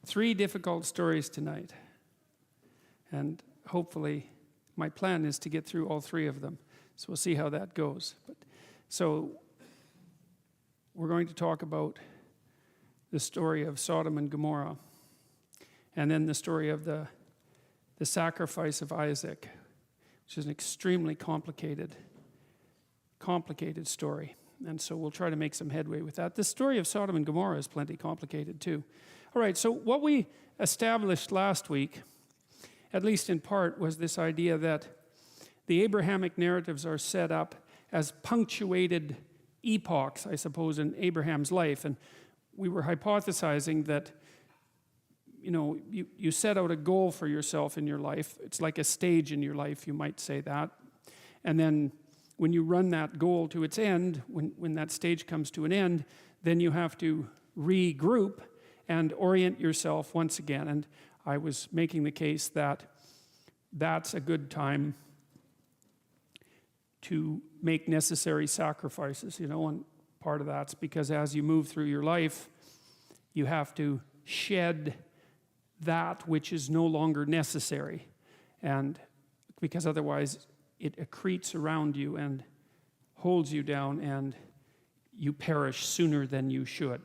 3 difficult stories tonight. And hopefully, my plan is to get through all 3 of them. So we'll see how that goes. So we're going to talk about the story of Sodom and Gomorrah, and then the story of the sacrifice of Isaac, which is an extremely complicated story. And so we'll try to make some headway with that. The story of Sodom and Gomorrah is plenty complicated too. All right, so what we established last week, at least in part, was this idea that the Abrahamic narratives are set up as punctuated epochs, I suppose, in Abraham's life. And we were hypothesizing that, you set out a goal for yourself in your life. It's like a stage in your life, you might say that. And then when you run that goal to its end, when that stage comes to an end, then you have to regroup and orient yourself once again. And I was making the case that that's a good time to make necessary sacrifices, and part of that's because as you move through your life, you have to shed that which is no longer necessary, and because otherwise it accretes around you and holds you down, and you perish sooner than you should.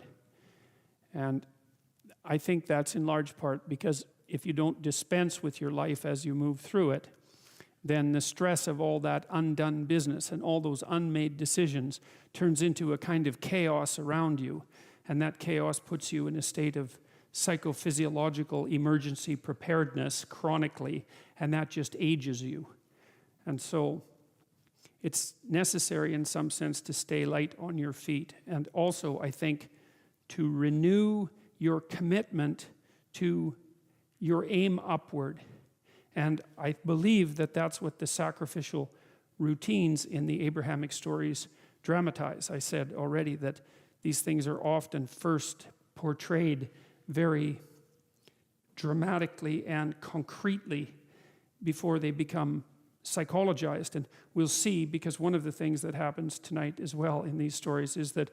And I think that's in large part because if you don't dispense with your life as you move through it, then the stress of all that undone business and all those unmade decisions turns into a kind of chaos around you. And that chaos puts you in a state of psychophysiological emergency preparedness chronically, and that just ages you. And so it's necessary in some sense to stay light on your feet, and also, I think, to renew your commitment to your aim upward. And I believe that that's what the sacrificial routines in the Abrahamic stories dramatize. I said already that these things are often first portrayed very dramatically and concretely before they become psychologized. And we'll see, because one of the things that happens tonight as well in these stories is that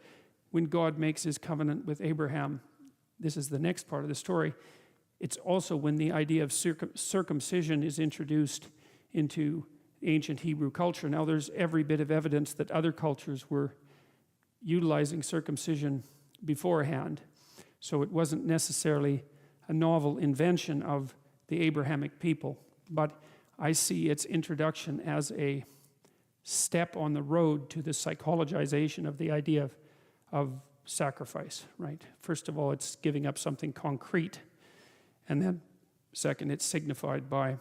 when God makes his covenant with Abraham, this is the next part of the story, it's also when the idea of circumcision is introduced into ancient Hebrew culture. Now, there's every bit of evidence that other cultures were utilizing circumcision beforehand, so it wasn't necessarily a novel invention of the Abrahamic people, but I see its introduction as a step on the road to the psychologization of the idea of sacrifice, right? First of all, it's giving up something concrete. And then, second, it's signified by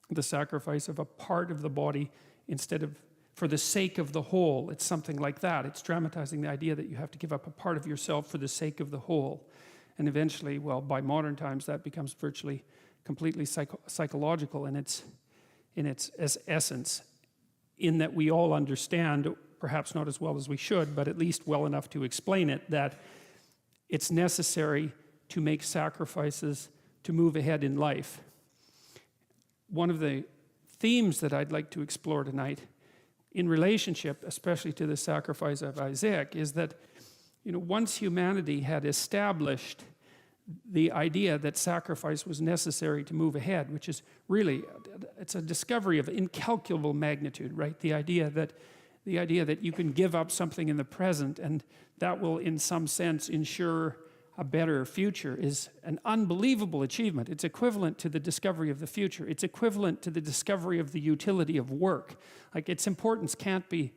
the sacrifice of a part of the body instead of for the sake of the whole. It's something like that. It's dramatizing the idea that you have to give up a part of yourself for the sake of the whole. And eventually, well, by modern times, that becomes virtually completely psychological in its essence, in that we all understand, perhaps not as well as we should, but at least well enough to explain it, that it's necessary to make sacrifices to move ahead in life. One of the themes that I'd like to explore tonight in relationship, especially to the sacrifice of Isaac, is that, once humanity had established the idea that sacrifice was necessary to move ahead, which is really, it's a discovery of incalculable magnitude, right? The idea that you can give up something in the present and that will, in some sense, ensure a better future is an unbelievable achievement. It's equivalent to the discovery of the future. It's equivalent to the discovery of the utility of work. Like, its importance can't be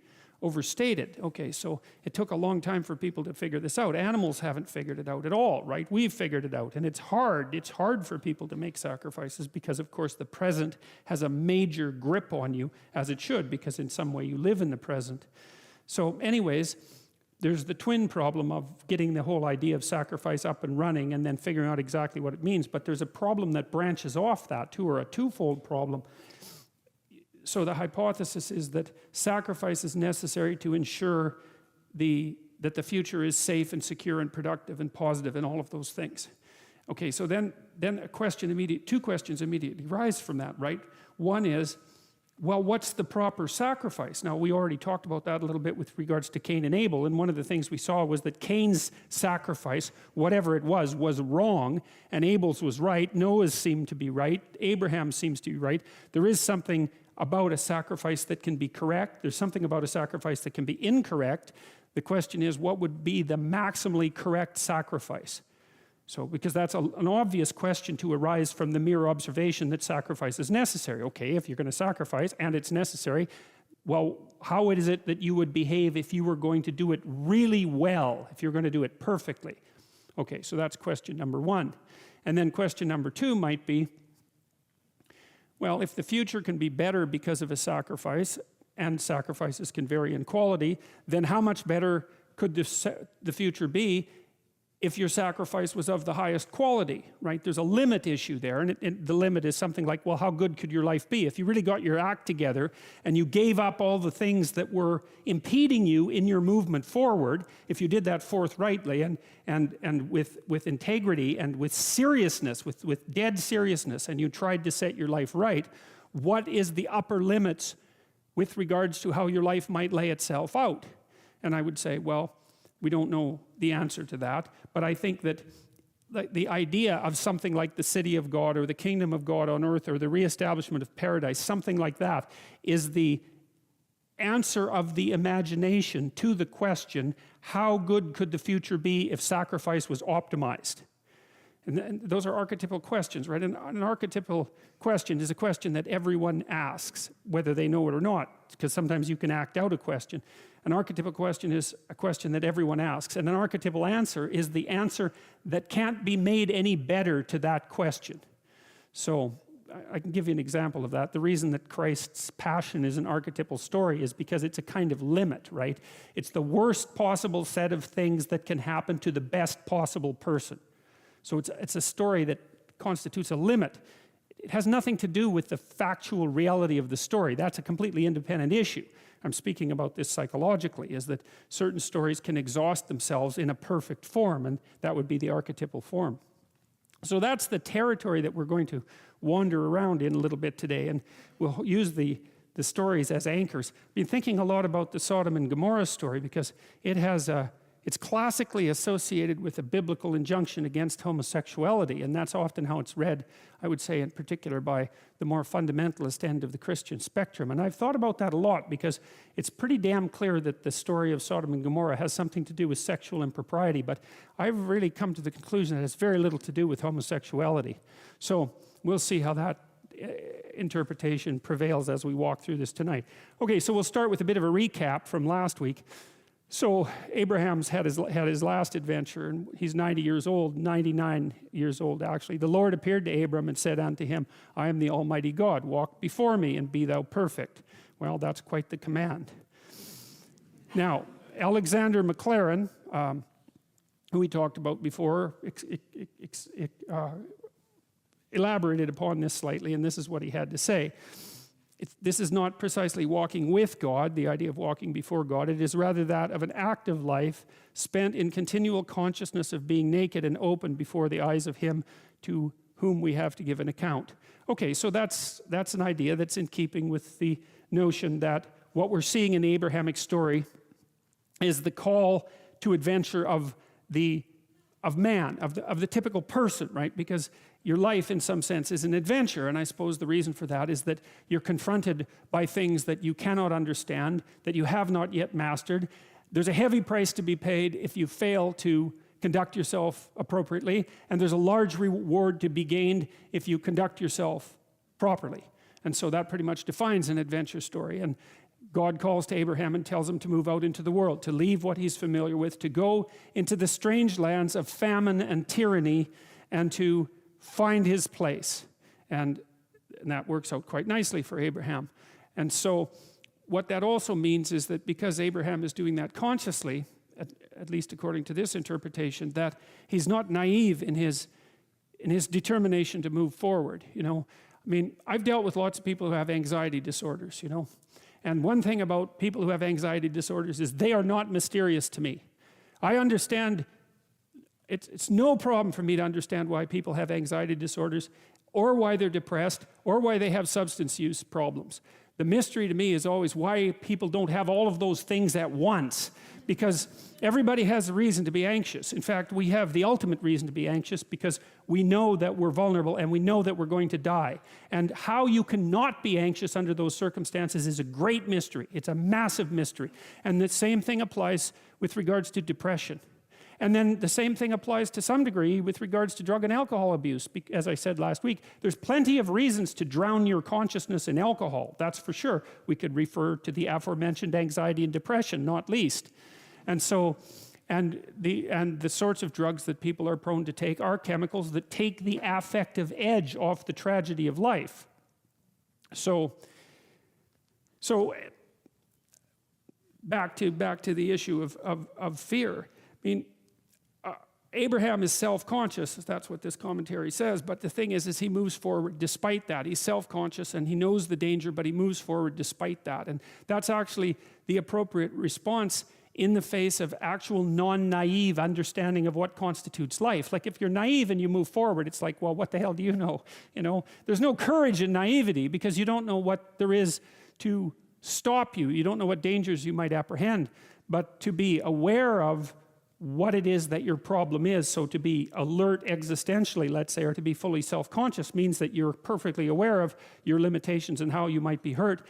overstated. Okay, so it took a long time for people to figure this out. Animals haven't figured it out at all, right? We've figured it out, and it's hard. It's hard for people to make sacrifices because, of course, the present has a major grip on you, as it should, because in some way you live in the present. So anyways, there's the twin problem of getting the whole idea of sacrifice up and running and then figuring out exactly what it means. But there's a problem that branches off that too, or a twofold problem. So the hypothesis is that sacrifice is necessary to ensure that the future is safe and secure and productive and positive and all of those things. Okay, so then two questions immediately rise from that, right? One is, well, what's the proper sacrifice? Now, we already talked about that a little bit with regards to Cain and Abel, and one of the things we saw was that Cain's sacrifice, whatever it was wrong, and Abel's was right. Noah's seemed to be right. Abraham seems to be right. There is something about a sacrifice that can be correct. There's something about a sacrifice that can be incorrect. The question is, what would be the maximally correct sacrifice? So, because that's an obvious question to arise from the mere observation that sacrifice is necessary. Okay, if you're going to sacrifice and it's necessary, well, how is it that you would behave if you were going to do it really well, if you're going to do it perfectly? Okay, so that's question number one. And then question number two might be, well, if the future can be better because of a sacrifice, and sacrifices can vary in quality, then how much better could the future be if your sacrifice was of the highest quality, right? There's a limit issue there, and the limit is something like, well, how good could your life be? If you really got your act together and you gave up all the things that were impeding you in your movement forward, if you did that forthrightly and with integrity and with seriousness, with dead seriousness, and you tried to set your life right, what is the upper limits with regards to how your life might lay itself out? And I would say, well, we don't know the answer to that, but I think that the idea of something like the city of God or the kingdom of God on earth or the reestablishment of paradise, something like that, is the answer of the imagination to the question, how good could the future be if sacrifice was optimized? And those are archetypal questions, right? And an archetypal question is a question that everyone asks, whether they know it or not, because sometimes you can act out a question. An archetypal question is a question that everyone asks, and an archetypal answer is the answer that can't be made any better to that question. So I can give you an example of that. The reason that Christ's passion is an archetypal story is because it's a kind of limit, right? It's the worst possible set of things that can happen to the best possible person. So it's a story that constitutes a limit. It has nothing to do with the factual reality of the story. That's a completely independent issue. I'm speaking about this psychologically, is that certain stories can exhaust themselves in a perfect form, and that would be the archetypal form. So that's the territory that we're going to wander around in a little bit today, and we'll use the stories as anchors. I've been thinking a lot about the Sodom and Gomorrah story because it's classically associated with a biblical injunction against homosexuality, and that's often how it's read, I would say, in particular by the more fundamentalist end of the Christian spectrum. And I've thought about that a lot because it's pretty damn clear that the story of Sodom and Gomorrah has something to do with sexual impropriety, but I've really come to the conclusion that it has very little to do with homosexuality. So we'll see how that interpretation prevails as we walk through this tonight. Okay, so we'll start with a bit of a recap from last week. So Abraham's had his last adventure, and he's 90 years old, 99 years old actually. The Lord appeared to Abram and said unto him, I am the Almighty God, walk before me and be thou perfect. Well, that's quite the command. Now, Alexander McLaren, who we talked about before, elaborated upon this slightly, and this is what he had to say. This is not precisely walking with God, the idea of walking before God. It is rather that of an active life spent in continual consciousness of being naked and open before the eyes of him to whom we have to give an account. Okay, so that's an idea that's in keeping with the notion that what we're seeing in the Abrahamic story is the call to adventure of man, of the typical person, right? Because your life, in some sense, is an adventure, and I suppose the reason for that is that you're confronted by things that you cannot understand, that you have not yet mastered. There's a heavy price to be paid if you fail to conduct yourself appropriately, and there's a large reward to be gained if you conduct yourself properly. And so that pretty much defines an adventure story. And God calls to Abraham and tells him to move out into the world, to leave what he's familiar with, to go into the strange lands of famine and tyranny, and to find his place. And that works out quite nicely for Abraham. And so what that also means is that because Abraham is doing that consciously, at least according to this interpretation, that he's not naive in his determination to move forward. You know, I mean, I've dealt with lots of people who have anxiety disorders, you know. And one thing about people who have anxiety disorders is they are not mysterious to me. I understand, it's no problem for me to understand why people have anxiety disorders, or why they're depressed, or why they have substance use problems. The mystery to me is always why people don't have all of those things at once. Because everybody has a reason to be anxious. In fact, we have the ultimate reason to be anxious because we know that we're vulnerable and we know that we're going to die. And how you cannot be anxious under those circumstances is a great mystery. It's a massive mystery. And the same thing applies with regards to depression. And then the same thing applies to some degree with regards to drug and alcohol abuse. As I said last week, there's plenty of reasons to drown your consciousness in alcohol. That's for sure. We could refer to the aforementioned anxiety and depression, not least. And so, and the sorts of drugs that people are prone to take are chemicals that take the affective edge off the tragedy of life. So back to the issue of fear. I mean, Abraham is self-conscious, that's what this commentary says, but the thing is he moves forward despite that. He's self-conscious and he knows the danger, but he moves forward despite that. And that's actually the appropriate response in the face of actual non-naive understanding of what constitutes life. Like if you're naive and you move forward, it's like, well, what the hell do you know? You know, there's no courage in naivety because you don't know what there is to stop you. You don't know what dangers you might apprehend. But to be aware of what it is that your problem is, so to be alert existentially, let's say, or to be fully self-conscious means that you're perfectly aware of your limitations and how you might be hurt.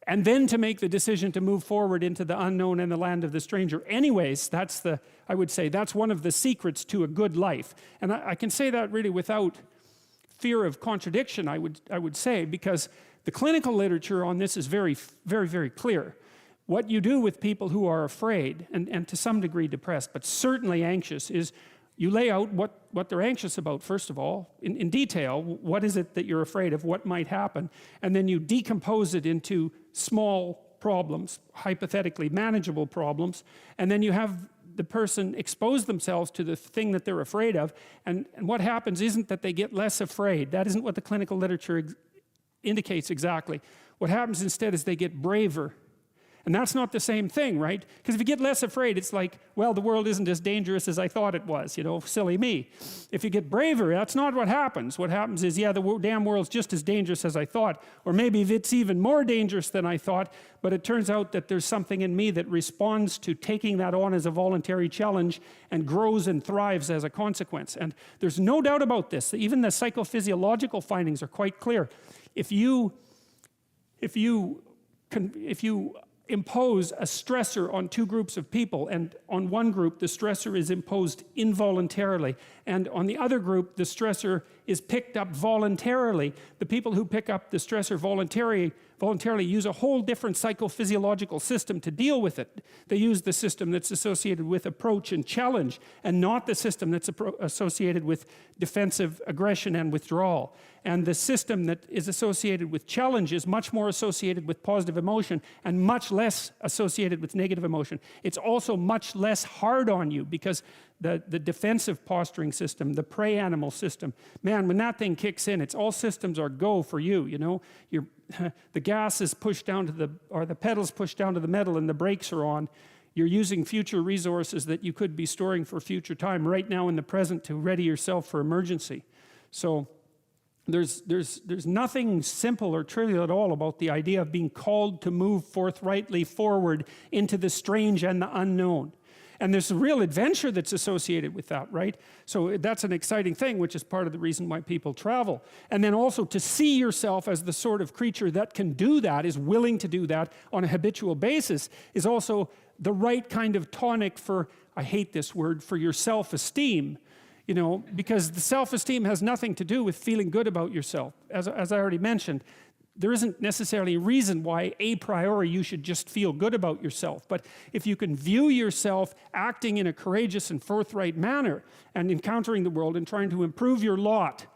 And then to make the decision to move forward into the unknown and the land of the stranger. Anyways, I would say that's one of the secrets to a good life. And I can say that really without fear of contradiction, I would say, because the clinical literature on this is very, very, very clear. What you do with people who are afraid, and to some degree depressed, but certainly anxious, is you lay out what they're anxious about, first of all, in detail. What is it that you're afraid of? What might happen? And then you decompose it into small problems, hypothetically manageable problems, and then you have the person expose themselves to the thing that they're afraid of, and what happens isn't that they get less afraid. That isn't what the clinical literature indicates exactly. What happens instead is they get braver. And that's not the same thing, right? Because if you get less afraid, it's like, well, the world isn't as dangerous as I thought it was, you know, silly me. If you get braver, that's not what happens. What happens is, yeah, the damn world's just as dangerous as I thought, or maybe it's even more dangerous than I thought, but it turns out that there's something in me that responds to taking that on as a voluntary challenge and grows and thrives as a consequence. And there's no doubt about this. Even the psychophysiological findings are quite clear. If you impose a stressor on two groups of people, and on one group the stressor is imposed involuntarily, and on the other group the stressor is picked up voluntarily, the people who pick up the stressor voluntarily use a whole different psychophysiological system to deal with it. They use the system that's associated with approach and challenge, and not the system that's associated with defensive aggression and withdrawal. And the system that is associated with challenge is much more associated with positive emotion and much less associated with negative emotion. It's also much less hard on you because the defensive posturing system, the prey animal system, man, when that thing kicks in, it's all systems are go for you, you know. The gas is pushed down to the pedals pushed down to the metal and the brakes are on. You're using future resources that you could be storing for future time right now in the present to ready yourself for emergency. So there's nothing simple or trivial at all about the idea of being called to move forthrightly forward into the strange and the unknown. And there's a real adventure that's associated with that, right? So that's an exciting thing, which is part of the reason why people travel. And then also to see yourself as the sort of creature that can do that, is willing to do that on a habitual basis, is also the right kind of tonic for, I hate this word, for your self-esteem. You know, because the self-esteem has nothing to do with feeling good about yourself. As I already mentioned, there isn't necessarily a reason why a priori you should just feel good about yourself. But if you can view yourself acting in a courageous and forthright manner and encountering the world and trying to improve your lot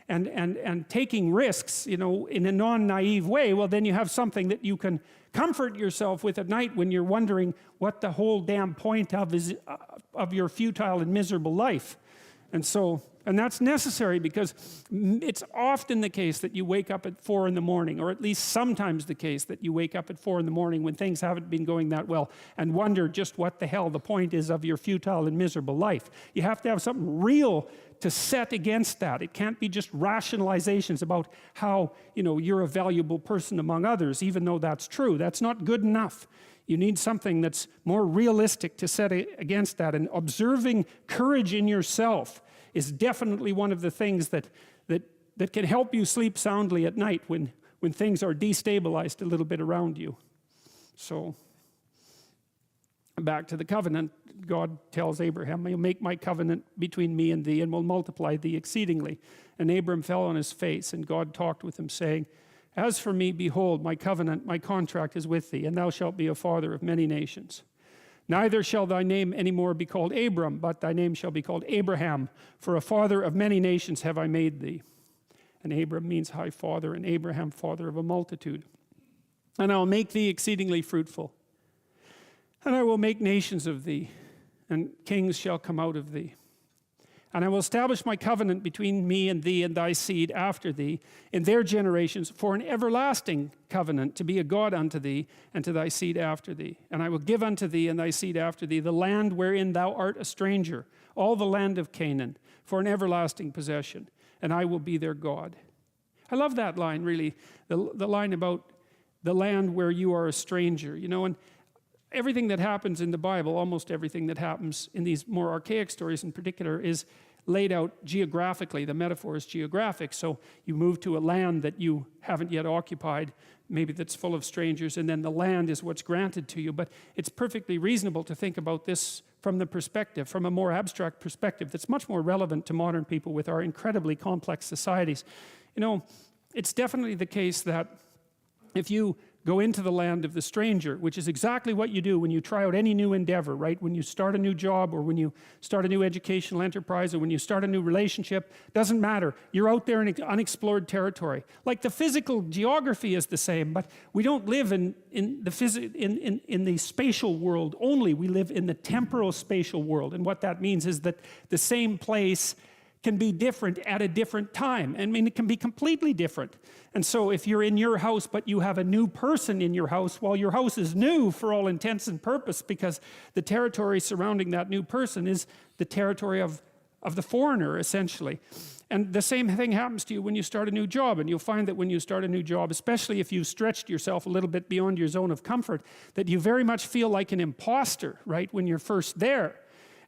and taking risks, you know, in a non-naive way, well, then you have something that you can comfort yourself with at night when you're wondering what the whole damn point of your futile and miserable life. And that's necessary because it's often the case that you wake up at 4 in the morning, or at least sometimes the case that you wake up at 4 in the morning when things haven't been going that well and wonder just what the hell the point is of your futile and miserable life. You have to have something real to set against that. It can't be just rationalizations about how, you're a valuable person among others, even though that's true. That's not good enough. You need something that's more realistic to set against that. And observing courage in yourself is definitely one of the things that can help you sleep soundly at night when things are destabilized a little bit around you. So, back to the covenant, God tells Abraham, "I'll make my covenant between me and thee, and will multiply thee exceedingly." And Abram fell on his face, and God talked with him, saying, "As for me, behold, my covenant, my contract is with thee, and thou shalt be a father of many nations. Neither shall thy name any more be called Abram, but thy name shall be called Abraham, for a father of many nations have I made thee." And Abram means high father, and Abraham father of a multitude. "And I will make thee exceedingly fruitful, and I will make nations of thee, and kings shall come out of thee. And I will establish my covenant between me and thee and thy seed after thee in their generations for an everlasting covenant, to be a God unto thee and to thy seed after thee. And I will give unto thee and thy seed after thee the land wherein thou art a stranger, all the land of Canaan, for an everlasting possession, and I will be their God." I love that line, really, the line about the land where you are a stranger. And everything that happens in the Bible, almost everything that happens in these more archaic stories in particular, is laid out geographically. The metaphor is geographic. So you move to a land that you haven't yet occupied, maybe that's full of strangers, and then the land is what's granted to you. But it's perfectly reasonable to think about this from a more abstract perspective that's much more relevant to modern people with our incredibly complex societies. It's definitely the case that if you go into the land of the stranger, which is exactly what you do when you try out any new endeavor, right? When you start a new job, or when you start a new educational enterprise, or when you start a new relationship, doesn't matter. You're out there in unexplored territory. Like, the physical geography is the same, but we don't live in the spatial world only. We live in the temporal spatial world. And what that means is that the same place can be different at a different time. I mean, it can be completely different. And so if you're in your house, but you have a new person in your house, well, your house is new for all intents and purpose, because the territory surrounding that new person is the territory of the foreigner, essentially. And the same thing happens to you when you start a new job. And you'll find that when you start a new job, especially if you've stretched yourself a little bit beyond your zone of comfort, that you very much feel like an imposter, right, when you're first there.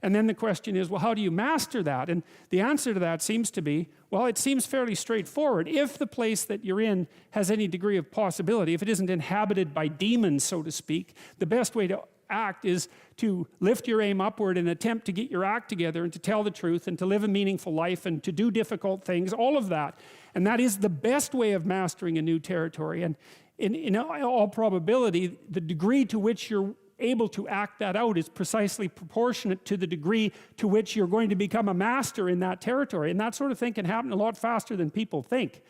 And then the question is, well, how do you master that? And the answer to that seems to be, well, it seems fairly straightforward. If the place that you're in has any degree of possibility, if it isn't inhabited by demons, so to speak, the best way to act is to lift your aim upward and attempt to get your act together and to tell the truth and to live a meaningful life and to do difficult things, all of that. And that is the best way of mastering a new territory. And in all probability, the degree to which you're able to act that out is precisely proportionate to the degree to which you're going to become a master in that territory. And that sort of thing can happen a lot faster than people think.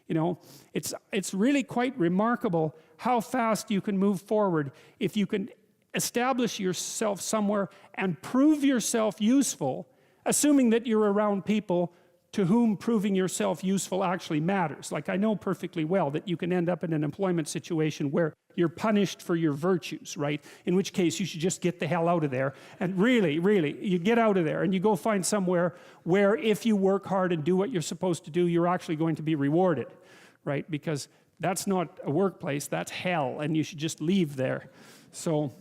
It's really quite remarkable how fast you can move forward if you can establish yourself somewhere and prove yourself useful, assuming that you're around people to whom proving yourself useful actually matters. Like, I know perfectly well that you can end up in an employment situation where you're punished for your virtues, right? In which case you should just get the hell out of there. And really, you get out of there and you go find somewhere where if you work hard and do what you're supposed to do, you're actually going to be rewarded, right? Because that's not a workplace, that's hell, and you should just leave there. So,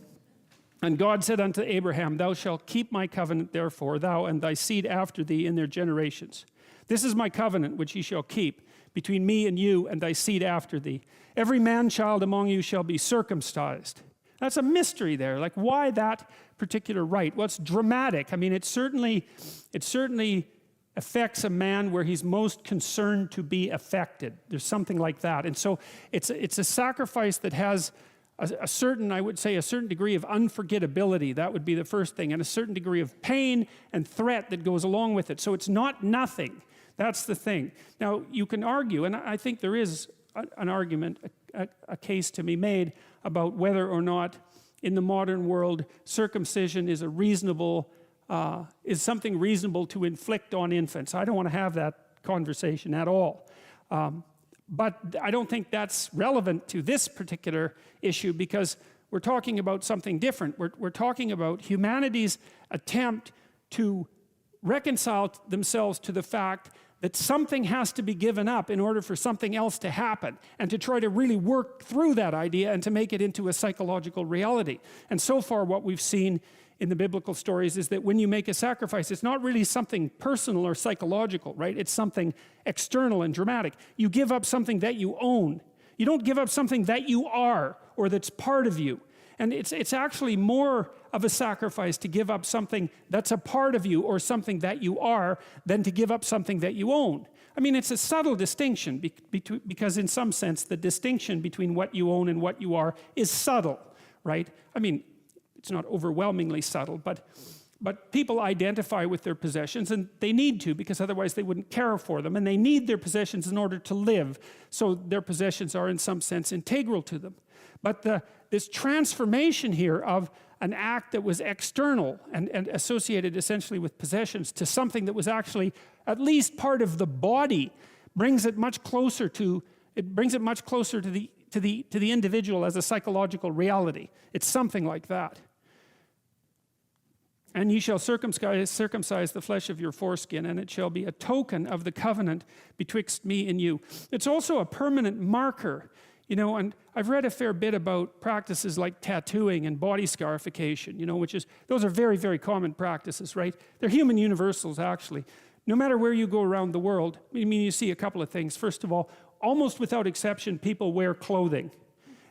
and God said unto Abraham, "Thou shalt keep my covenant, therefore, thou and thy seed after thee in their generations. This is my covenant which ye shall keep between me and you and thy seed after thee. Every man-child among you shall be circumcised." That's a mystery there. Like, why that particular rite? Well, it's dramatic. I mean, it certainly affects a man where he's most concerned to be affected. There's something like that. And so it's a sacrifice that has a certain degree of unforgettability. That would be the first thing. And a certain degree of pain and threat that goes along with it. So it's not nothing. That's the thing. Now, you can argue, and I think there is an argument, a case to be made about whether or not in the modern world circumcision is something reasonable to inflict on infants. I don't want to have that conversation at all. But I don't think that's relevant to this particular issue, because we're talking about something different. We're talking about humanity's attempt to reconcile themselves to the fact that something has to be given up in order for something else to happen, and to try to really work through that idea and to make it into a psychological reality. And so far what we've seen in the biblical stories is that when you make a sacrifice, it's not really something personal or psychological, right? It's something external and dramatic. You give up something that you own. You don't give up something that you are or that's part of you. And it's actually more of a sacrifice to give up something that's a part of you or something that you are than to give up something that you own. I mean, it's a subtle distinction because in some sense the distinction between what you own and what you are is subtle, right? I mean, it's not overwhelmingly subtle, but people identify with their possessions, and they need to, because otherwise they wouldn't care for them, and they need their possessions in order to live. So their possessions are in some sense integral to them. But this transformation here of an act that was external and associated essentially with possessions to something that was actually at least part of the body brings it much closer to the individual as a psychological reality. It's something like that. And ye shall circumcise the flesh of your foreskin, and it shall be a token of the covenant betwixt me and you. It's also a permanent marker. You know, and I've read a fair bit about practices like tattooing and body scarification, you know, those are very, very common practices, right? They're human universals, actually. No matter where you go around the world, I mean, you see a couple of things. First of all, almost without exception, people wear clothing.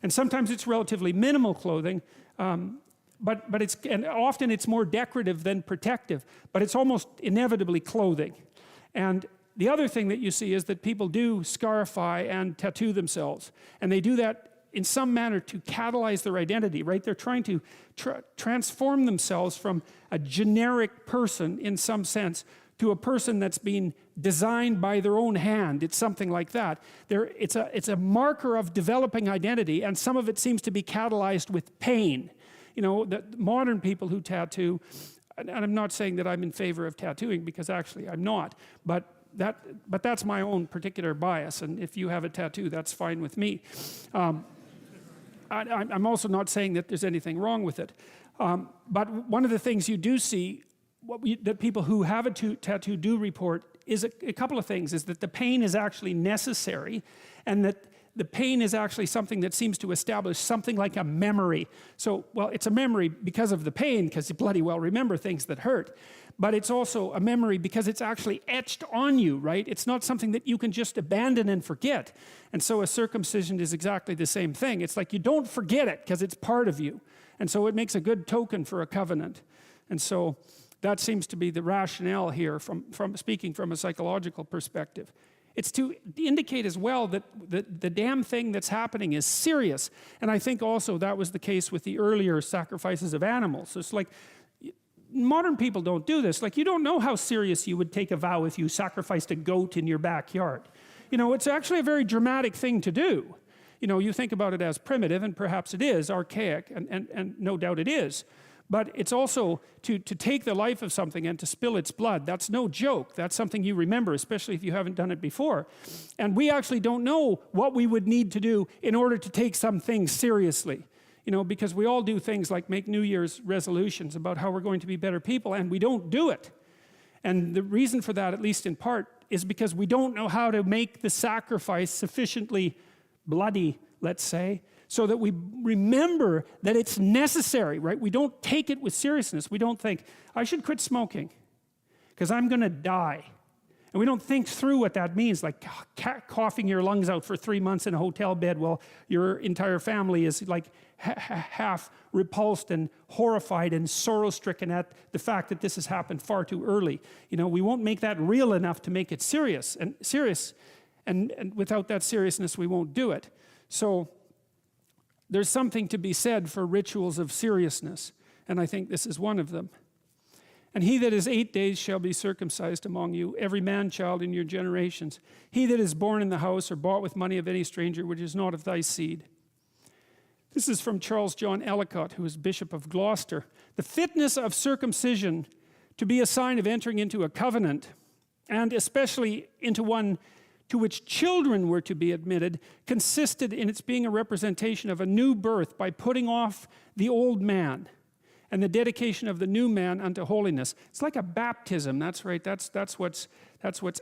And sometimes it's relatively minimal clothing, but often it's more decorative than protective, but it's almost inevitably clothing. And the other thing that you see is that people do scarify and tattoo themselves. And they do that in some manner to catalyze their identity, right? They're trying to transform themselves from a generic person in some sense to a person that's been designed by their own hand. It's something like that. It's a marker of developing identity, and some of it seems to be catalyzed with pain. You know, the modern people who tattoo, and I'm not saying that I'm in favor of tattooing, because actually I'm not, but that's my own particular bias, and if you have a tattoo, that's fine with me. I'm also not saying that there's anything wrong with it. But one of the things you do see, that people who have a tattoo do report, is a couple of things, is that the pain is actually necessary, and that the pain is actually something that seems to establish something like a memory. So, well, it's a memory because of the pain, because you bloody well remember things that hurt. But it's also a memory because it's actually etched on you, right? It's not something that you can just abandon and forget. And so a circumcision is exactly the same thing. It's like you don't forget it because it's part of you. And so it makes a good token for a covenant. And so that seems to be the rationale here from speaking from a psychological perspective. It's to indicate as well that the damn thing that's happening is serious. And I think also that was the case with the earlier sacrifices of animals. It's like, modern people don't do this. Like, you don't know how serious you would take a vow if you sacrificed a goat in your backyard. You know, it's actually a very dramatic thing to do. You know, you think about it as primitive, and perhaps it is archaic, and no doubt it is. But it's also to take the life of something and to spill its blood. That's no joke. That's something you remember, especially if you haven't done it before. And we actually don't know what we would need to do in order to take some things seriously. You know, because we all do things like make New Year's resolutions about how we're going to be better people, and we don't do it. And the reason for that, at least in part, is because we don't know how to make the sacrifice sufficiently bloody, let's say, so that we remember that it's necessary, right? We don't take it with seriousness. We don't think, I should quit smoking because I'm going to die. And we don't think through what that means, like coughing your lungs out for 3 months in a hotel bed while your entire family is like half repulsed and horrified and sorrow-stricken at the fact that this has happened far too early. You know, we won't make that real enough to make it serious. And without that seriousness, we won't do it. So there's something to be said for rituals of seriousness, and I think this is one of them. And he that is 8 days shall be circumcised among you, every man-child in your generations. He that is born in the house or bought with money of any stranger, which is not of thy seed. This is from Charles John Ellicott, who is Bishop of Gloucester. The fitness of circumcision to be a sign of entering into a covenant, and especially into one to which children were to be admitted, consisted in its being a representation of a new birth by putting off the old man and the dedication of the new man unto holiness. It's like a baptism. That's right. That's what's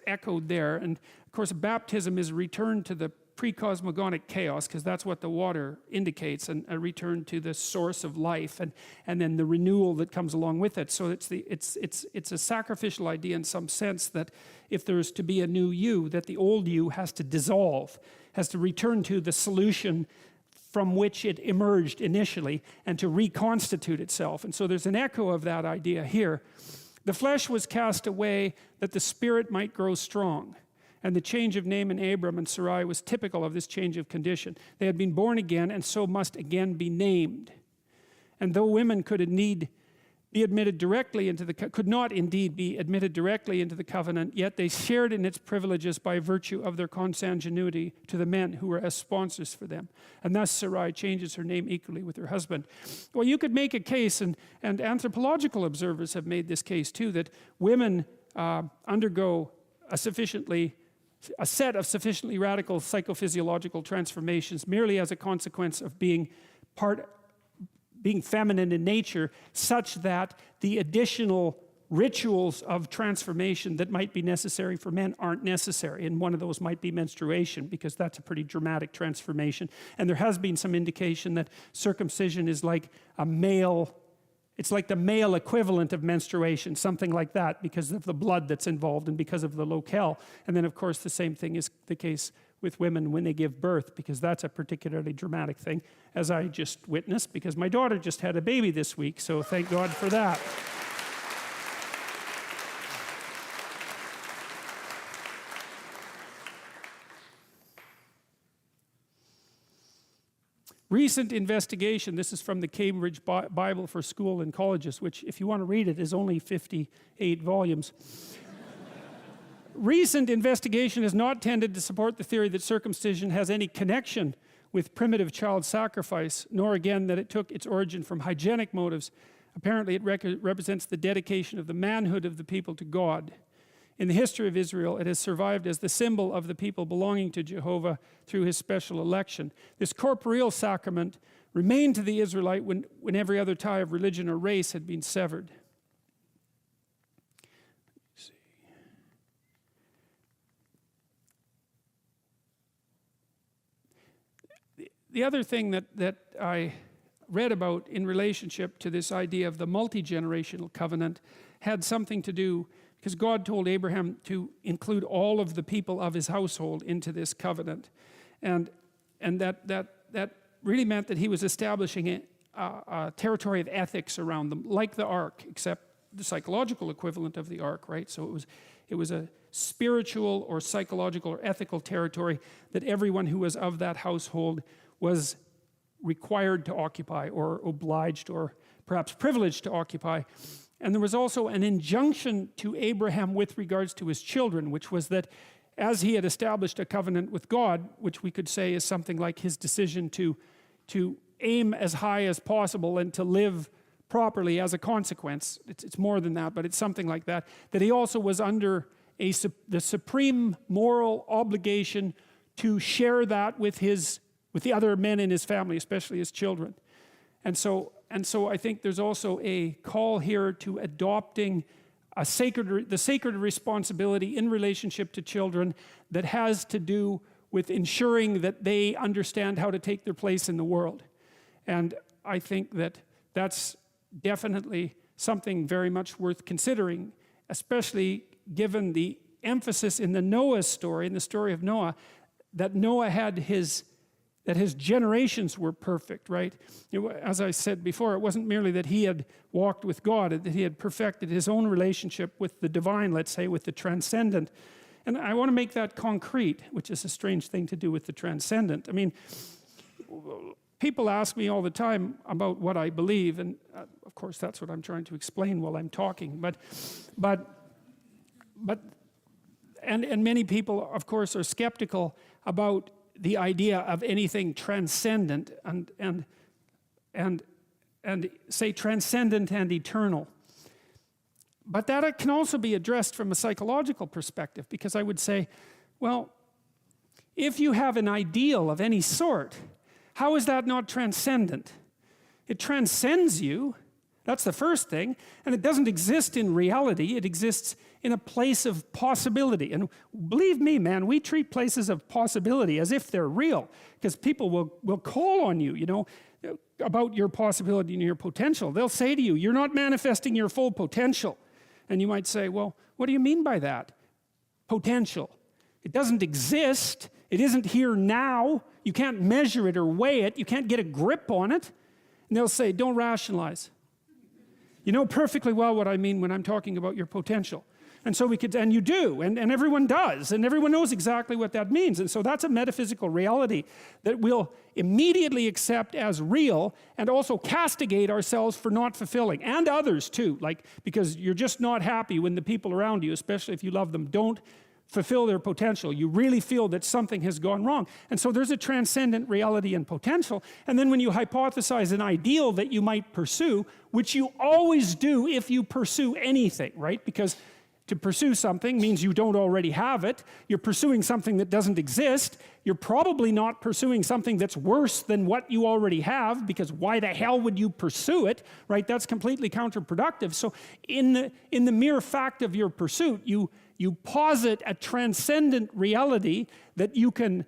echoed there. And of course, baptism is a return to the pre-cosmogonic chaos, because that's what the water indicates, and a return to the source of life, and then the renewal that comes along with it. So it's a sacrificial idea in some sense, that if there's to be a new you, that the old you has to dissolve, has to return to the solution from which it emerged initially, and to reconstitute itself. And so there's an echo of that idea here. The flesh was cast away that the spirit might grow strong. And the change of name in Abram and Sarai was typical of this change of condition. They had been born again, and so must again be named. And though women could indeed be admitted directly into could not indeed be admitted directly into the covenant, yet they shared in its privileges by virtue of their consanguinity to the men who were as sponsors for them. And thus Sarai changes her name equally with her husband. Well, you could make a case, and anthropological observers have made this case too, that women undergo a set of sufficiently radical psychophysiological transformations merely as a consequence of being feminine in nature, such that the additional rituals of transformation that might be necessary for men aren't necessary. And one of those might be menstruation, because that's a pretty dramatic transformation. And there has been some indication that circumcision is like it's like the male equivalent of menstruation, something like that, because of the blood that's involved and because of the locale. And then, of course, the same thing is the case with women when they give birth, because that's a particularly dramatic thing, as I just witnessed, because my daughter just had a baby this week, so thank God for that. Recent investigation, this is from the Cambridge Bible for School and Colleges, which, if you want to read it, is only 58 volumes. Recent investigation has not tended to support the theory that circumcision has any connection with primitive child sacrifice, nor again that it took its origin from hygienic motives. Apparently it represents the dedication of the manhood of the people to God. In the history of Israel, it has survived as the symbol of the people belonging to Jehovah through his special election. This corporeal sacrament remained to the Israelite when every other tie of religion or race had been severed. The other thing that I read about in relationship to this idea of the multi-generational covenant had something to do, because God told Abraham to include all of the people of his household into this covenant. And that really meant that he was establishing a territory of ethics around them, like the ark, except the psychological equivalent of the ark, right? So it was a spiritual or psychological or ethical territory that everyone who was of that household was required to occupy, or obliged, or perhaps privileged to occupy. And there was also an injunction to Abraham with regards to his children, which was that as he had established a covenant with God, which we could say is something like his decision to aim as high as possible and to live properly as a consequence. It's more than that, but it's something like that. That he also was under the supreme moral obligation to share that with the other men in his family, especially his children. And so I think there's also a call here to adopting the sacred responsibility in relationship to children that has to do with ensuring that they understand how to take their place in the world. And I think that that's definitely something very much worth considering, especially given the emphasis in the Noah story, in the story of Noah, that Noah had his generations were perfect, right? As I said before, it wasn't merely that he had walked with God, that he had perfected his own relationship with the divine, let's say, with the transcendent. And I want to make that concrete, which is a strange thing to do with the transcendent. I mean, people ask me all the time about what I believe, and of course that's what I'm trying to explain while I'm talking. But many people, of course, are skeptical about the idea of anything transcendent and say transcendent and eternal. But that can also be addressed from a psychological perspective, because I would say, well, if you have an ideal of any sort, how is that not transcendent? It transcends you. That's the first thing. And it doesn't exist in reality. It exists in a place of possibility. And believe me, man, we treat places of possibility as if they're real, because people will call on you, you know, about your possibility and your potential. They'll say to you, you're not manifesting your full potential. And you might say, well, what do you mean by that? Potential. It doesn't exist. It isn't here now. You can't measure it or weigh it. You can't get a grip on it. And they'll say, don't rationalize. You know perfectly well what I mean when I'm talking about your potential. And so and you do, and everyone does, and everyone knows exactly what that means. And so that's a metaphysical reality that we'll immediately accept as real and also castigate ourselves for not fulfilling, and others too, like, because you're just not happy when the people around you, especially if you love them, don't fulfill their potential. You really feel that something has gone wrong. And so there's a transcendent reality and potential. And then when you hypothesize an ideal that you might pursue, which you always do if you pursue anything, right? Because to pursue something means you don't already have it. You're pursuing something that doesn't exist. You're probably not pursuing something that's worse than what you already have, because why the hell would you pursue it, right? That's completely counterproductive. So in the mere fact of your pursuit, you posit a transcendent reality that you can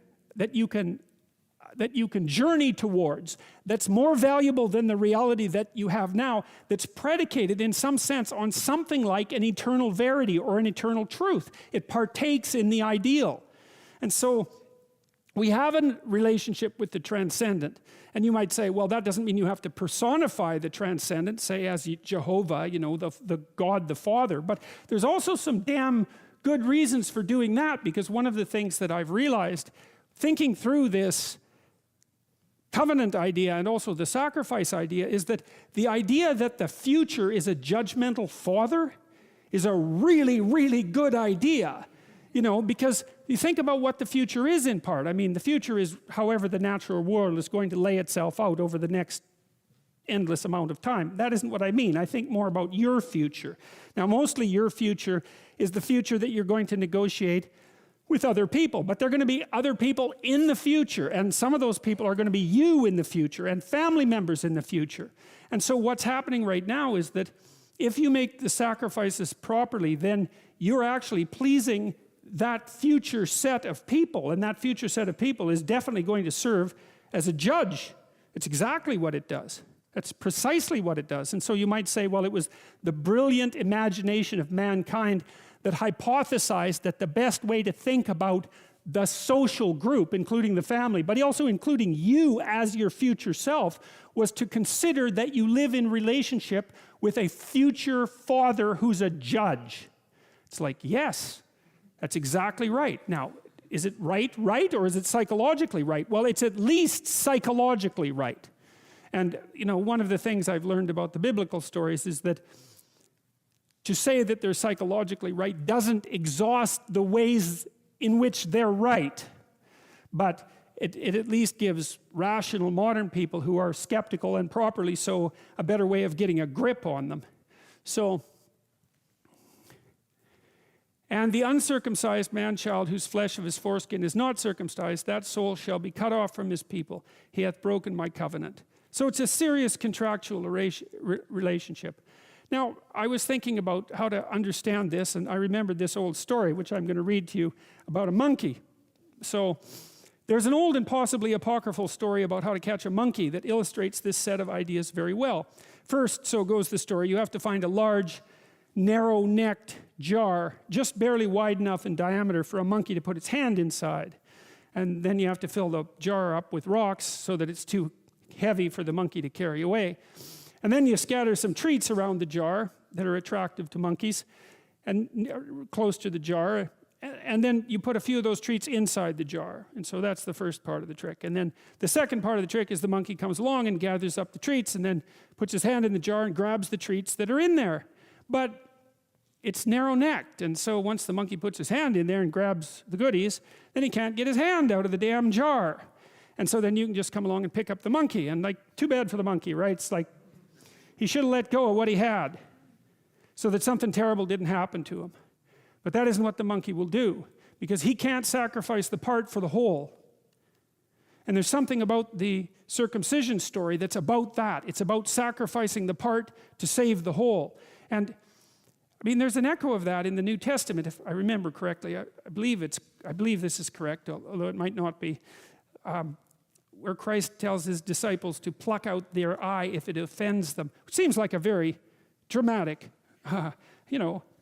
journey towards, that's more valuable than the reality that you have now, that's predicated in some sense on something like an eternal verity or an eternal truth. It partakes in the ideal. And so we have a relationship with the transcendent. And you might say, well, that doesn't mean you have to personify the transcendent, say as Jehovah, you know, the God the Father. But there's also some damn good reasons for doing that, because one of the things that I've realized thinking through this covenant idea and also the sacrifice idea is that the idea that the future is a judgmental father is a really, really good idea. You know, because you think about what the future is in part. I mean, the future is however the natural world is going to lay itself out over the next endless amount of time. That isn't what I mean. I think more about your future. Now, mostly your future is the future that you're going to negotiate with other people, but there are going to be other people in the future, and some of those people are going to be you in the future and family members in the future. And so what's happening right now is that if you make the sacrifices properly, then you're actually pleasing that future set of people, and that future set of people is definitely going to serve as a judge. It's exactly what it does. That's precisely what it does. And so you might say, well, it was the brilliant imagination of mankind that hypothesized that the best way to think about the social group, including the family, but also including you as your future self, was to consider that you live in relationship with a future father who's a judge. It's like, yes, that's exactly right. Now, is it right, or is it psychologically right? Well, it's at least psychologically right. And, you know, one of the things I've learned about the biblical stories is that to say that they're psychologically right doesn't exhaust the ways in which they're right. But it at least gives rational modern people who are skeptical, and properly so, a better way of getting a grip on them. So, and the uncircumcised man-child whose flesh of his foreskin is not circumcised, that soul shall be cut off from his people. He hath broken my covenant. So it's a serious contractual relationship. Now, I was thinking about how to understand this, and I remembered this old story, which I'm going to read to you, about a monkey. So there's an old and possibly apocryphal story about how to catch a monkey that illustrates this set of ideas very well. First, so goes the story, you have to find a large, narrow-necked jar, just barely wide enough in diameter for a monkey to put its hand inside. And then you have to fill the jar up with rocks so that it's too heavy for the monkey to carry away. And then you scatter some treats around the jar that are attractive to monkeys and close to the jar. And then you put a few of those treats inside the jar. And so that's the first part of the trick. And then the second part of the trick is the monkey comes along and gathers up the treats and then puts his hand in the jar and grabs the treats that are in there. But it's narrow-necked. And so once the monkey puts his hand in there and grabs the goodies, then he can't get his hand out of the damn jar. And so then you can just come along and pick up the monkey. And like, too bad for the monkey, right? It's like, he should have let go of what he had so that something terrible didn't happen to him. But that isn't what the monkey will do, because he can't sacrifice the part for the whole. And there's something about the circumcision story that's about that. It's about sacrificing the part to save the whole. And I mean, there's an echo of that in the New Testament, if I remember correctly. I believe this is correct, although it might not be. Where Christ tells his disciples to pluck out their eye if it offends them. It seems like a very dramatic,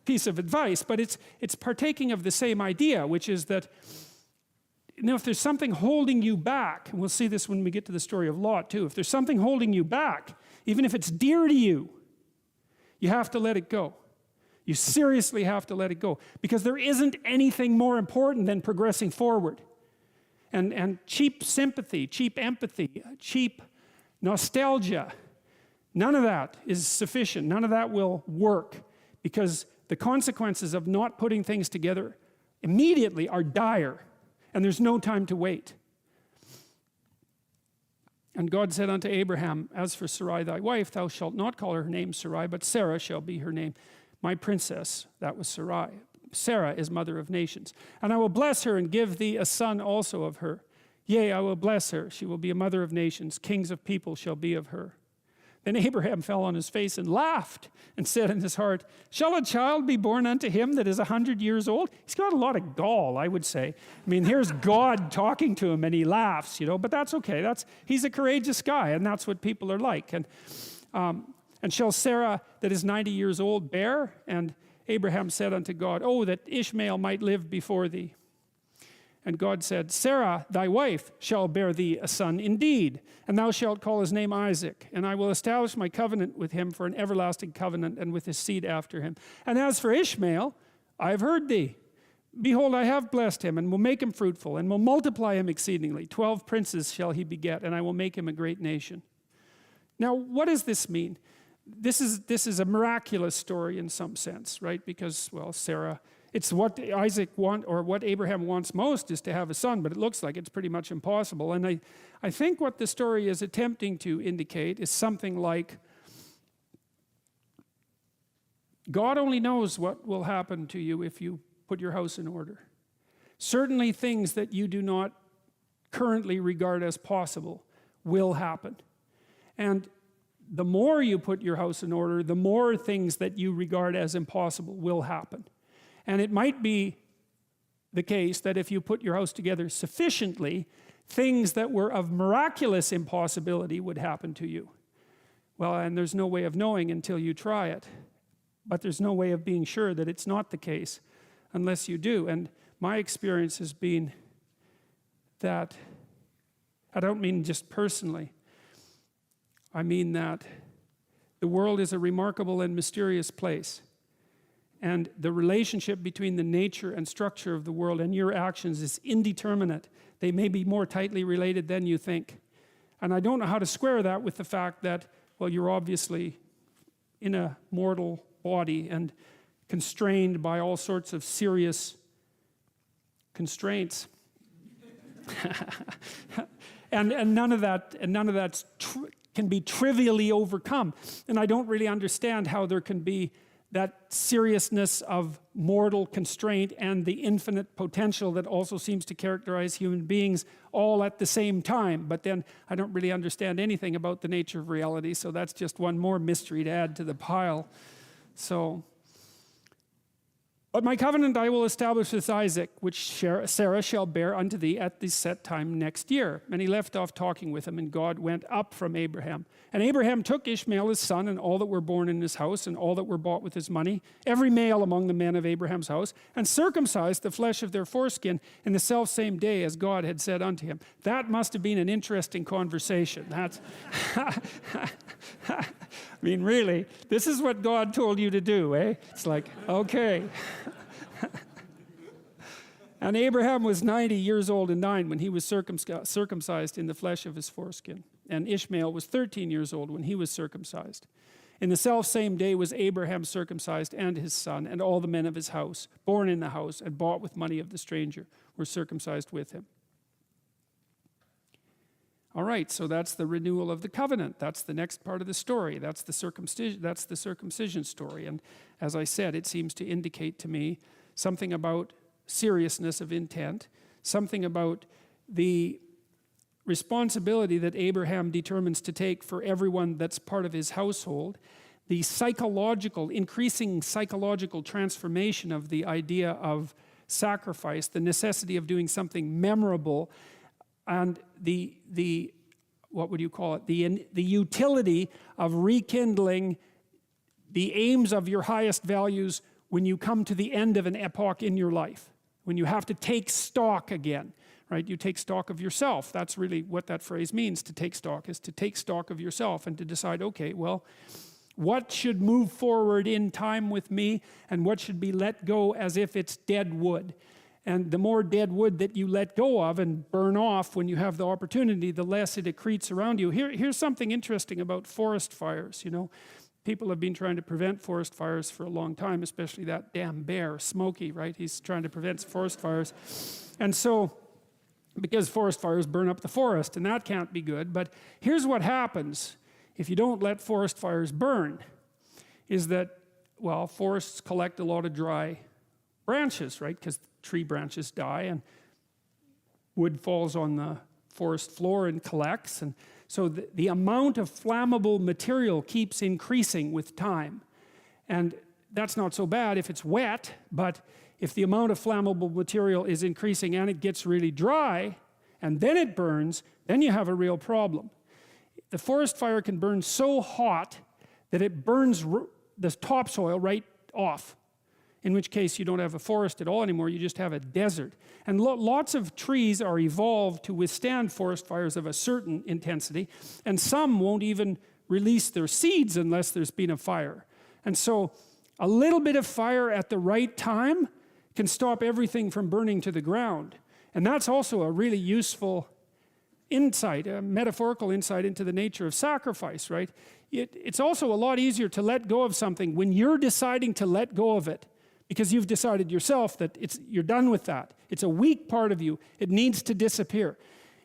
piece of advice, but it's partaking of the same idea, which is that, if there's something holding you back, and we'll see this when we get to the story of Lot too, if there's something holding you back, even if it's dear to you, you have to let it go. You seriously have to let it go, because there isn't anything more important than progressing forward. And cheap sympathy, cheap empathy, cheap nostalgia, none of that is sufficient. None of that will work, because the consequences of not putting things together immediately are dire, and there's no time to wait. And God said unto Abraham, as for Sarai thy wife, thou shalt not call her name Sarai, but Sarah shall be her name. My princess, that was Sarai. Sarah is mother of nations. And I will bless her and give thee a son also of her. Yea, I will bless her. She will be a mother of nations. Kings of people shall be of her. Then Abraham fell on his face and laughed and said in his heart, shall a child be born unto him that is 100 years old? He's got a lot of gall, I would say. I mean, here's God talking to him and he laughs, but that's okay. He's a courageous guy, and that's what people are like. And shall Sarah that is 90 years old bear? And Abraham said unto God, oh, that Ishmael might live before thee. And God said, Sarah, thy wife, shall bear thee a son indeed, and thou shalt call his name Isaac. And I will establish my covenant with him for an everlasting covenant, and with his seed after him. And as for Ishmael, I have heard thee. Behold, I have blessed him, and will make him fruitful, and will multiply him exceedingly. 12 princes shall he beget, and I will make him a great nation. Now, what does this mean? This is a miraculous story in some sense, right? Because, Sarah, it's what what Abraham wants most is to have a son, but it looks like it's pretty much impossible. And I think what the story is attempting to indicate is something like, God only knows what will happen to you if you put your house in order. Certainly things that you do not currently regard as possible will happen. And the more you put your house in order, the more things that you regard as impossible will happen. And it might be the case that if you put your house together sufficiently, things that were of miraculous impossibility would happen to you. Well, and there's no way of knowing until you try it. But there's no way of being sure that it's not the case unless you do. And my experience has been that, I don't mean just personally, I mean that the world is a remarkable and mysterious place. And the relationship between the nature and structure of the world and your actions is indeterminate. They may be more tightly related than you think. And I don't know how to square that with the fact that, you're obviously in a mortal body and constrained by all sorts of serious constraints. and none of that can be trivially overcome. And I don't really understand how there can be that seriousness of mortal constraint and the infinite potential that also seems to characterize human beings all at the same time. But then I don't really understand anything about the nature of reality, so that's just one more mystery to add to the pile. But my covenant I will establish with Isaac, which Sarah shall bear unto thee at the set time next year. And he left off talking with him, and God went up from Abraham. And Abraham took Ishmael his son, and all that were born in his house, and all that were bought with his money, every male among the men of Abraham's house, and circumcised the flesh of their foreskin in the selfsame day as God had said unto him. That must have been an interesting conversation. That's I mean, really, this is what God told you to do, eh? It's like, okay. And Abraham was 90 years old and 9 when he was circumcised in the flesh of his foreskin. And Ishmael was 13 years old when he was circumcised. In the selfsame day was Abraham circumcised, and his son, and all the men of his house, born in the house and bought with money of the stranger, were circumcised with him. All right, so that's the renewal of the covenant. That's the next part of the story. That's the circumcision story. And as I said, it seems to indicate to me something about seriousness of intent, something about the responsibility that Abraham determines to take for everyone that's part of his household, the increasing psychological transformation of the idea of sacrifice, the necessity of doing something memorable, and the what would you call it? The utility of rekindling the aims of your highest values when you come to the end of an epoch in your life, when you have to take stock again. Right? You take stock of yourself. That's really what that phrase means, to take stock, is to take stock of yourself and to decide, okay, well, what should move forward in time with me and what should be let go as if it's dead wood. And the more dead wood that you let go of and burn off when you have the opportunity, the less it accretes around you. Here's something interesting about forest fires, you know. People have been trying to prevent forest fires for a long time, especially that damn bear, Smokey, right? He's trying to prevent forest fires. And so, because forest fires burn up the forest, and that can't be good. But here's what happens if you don't let forest fires burn, is that, well, forests collect a lot of dry branches, right? Because tree branches die, and wood falls on the forest floor and collects. And so the amount of flammable material keeps increasing with time. And that's not so bad if it's wet, but if the amount of flammable material is increasing and it gets really dry, and then it burns, then you have a real problem. The forest fire can burn so hot that it burns the topsoil right off, in which case you don't have a forest at all anymore, you just have a desert. And lots of trees are evolved to withstand forest fires of a certain intensity, and some won't even release their seeds unless there's been a fire. And so a little bit of fire at the right time can stop everything from burning to the ground. And that's also a really useful insight, a metaphorical insight into the nature of sacrifice, right? It's also a lot easier to let go of something when you're deciding to let go of it, because you've decided yourself that you're done with that. It's a weak part of you. It needs to disappear.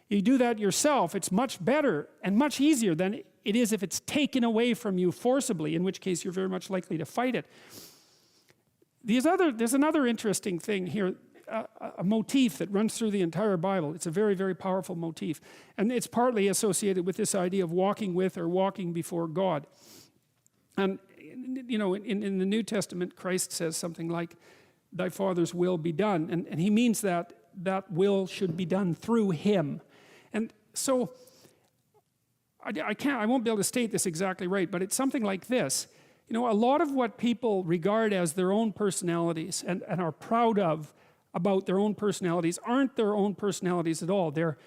You do that yourself, it's much better and much easier than it is if it's taken away from you forcibly, in which case you're very much likely to fight it. There's another interesting thing here, a motif that runs through the entire Bible. It's a very, very powerful motif. And it's partly associated with this idea of walking with or walking before God. And, you know, in the New Testament, Christ says something like, thy Father's will be done. And he means that will should be done through him. And so, I won't be able to state this exactly right, but it's something like this. You know, a lot of what people regard as their own personalities and are proud of about their own personalities aren't their own personalities at all. They're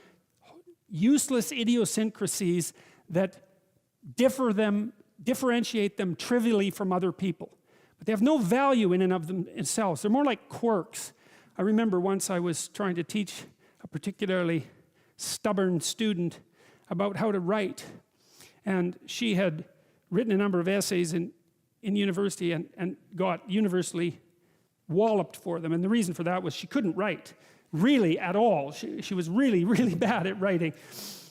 useless idiosyncrasies that differentiate them trivially from other people. But they have no value in and of themselves. They're more like quirks. I remember once I was trying to teach a particularly stubborn student about how to write. And she had written a number of essays in university and got universally walloped for them. And the reason for that was she couldn't write, really at all. She was really, really bad at writing.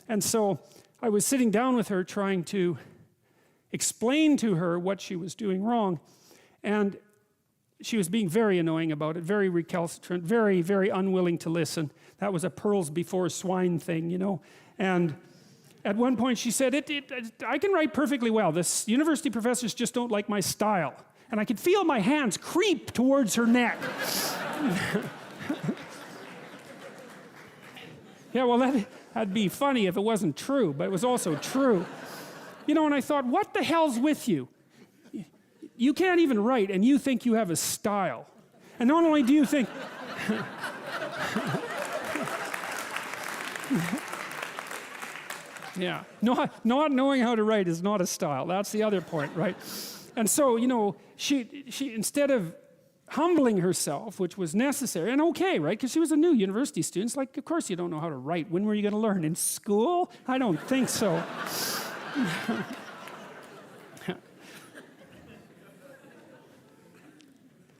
And so I was sitting down with her trying to explain to her what she was doing wrong. And she was being very annoying about it, very recalcitrant, very, very unwilling to listen. That was a pearls before swine thing, you know. And at one point she said, I can write perfectly well. This university professors just don't like my style. And I could feel my hands creep towards her neck. Yeah, well, that'd be funny if it wasn't true, but it was also true. You know, and I thought, what the hell's with you? You can't even write, and you think you have a style. And not only do you think... Yeah, not knowing how to write is not a style. That's the other point, right? And so, you know, she instead of humbling herself, which was necessary, and okay, right? Because she was a new university student. It's like, of course you don't know how to write. When were you going to learn? In school? I don't think so.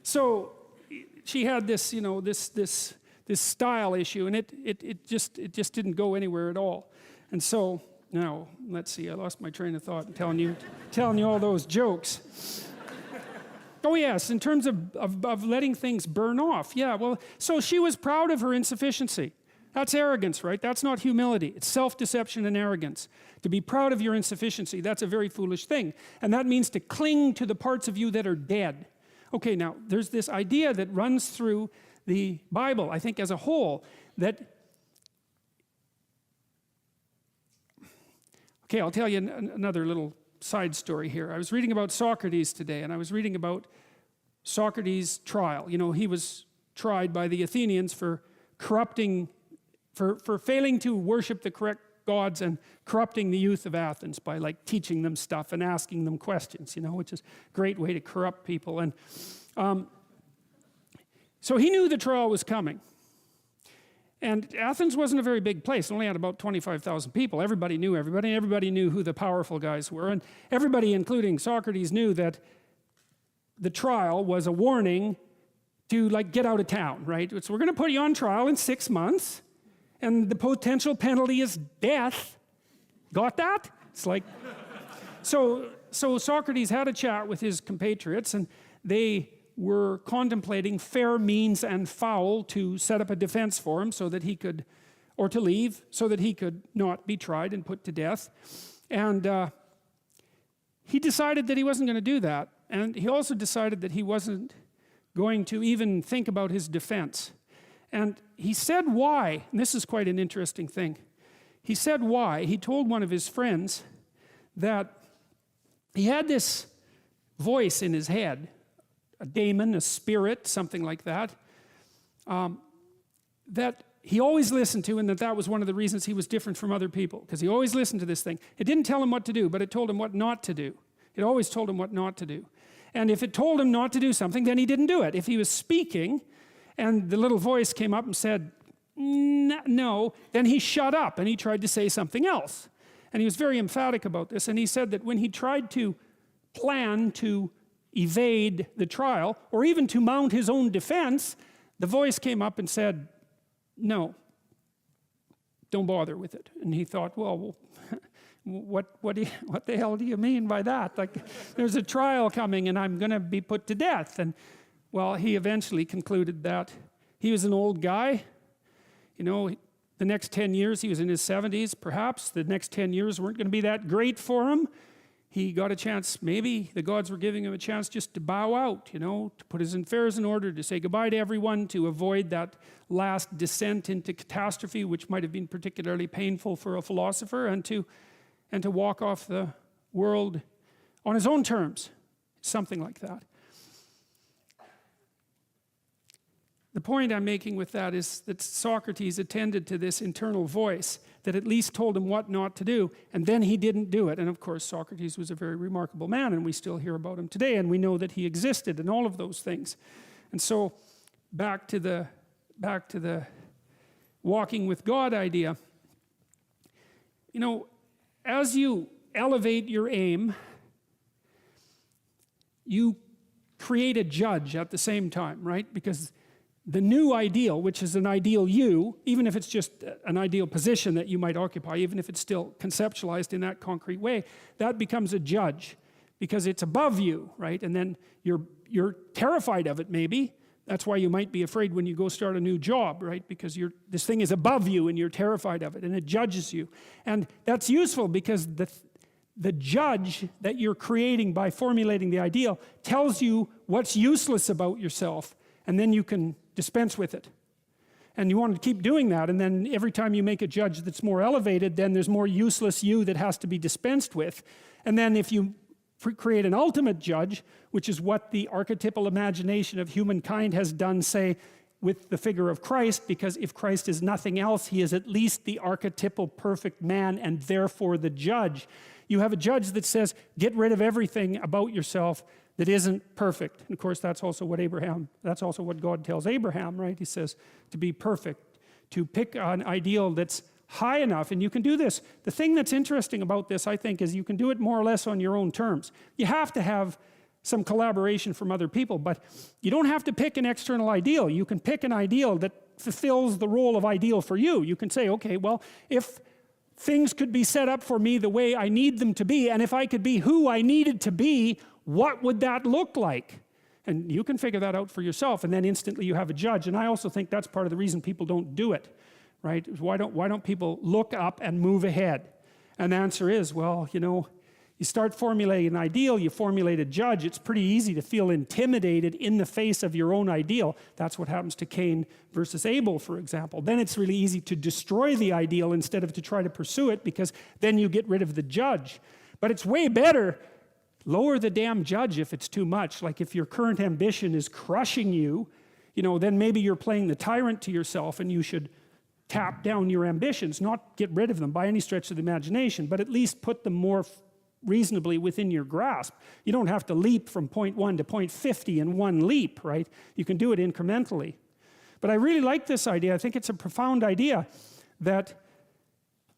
So she had this, you know, this style issue, and it just didn't go anywhere at all. And so now, let's see, I lost my train of thought telling you all those jokes. Oh yes, in terms of letting things burn off. Yeah, well, so she was proud of her insufficiency. That's arrogance, right? That's not humility. It's self-deception and arrogance. To be proud of your insufficiency, that's a very foolish thing. And that means to cling to the parts of you that are dead. Okay, now, there's this idea that runs through the Bible, I think as a whole, that... Okay, I'll tell you another little side story here. I was reading about Socrates today, and I was reading about Socrates' trial. You know, he was tried by the Athenians for corrupting... For failing to worship the correct gods and corrupting the youth of Athens by like teaching them stuff and asking them questions, you know, which is a great way to corrupt people. And so he knew the trial was coming. And Athens wasn't a very big place. It only had about 25,000 people. Everybody knew everybody. Everybody knew who the powerful guys were. And everybody, including Socrates, knew that the trial was a warning to like get out of town, right? So we're going to put you on trial in 6 months. And the potential penalty is death. Got that? It's like... So Socrates had a chat with his compatriots, and they were contemplating fair means and foul to set up a defense for him so that he could... or to leave, so that he could not be tried and put to death. And he decided that he wasn't going to do that. And he also decided that he wasn't going to even think about his defense. And he said why, and this is quite an interesting thing. He said why. He told one of his friends that he had this voice in his head, a daemon, a spirit, something like that, that he always listened to, and that was one of the reasons he was different from other people, because he always listened to this thing. It didn't tell him what to do, but it told him what not to do. It always told him what not to do. And if it told him not to do something, then he didn't do it. If he was speaking, and the little voice came up and said, no, then he shut up and he tried to say something else. And he was very emphatic about this. And he said that when he tried to plan to evade the trial, or even to mount his own defense, the voice came up and said, no, don't bother with it. And he thought, well, what the hell do you mean by that? Like, there's a trial coming and I'm going to be put to death. And well, he eventually concluded that he was an old guy. You know, the next 10 years, he was in his 70s, perhaps. The next 10 years weren't going to be that great for him. He got a chance, maybe the gods were giving him a chance just to bow out, you know, to put his affairs in order, to say goodbye to everyone, to avoid that last descent into catastrophe, which might have been particularly painful for a philosopher, and to walk off the world on his own terms, something like that. The point I'm making with that is that Socrates attended to this internal voice that at least told him what not to do, and then he didn't do it. And of course, Socrates was a very remarkable man, and we still hear about him today, and we know that he existed and all of those things. And so, back to the walking with God idea. You know, as you elevate your aim, you create a judge at the same time, right? Because the new ideal, which is an ideal you, even if it's just an ideal position that you might occupy, even if it's still conceptualized in that concrete way, that becomes a judge because it's above you, right? And then you're terrified of it, maybe. That's why you might be afraid when you go start a new job, right? Because this thing is above you and you're terrified of it and it judges you. And that's useful because the judge that you're creating by formulating the ideal tells you what's useless about yourself, and then you can dispense with it. And you want to keep doing that, and then every time you make a judge that's more elevated, then there's more useless you that has to be dispensed with. And then if you create an ultimate judge, which is what the archetypal imagination of humankind has done, say, with the figure of Christ, because if Christ is nothing else, he is at least the archetypal perfect man and therefore the judge. You have a judge that says, get rid of everything about yourself that isn't perfect. And of course, that's also what God tells Abraham, right? He says to be perfect, to pick an ideal that's high enough, and you can do this. The thing that's interesting about this, I think, is you can do it more or less on your own terms. You have to have some collaboration from other people, but you don't have to pick an external ideal. You can pick an ideal that fulfills the role of ideal for you. You can say, okay, well, if things could be set up for me the way I need them to be, and if I could be who I needed to be, what would that look like? And you can figure that out for yourself, and then instantly you have a judge. And I also think that's part of the reason people don't do it, right? Why don't people look up and move ahead? And the answer is, well, you start formulating an ideal, you formulate a judge, it's pretty easy to feel intimidated in the face of your own ideal. That's what happens to Cain versus Abel, for example. Then it's really easy to destroy the ideal instead of to try to pursue it, because then you get rid of the judge. But it's way better, lower the damn judge if it's too much. Like if your current ambition is crushing you, then maybe you're playing the tyrant to yourself, and you should tap down your ambitions, not get rid of them by any stretch of the imagination, but at least put them more reasonably within your grasp. You don't have to leap from point 1 to point 50 in one leap, right? You can do it incrementally. But I really like this idea. I think it's a profound idea that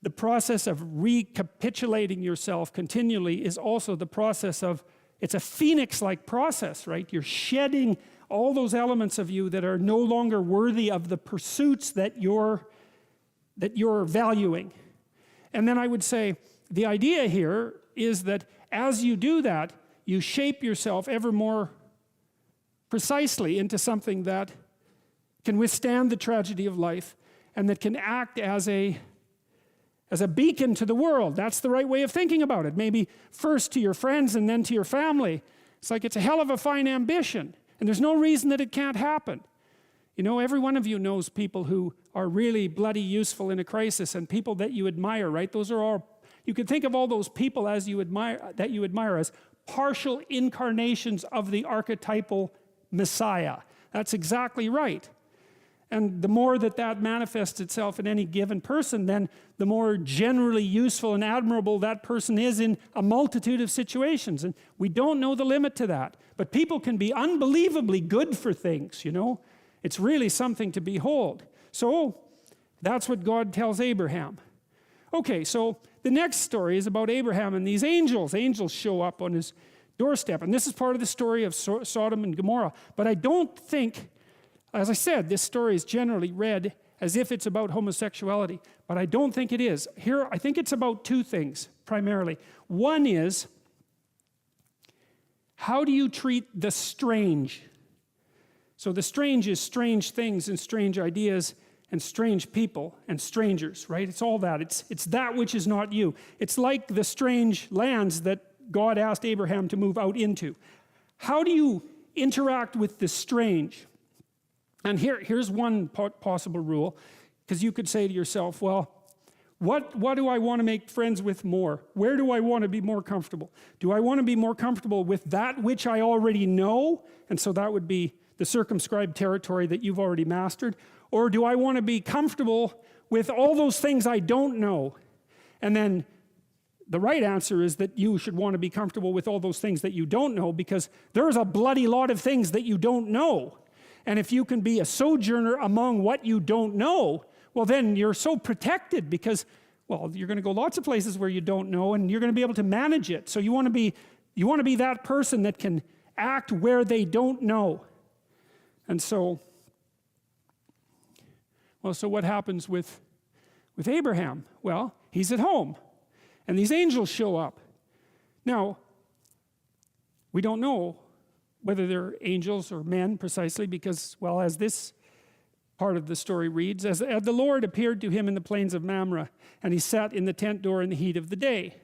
the process of recapitulating yourself continually is also the process of, it's a phoenix-like process, right? You're shedding all those elements of you that are no longer worthy of the pursuits that you're valuing. And then I would say the idea here is that as you do that, you shape yourself ever more precisely into something that can withstand the tragedy of life and that can act as a beacon to the world. That's the right way of thinking about it. Maybe first to your friends and then to your family. It's like it's a hell of a fine ambition, and there's no reason that it can't happen. Every one of you knows people who are really bloody useful in a crisis, and people that you admire, right? Those are all, you can think of all those people that you admire as partial incarnations of the archetypal Messiah. That's exactly right. And the more that manifests itself in any given person, then the more generally useful and admirable that person is in a multitude of situations. And we don't know the limit to that. But people can be unbelievably good for things, It's really something to behold. So that's what God tells Abraham. Okay, so the next story is about Abraham and these angels. Angels show up on his doorstep. And this is part of the story of Sodom and Gomorrah. But I don't think, as I said, this story is generally read as if it's about homosexuality. But I don't think it is. Here, I think it's about two things, primarily. One is, how do you treat the strange? So the strange is strange things and strange ideas and strange people and strangers, right? It's all that. It's that which is not you. It's like the strange lands that God asked Abraham to move out into. How do you interact with the strange? And here's one possible rule, because you could say to yourself, well, what do I want to make friends with more? Where do I want to be more comfortable? Do I want to be more comfortable with that which I already know? And so that would be the circumscribed territory that you've already mastered. Or do I want to be comfortable with all those things I don't know? And then the right answer is that you should want to be comfortable with all those things that you don't know, because there's a bloody lot of things that you don't know. And if you can be a sojourner among what you don't know, well, then you're so protected, because, well, you're going to go lots of places where you don't know, and you're going to be able to manage it. So you want to be that person that can act where they don't know. And so, well, so what happens with Abraham? Well, he's at home, and these angels show up. Now, we don't know whether they're angels or men precisely, because, well, as this part of the story reads, as the Lord appeared to him in the plains of Mamre, and he sat in the tent door in the heat of the day.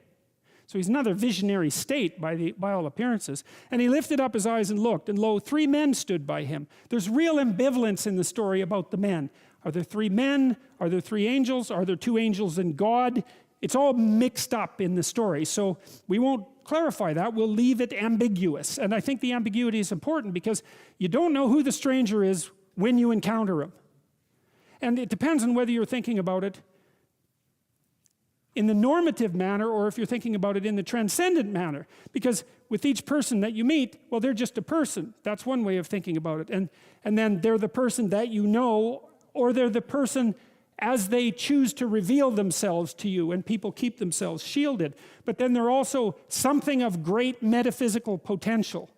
So he's another visionary state by all appearances. And he lifted up his eyes and looked, and lo, 3 men stood by him. There's real ambivalence in the story about the men. Are there 3 men? Are there 3 angels? Are there 2 angels and God? It's all mixed up in the story. So we won't clarify that. We'll leave it ambiguous. And I think the ambiguity is important, because you don't know who the stranger is when you encounter him. And it depends on whether you're thinking about it in the normative manner, or if you're thinking about it in the transcendent manner. Because with each person that you meet, well, they're just a person. That's one way of thinking about it. And then they're the person that you know, or they're the person as they choose to reveal themselves to you, and people keep themselves shielded. But then they're also something of great metaphysical potential,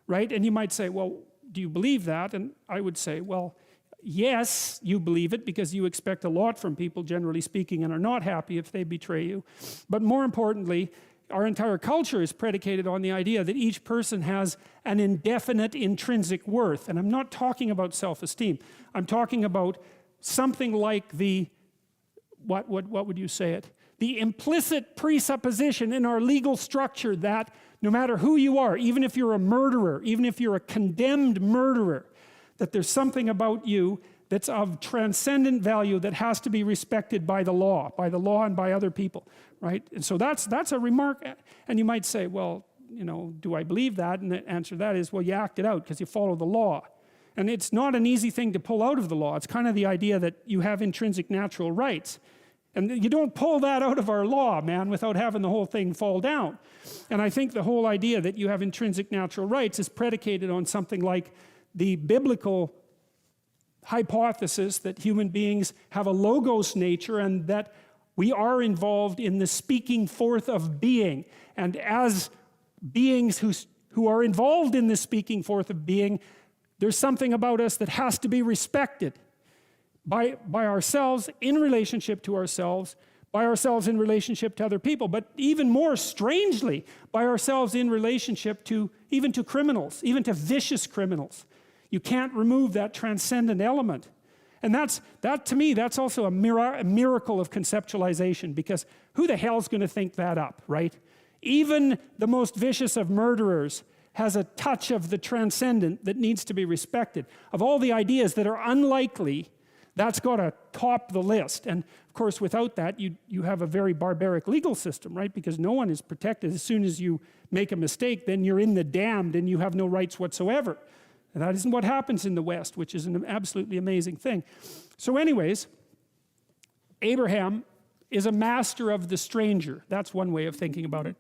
right? And you might say, well, do you believe that? And I would say, well, yes, you believe it, because you expect a lot from people, generally speaking, and are not happy if they betray you. But more importantly, our entire culture is predicated on the idea that each person has an indefinite intrinsic worth. And I'm not talking about self-esteem. I'm talking about something like what would you say it? The implicit presupposition in our legal structure that no matter who you are, even if you're a murderer, even if you're a condemned murderer, that there's something about you that's of transcendent value that has to be respected by the law and by other people, right? And so that's a remark. And you might say, well, you know, do I believe that? And the answer to that is, well, you act it out because you follow the law. And it's not an easy thing to pull out of the law. It's kind of the idea that you have intrinsic natural rights. And you don't pull that out of our law, man, without having the whole thing fall down. And I think the whole idea that you have intrinsic natural rights is predicated on something like the biblical hypothesis that human beings have a logos nature and that we are involved in the speaking forth of being. And as beings who are involved in the speaking forth of being, there's something about us that has to be respected by ourselves in relationship to ourselves, by ourselves in relationship to other people, but even more strangely, by ourselves in relationship to even to criminals, even to vicious criminals. You can't remove that transcendent element. And that to me, that's also a miracle of conceptualization, because who the hell's going to think that up, right? Even the most vicious of murderers has a touch of the transcendent that needs to be respected. Of all the ideas that are unlikely, that's got to top the list. And of course, without that, you have a very barbaric legal system, right? Because no one is protected. As soon as you make a mistake, then you're in the damned and you have no rights whatsoever. And that isn't what happens in the West, which is an absolutely amazing thing. So anyways, Abraham is a master of the stranger. That's one way of thinking about it.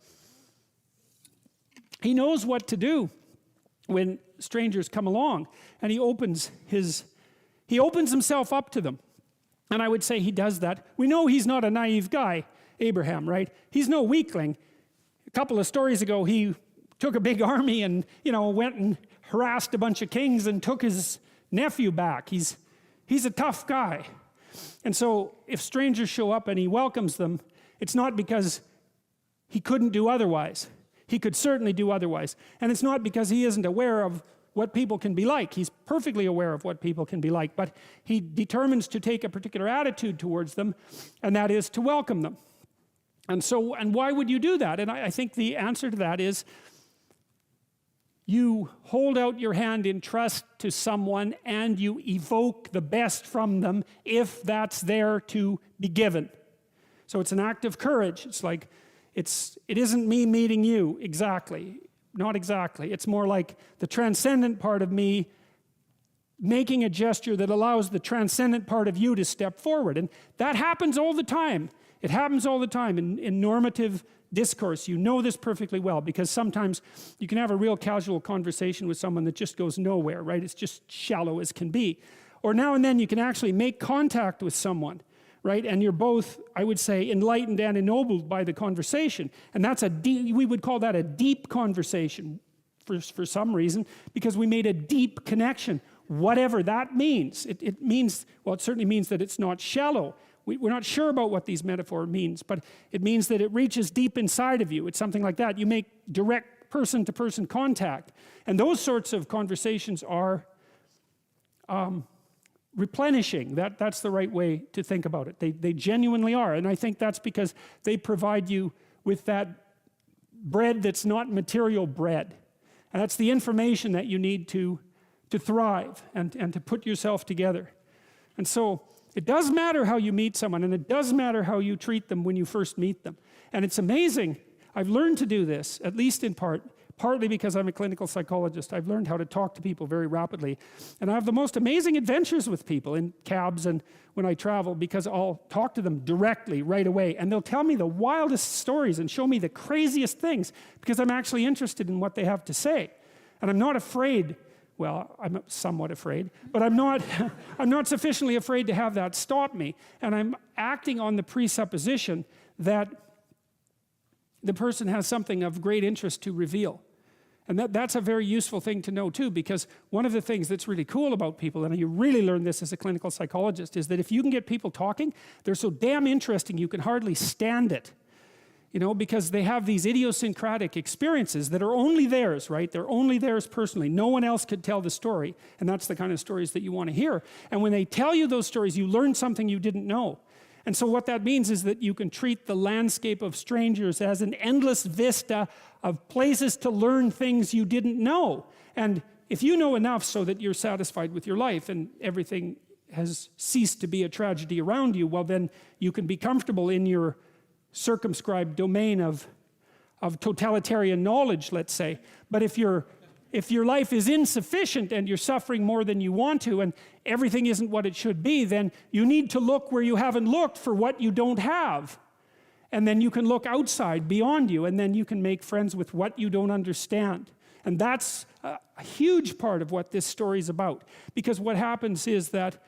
He knows what to do when strangers come along, and he opens himself up to them. And I would say he does that. We know he's not a naive guy, Abraham, right? He's no weakling. A couple of stories ago, he took a big army and, went and harassed a bunch of kings and took his nephew back. He's a tough guy. And so if strangers show up and he welcomes them, it's not because he couldn't do otherwise. He could certainly do otherwise. And it's not because he isn't aware of what people can be like. He's perfectly aware of what people can be like, but he determines to take a particular attitude towards them, and that is to welcome them. And why would you do that? And I think the answer to that is you hold out your hand in trust to someone and you evoke the best from them if that's there to be given. So it's an act of courage. It's like, it isn't me meeting you exactly. Not exactly. It's more like the transcendent part of me making a gesture that allows the transcendent part of you to step forward. And that happens all the time. It happens all the time in normative discourse. You know this perfectly well, because sometimes you can have a real casual conversation with someone that just goes nowhere, right? It's just shallow as can be. Or now and then you can actually make contact with someone, right? And you're both, I would say, enlightened and ennobled by the conversation. And that's we would call that a deep conversation for some reason, because we made a deep connection. Whatever that means. It means, well, it certainly means that it's not shallow. We're not sure about what these metaphor means, but it means that it reaches deep inside of you. It's something like that. You make direct person-to-person contact. And those sorts of conversations are replenishing. That's the right way to think about it. They genuinely are. And I think that's because they provide you with that bread that's not material bread. And that's the information that you need to thrive and to put yourself together. And so it does matter how you meet someone, and it does matter how you treat them when you first meet them. And it's amazing. I've learned to do this, at least in partly because I'm a clinical psychologist. I've learned how to talk to people very rapidly. And I have the most amazing adventures with people in cabs and when I travel, because I'll talk to them directly right away, and they'll tell me the wildest stories and show me the craziest things because I'm actually interested in what they have to say. And I'm not afraid. Well, I'm somewhat afraid, but I'm not sufficiently afraid to have that stop me. And I'm acting on the presupposition that the person has something of great interest to reveal. And that's a very useful thing to know too, because one of the things that's really cool about people, and you really learn this as a clinical psychologist, is that if you can get people talking, they're so damn interesting you can hardly stand it. because they have these idiosyncratic experiences that are only theirs, right? They're only theirs personally. No one else could tell the story, and that's the kind of stories that you want to hear. And when they tell you those stories, you learn something you didn't know. And so what that means is that you can treat the landscape of strangers as an endless vista of places to learn things you didn't know. And if you know enough so that you're satisfied with your life and everything has ceased to be a tragedy around you, well, then you can be comfortable in your circumscribed domain of totalitarian knowledge, let's say. But if your life is insufficient and you're suffering more than you want to and everything isn't what it should be, then you need to look where you haven't looked for what you don't have. And then you can look outside, beyond you, and then you can make friends with what you don't understand. And that's a huge part of what this story is about. Because what happens is that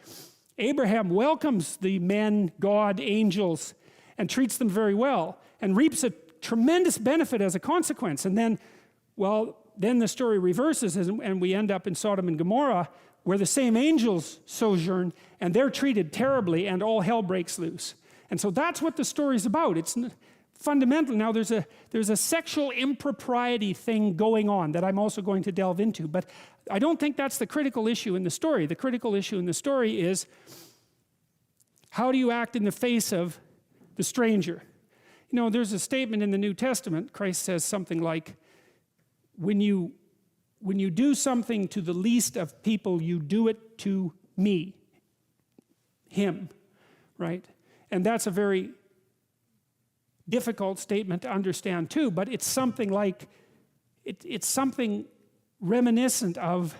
Abraham welcomes the men, God, angels, and treats them very well, and reaps a tremendous benefit as a consequence. And then, well, then the story reverses, and we end up in Sodom and Gomorrah, where the same angels sojourn, and they're treated terribly, and all hell breaks loose. And so that's what the story's about. It's fundamental. Now, there's a sexual impropriety thing going on that I'm also going to delve into, but I don't think that's the critical issue in the story. The critical issue in the story is, how do you act in the face of the stranger? There's a statement in the New Testament. Christ says something like, when you do something to the least of people, you do it to me, him, right? And that's a very difficult statement to understand too, but it's something like, it's something reminiscent of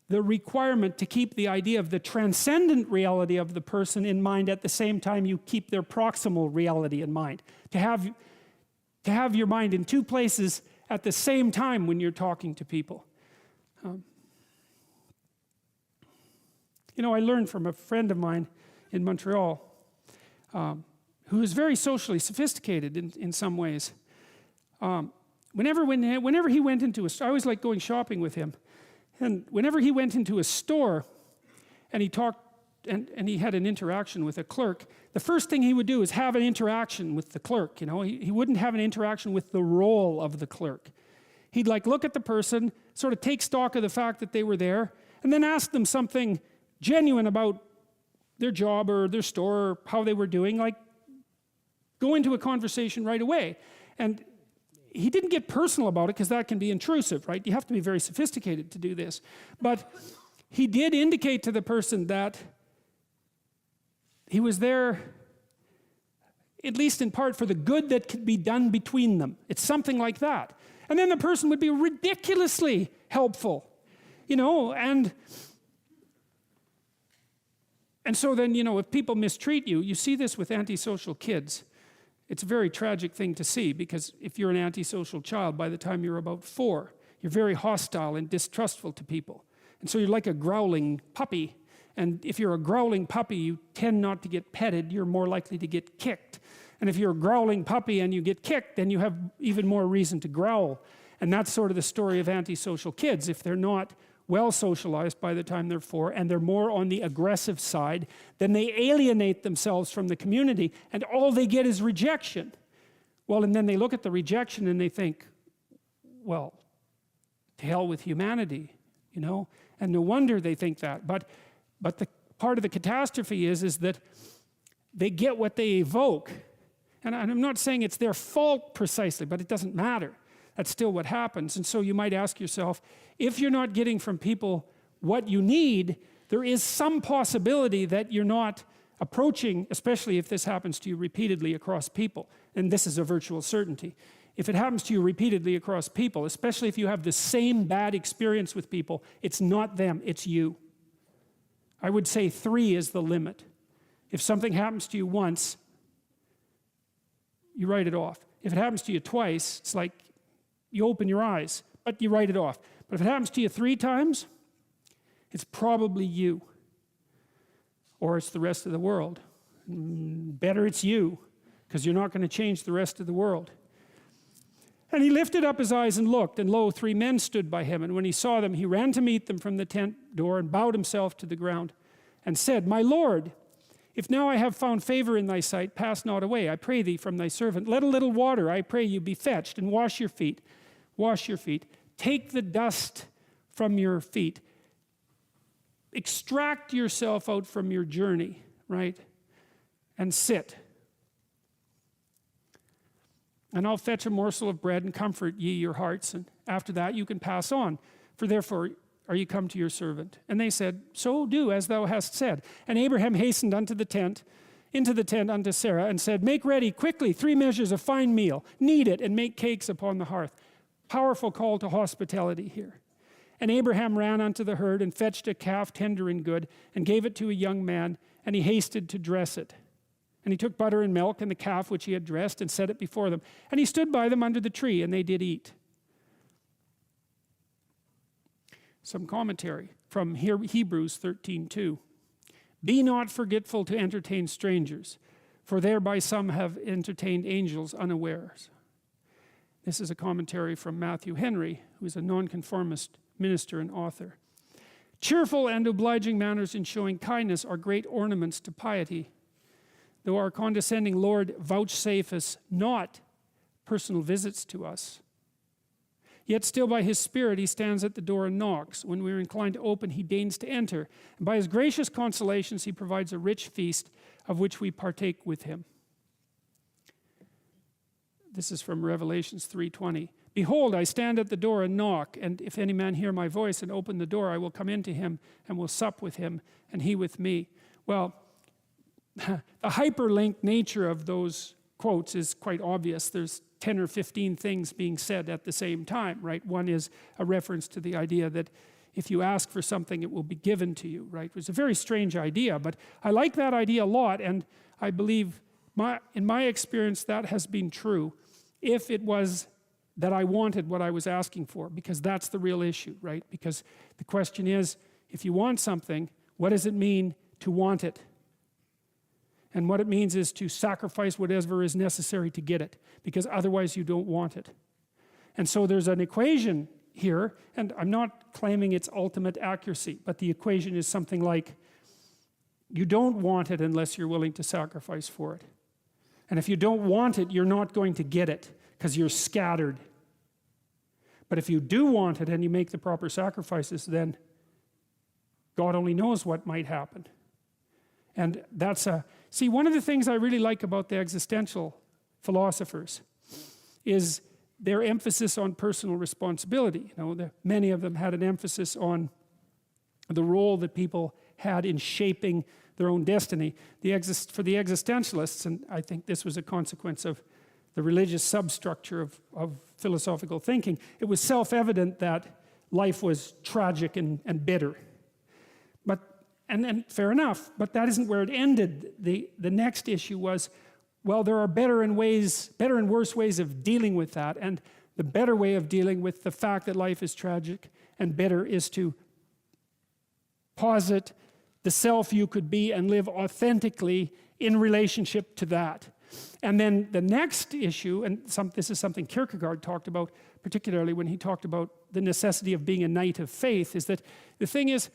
the requirement to keep the idea of the transcendent reality of the person in mind at the same time you keep their proximal reality in mind. To have your mind in two places at the same time when you're talking to people. I learned from a friend of mine in Montreal who is very socially sophisticated in some ways. Whenever he went into I always liked going shopping with him. And whenever he went into a store and he talked and he had an interaction with a clerk, the first thing he would do is have an interaction with the clerk. He wouldn't have an interaction with the role of the clerk. He'd look at the person, sort of take stock of the fact that they were there, and then ask them something genuine about their job or their store or how they were doing, go into a conversation right away. And he didn't get personal about it because that can be intrusive, right? You have to be very sophisticated to do this. But he did indicate to the person that he was there, at least in part, for the good that could be done between them. It's something like that. And then the person would be ridiculously helpful, and so then, if people mistreat you, you see this with antisocial kids. It's a very tragic thing to see, because if you're an antisocial child, by the time you're about 4, you're very hostile and distrustful to people. And so you're like a growling puppy. And if you're a growling puppy, you tend not to get petted. You're more likely to get kicked. And if you're a growling puppy and you get kicked, then you have even more reason to growl. And that's sort of the story of antisocial kids. If they're not well socialized by the time they're 4, and they're more on the aggressive side, then they alienate themselves from the community, and all they get is rejection. Well, and then they look at the rejection and they think, well, to hell with humanity, and no wonder they think that. But the part of the catastrophe is that they get what they evoke. And I'm not saying it's their fault precisely, but it doesn't matter. That's still what happens. And so you might ask yourself, if you're not getting from people what you need, there is some possibility that you're not approaching, especially if this happens to you repeatedly across people. And this is a virtual certainty. If it happens to you repeatedly across people, especially if you have the same bad experience with people, it's not them, it's you. I would say 3 is the limit. If something happens to you once, you write it off. If it happens to you twice, it's like you open your eyes, but you write it off. But if it happens to you 3 times, it's probably you. Or it's the rest of the world. Better it's you, because you're not going to change the rest of the world. And he lifted up his eyes and looked, and lo, 3 men stood by him. And when he saw them, he ran to meet them from the tent door and bowed himself to the ground and said, "My Lord, If now I have found favor in thy sight, pass not away, I pray thee, from thy servant. Let a little water, I pray you, be fetched, and wash your feet. Wash your feet. Take the dust from your feet. Extract yourself out from your journey, right? And sit. And I'll fetch a morsel of bread and comfort ye your hearts, and after that you can pass on. For therefore are you come to your servant? And they said, so do as thou hast said. And Abraham hastened into the tent unto Sarah, and said, make ready quickly 3 measures of fine meal, knead it, and make cakes upon the hearth. Powerful call to hospitality here. And Abraham ran unto the herd, and fetched a calf tender and good, and gave it to a young man, and he hasted to dress it. And he took butter and milk and the calf which he had dressed, and set it before them. And he stood by them under the tree, and they did eat. Some commentary from Hebrews 13:2. Be not forgetful to entertain strangers, for thereby some have entertained angels unawares. This is a commentary from Matthew Henry, who is a nonconformist minister and author. Cheerful and obliging manners in showing kindness are great ornaments to piety, though our condescending Lord vouchsafe us not personal visits to us. Yet still by his Spirit he stands at the door and knocks. When we are inclined to open, he deigns to enter. And by his gracious consolations he provides a rich feast of which we partake with him. This is from Revelations 3:20. Behold, I stand at the door and knock, and if any man hear my voice and open the door, I will come into him and will sup with him, and he with me. Well, the hyperlinked nature of those quotes is quite obvious. There's 10 or 15 things being said at the same time, right? One is a reference to the idea that if you ask for something, it will be given to you, right? It's a very strange idea, but I like that idea a lot, and I believe, in my experience, that has been true if it was that I wanted what I was asking for, because that's the real issue, right? Because the question is, if you want something, what does it mean to want it? And what it means is to sacrifice whatever is necessary to get it, because otherwise you don't want it. And so there's an equation here, and I'm not claiming its ultimate accuracy, but the equation is something like, you don't want it unless you're willing to sacrifice for it. And if you don't want it, you're not going to get it, because you're scattered. But if you do want it and you make the proper sacrifices, then God only knows what might happen. And that's see, one of the things I really like about the existential philosophers is their emphasis on personal responsibility. You know, many of them had an emphasis on the role that people had in shaping their own destiny. For the existentialists, and I think this was a consequence of the religious substructure of philosophical thinking, it was self-evident that life was tragic and bitter. And fair enough, but that isn't where it ended. The next issue was, well, there are better and worse ways of dealing with that, and the better way of dealing with the fact that life is tragic and bitter is to posit the self you could be and live authentically in relationship to that. And then the next issue, and this is something Kierkegaard talked about, particularly when he talked about the necessity of being a knight of faith, is that the thing is,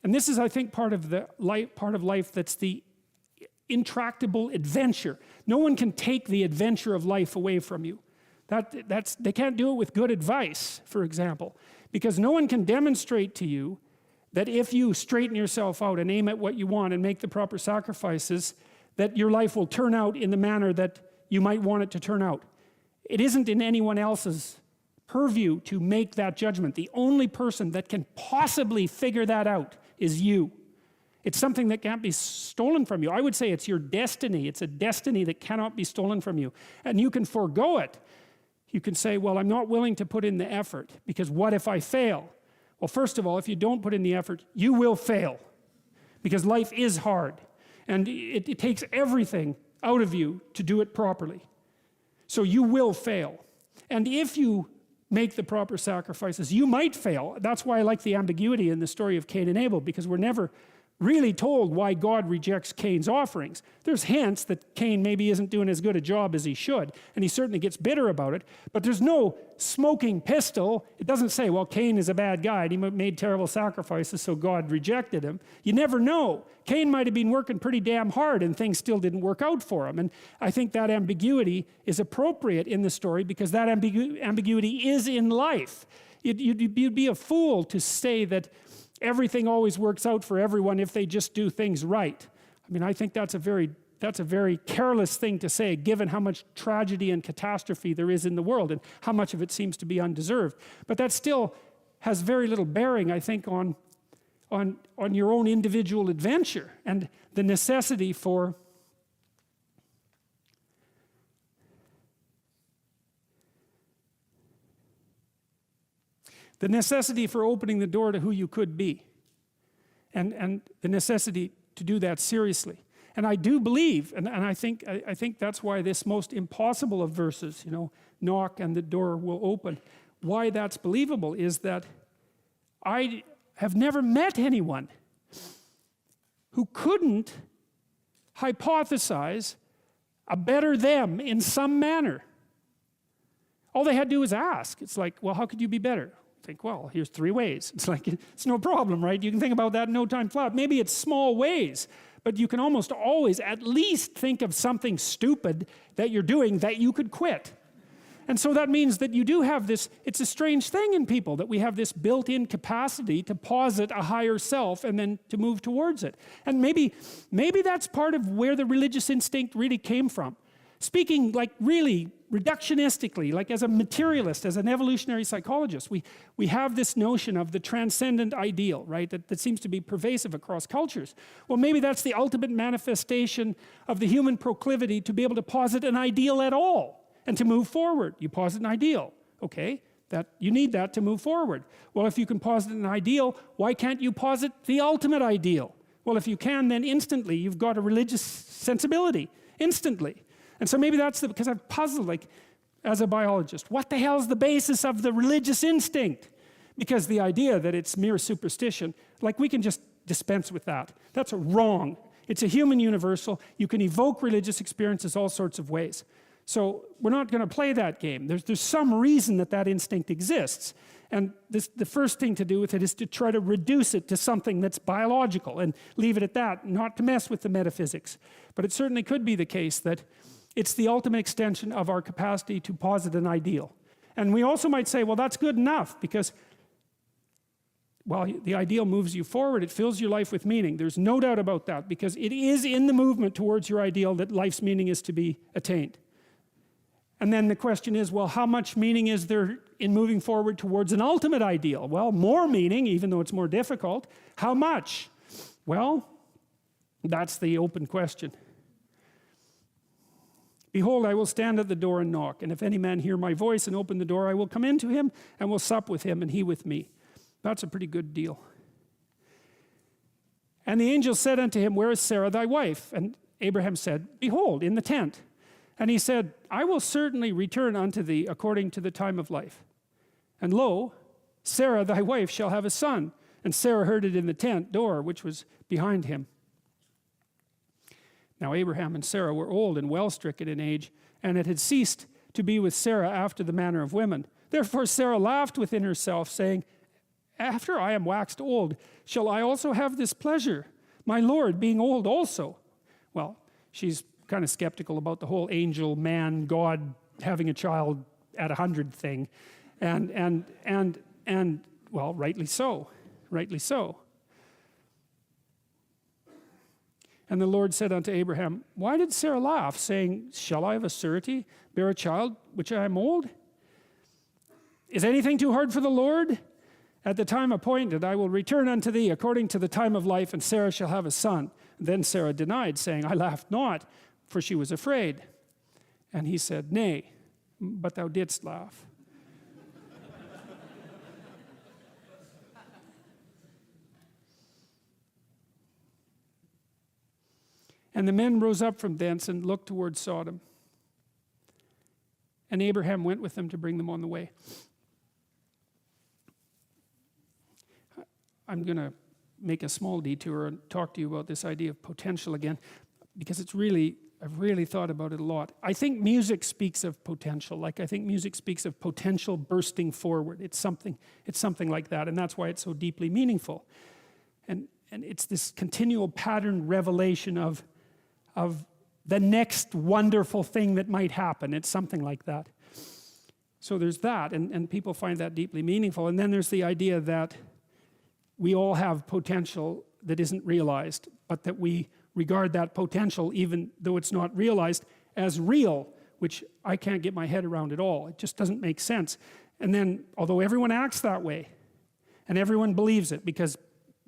and this is, I think, part of life that's the intractable adventure. No one can take the adventure of life away from you. They can't do it with good advice, for example, because no one can demonstrate to you that if you straighten yourself out and aim at what you want and make the proper sacrifices, that your life will turn out in the manner that you might want it to turn out. It isn't in anyone else's purview to make that judgment. The only person that can possibly figure that out is you. It's something that can't be stolen from you. I would say it's your destiny. It's a destiny that cannot be stolen from you. And you can forego it. You can say, well, I'm not willing to put in the effort, because what if I fail? Well, first of all, if you don't put in the effort, you will fail, because life is hard. And it takes everything out of you to do it properly. So you will fail. And if you make the proper sacrifices, you might fail. That's why I like the ambiguity in the story of Cain and Abel, because we're never really told why God rejects Cain's offerings. There's hints that Cain maybe isn't doing as good a job as he should, and he certainly gets bitter about it, but there's no smoking pistol. It doesn't say, well, Cain is a bad guy, and he made terrible sacrifices, so God rejected him. You never know. Cain might have been working pretty damn hard, and things still didn't work out for him. And I think that ambiguity is appropriate in the story, because that ambiguity is in life. You'd be a fool to say that everything always works out for everyone if they just do things right. I mean, I think that's a very careless thing to say, given how much tragedy and catastrophe there is in the world and how much of it seems to be undeserved. But that still has very little bearing, I think, on your own individual adventure and the necessity for opening the door to who you could be, and the necessity to do that seriously. And I do believe, and I think that's why this most impossible of verses, knock and the door will open, why that's believable is that I have never met anyone who couldn't hypothesize a better them in some manner. All they had to do was ask. It's like, well, how could you be better? Think, well, here's 3 ways. It's like, it's no problem, right? You can think about that in no time flat. Maybe it's small ways, but you can almost always at least think of something stupid that you're doing that you could quit. And so that means that you do have this, it's a strange thing in people that we have this built-in capacity to posit a higher self and then to move towards it. And maybe that's part of where the religious instinct really came from. Speaking like really reductionistically, like as a materialist, as an evolutionary psychologist, we have this notion of the transcendent ideal, right? That seems to be pervasive across cultures. Well, maybe that's the ultimate manifestation of the human proclivity to be able to posit an ideal at all and to move forward. You posit an ideal, okay? You need that to move forward. Well, if you can posit an ideal, why can't you posit the ultimate ideal? Well, if you can, then instantly you've got a religious sensibility, instantly. And so maybe that's because I've puzzled, like, as a biologist, what the hell is the basis of the religious instinct? Because the idea that it's mere superstition, like, we can just dispense with that. That's wrong. It's a human universal. You can evoke religious experiences all sorts of ways. So we're not going to play that game. There's some reason that instinct exists. And the first thing to do with it is to try to reduce it to something that's biological and leave it at that, not to mess with the metaphysics. But it certainly could be the case that it's the ultimate extension of our capacity to posit an ideal. And we also might say, well, that's good enough because, well, the ideal moves you forward. It fills your life with meaning. There's no doubt about that, because it is in the movement towards your ideal that life's meaning is to be attained. And then the question is, well, how much meaning is there in moving forward towards an ultimate ideal? Well, more meaning, even though it's more difficult. How much? Well, that's the open question. Behold, I will stand at the door and knock, and if any man hear my voice and open the door, I will come in to him and will sup with him and he with me. That's a pretty good deal. And the angel said unto him, where is Sarah thy wife? And Abraham said, behold, in the tent. And he said, I will certainly return unto thee according to the time of life. And lo, Sarah thy wife shall have a son. And Sarah heard it in the tent door, which was behind him. Now Abraham and Sarah were old and well stricken in age, and it had ceased to be with Sarah after the manner of women. Therefore Sarah laughed within herself, saying, after I am waxed old, shall I also have this pleasure, my Lord being old also? Well, she's kind of skeptical about the whole angel, man, God having a child at 100 thing. And well, rightly so. And the Lord said unto Abraham, why did Sarah laugh, saying, shall I of a surety bear a child which I am old? Is anything too hard for the Lord? At the time appointed I will return unto thee according to the time of life, and Sarah shall have a son. Then Sarah denied, saying, I laughed not, for she was afraid. And he said, nay, but thou didst laugh. And the men rose up from thence and looked toward Sodom. And Abraham went with them to bring them on the way. I'm going to make a small detour and talk to you about this idea of potential again, because I've really thought about it a lot. I think music speaks of potential. Like, I think music speaks of potential bursting forward. It's something like that, and that's why it's so deeply meaningful. And it's this continual pattern revelation of the next wonderful thing that might happen. It's something like that. So there's that, and people find that deeply meaningful. And then there's the idea that we all have potential that isn't realized, but that we regard that potential, even though it's not realized, as real, which I can't get my head around at all. It just doesn't make sense. And then, although everyone acts that way, and everyone believes it, because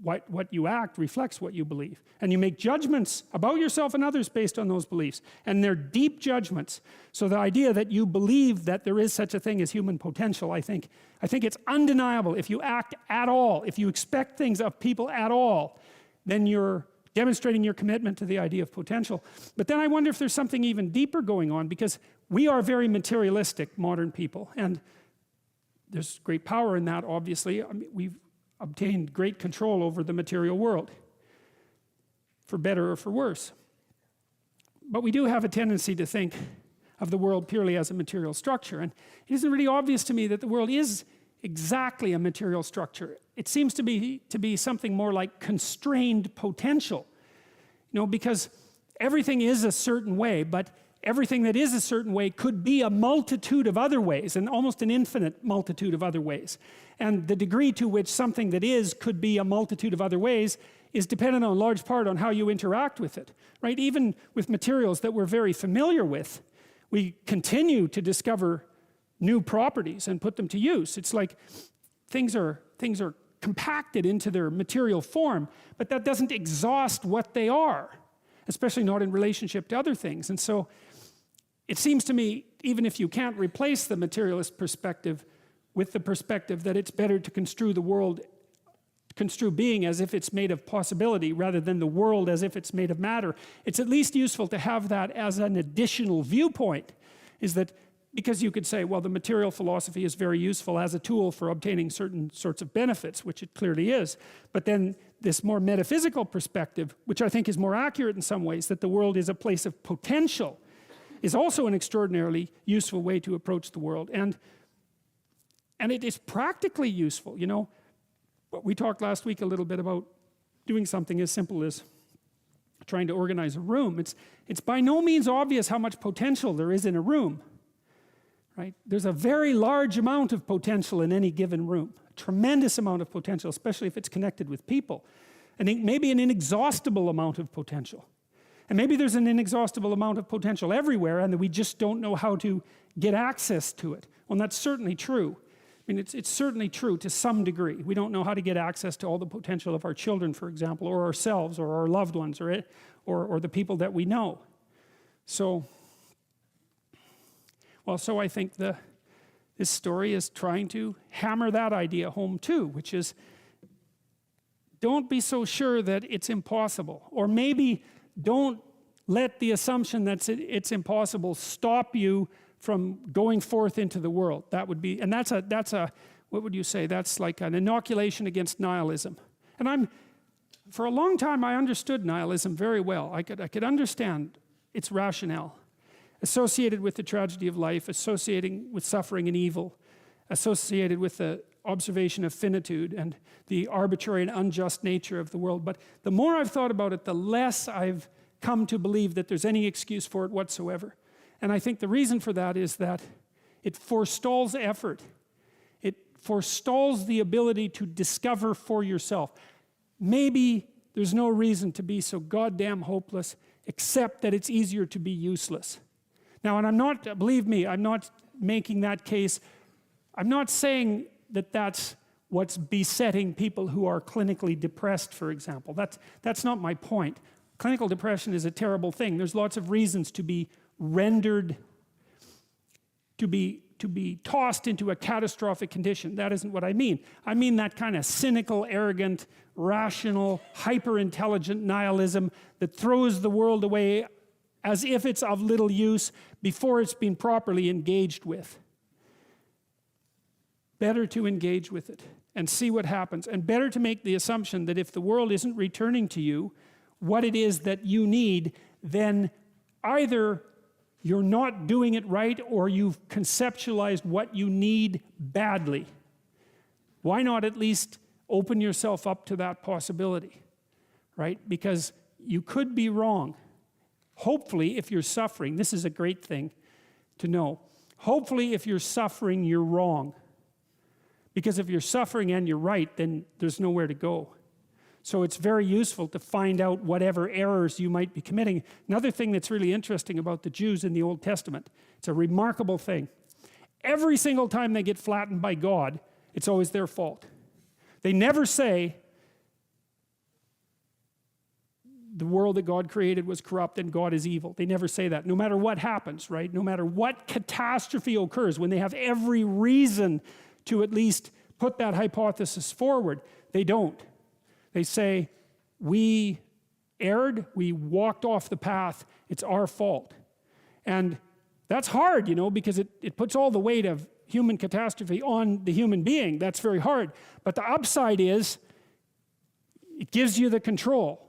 what you act reflects what you believe, and you make judgments about yourself and others based on those beliefs, and they're deep judgments. So the idea that you believe that there is such a thing as human potential, I think it's undeniable. If you act at all, if you expect things of people at all, then you're demonstrating your commitment to the idea of potential. But then I wonder if there's something even deeper going on, because we are very materialistic, modern people, and there's great power in that, obviously. I mean, we've obtained great control over the material world, for better or for worse. But we do have a tendency to think of the world purely as a material structure, and it isn't really obvious to me that the world is exactly a material structure. It seems to be something more like constrained potential, because everything is a certain way, but everything that is a certain way could be a multitude of other ways, and almost an infinite multitude of other ways. And the degree to which something that is could be a multitude of other ways is dependent on large part on how you interact with it, right? Even with materials that we're very familiar with, we continue to discover new properties and put them to use. It's like things are compacted into their material form, but that doesn't exhaust what they are, especially not in relationship to other things. And so it seems to me, even if you can't replace the materialist perspective with the perspective that it's better to construe the world, construe being as if it's made of possibility rather than the world as if it's made of matter, it's at least useful to have that as an additional viewpoint. Is that because you could say, well, the material philosophy is very useful as a tool for obtaining certain sorts of benefits, which it clearly is. But then this more metaphysical perspective, which I think is more accurate in some ways, that the world is a place of potential, is also an extraordinarily useful way to approach the world. And it is practically useful, But we talked last week a little bit about doing something as simple as trying to organize a room. It's by no means obvious how much potential there is in a room. Right? There's a very large amount of potential in any given room, a tremendous amount of potential, especially if it's connected with people. And maybe an inexhaustible amount of potential. And maybe there's an inexhaustible amount of potential everywhere, and that we just don't know how to get access to it. Well, that's certainly true. I mean, it's certainly true to some degree. We don't know how to get access to all the potential of our children, for example, or ourselves, or our loved ones, or the people that we know. So I think this story is trying to hammer that idea home too, which is, don't be so sure that it's impossible, or maybe don't let the assumption that it's impossible stop you from going forth into the world. That would be, and that's a what would you say? That's like an inoculation against nihilism. And for a long time I understood nihilism very well. I could understand its rationale, associated with the tragedy of life, associating with suffering and evil, associated with the observation of finitude and the arbitrary and unjust nature of the world. But the more I've thought about it, the less I've come to believe that there's any excuse for it whatsoever. And I think the reason for that is that it forestalls effort. It forestalls the ability to discover for yourself. Maybe there's no reason to be so goddamn hopeless, except that it's easier to be useless. Now, and I'm not, believe me, I'm not making that case. I'm not saying that that's what's besetting people who are clinically depressed, for example. That's not my point. Clinical depression is a terrible thing. There's lots of reasons to be rendered, to be tossed into a catastrophic condition. That isn't what I mean. I mean that kind of cynical, arrogant, rational, hyper-intelligent nihilism that throws the world away as if it's of little use before it's been properly engaged with. Better to engage with it and see what happens. And better to make the assumption that if the world isn't returning to you what it is that you need, then either you're not doing it right or you've conceptualized what you need badly. Why not at least open yourself up to that possibility, right? Because you could be wrong. Hopefully, if you're suffering, this is a great thing to know. Hopefully, if you're suffering, you're wrong. Because if you're suffering and you're right, then there's nowhere to go. So it's very useful to find out whatever errors you might be committing. Another thing that's really interesting about the Jews in the Old Testament, it's a remarkable thing. Every single time they get flattened by God, it's always their fault. They never say, the world that God created was corrupt and God is evil. They never say that, no matter what happens, right? No matter what catastrophe occurs, when they have every reason to at least put that hypothesis forward, they don't. They say, we erred, we walked off the path, it's our fault. And that's hard, because it puts all the weight of human catastrophe on the human being. That's very hard. But the upside is, it gives you the control.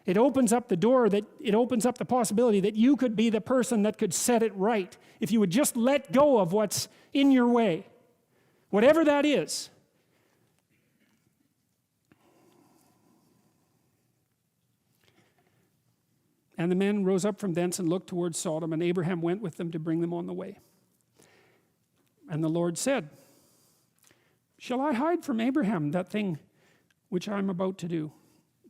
It opens up the door, it opens up the possibility that you could be the person that could set it right if you would just let go of what's in your way. Whatever that is. And the men rose up from thence and looked towards Sodom, and Abraham went with them to bring them on the way. And the Lord said, shall I hide from Abraham that thing which I am about to do,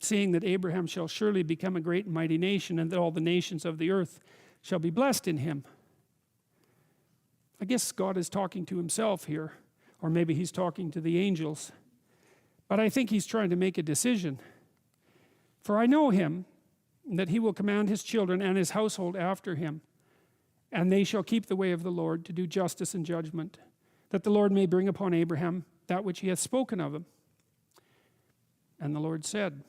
seeing that Abraham shall surely become a great and mighty nation, and that all the nations of the earth shall be blessed in him? I guess God is talking to himself here, or maybe he's talking to the angels. But I think he's trying to make a decision. For I know him, that he will command his children and his household after him, and they shall keep the way of the Lord to do justice and judgment, that the Lord may bring upon Abraham that which he hath spoken of him. And the Lord said,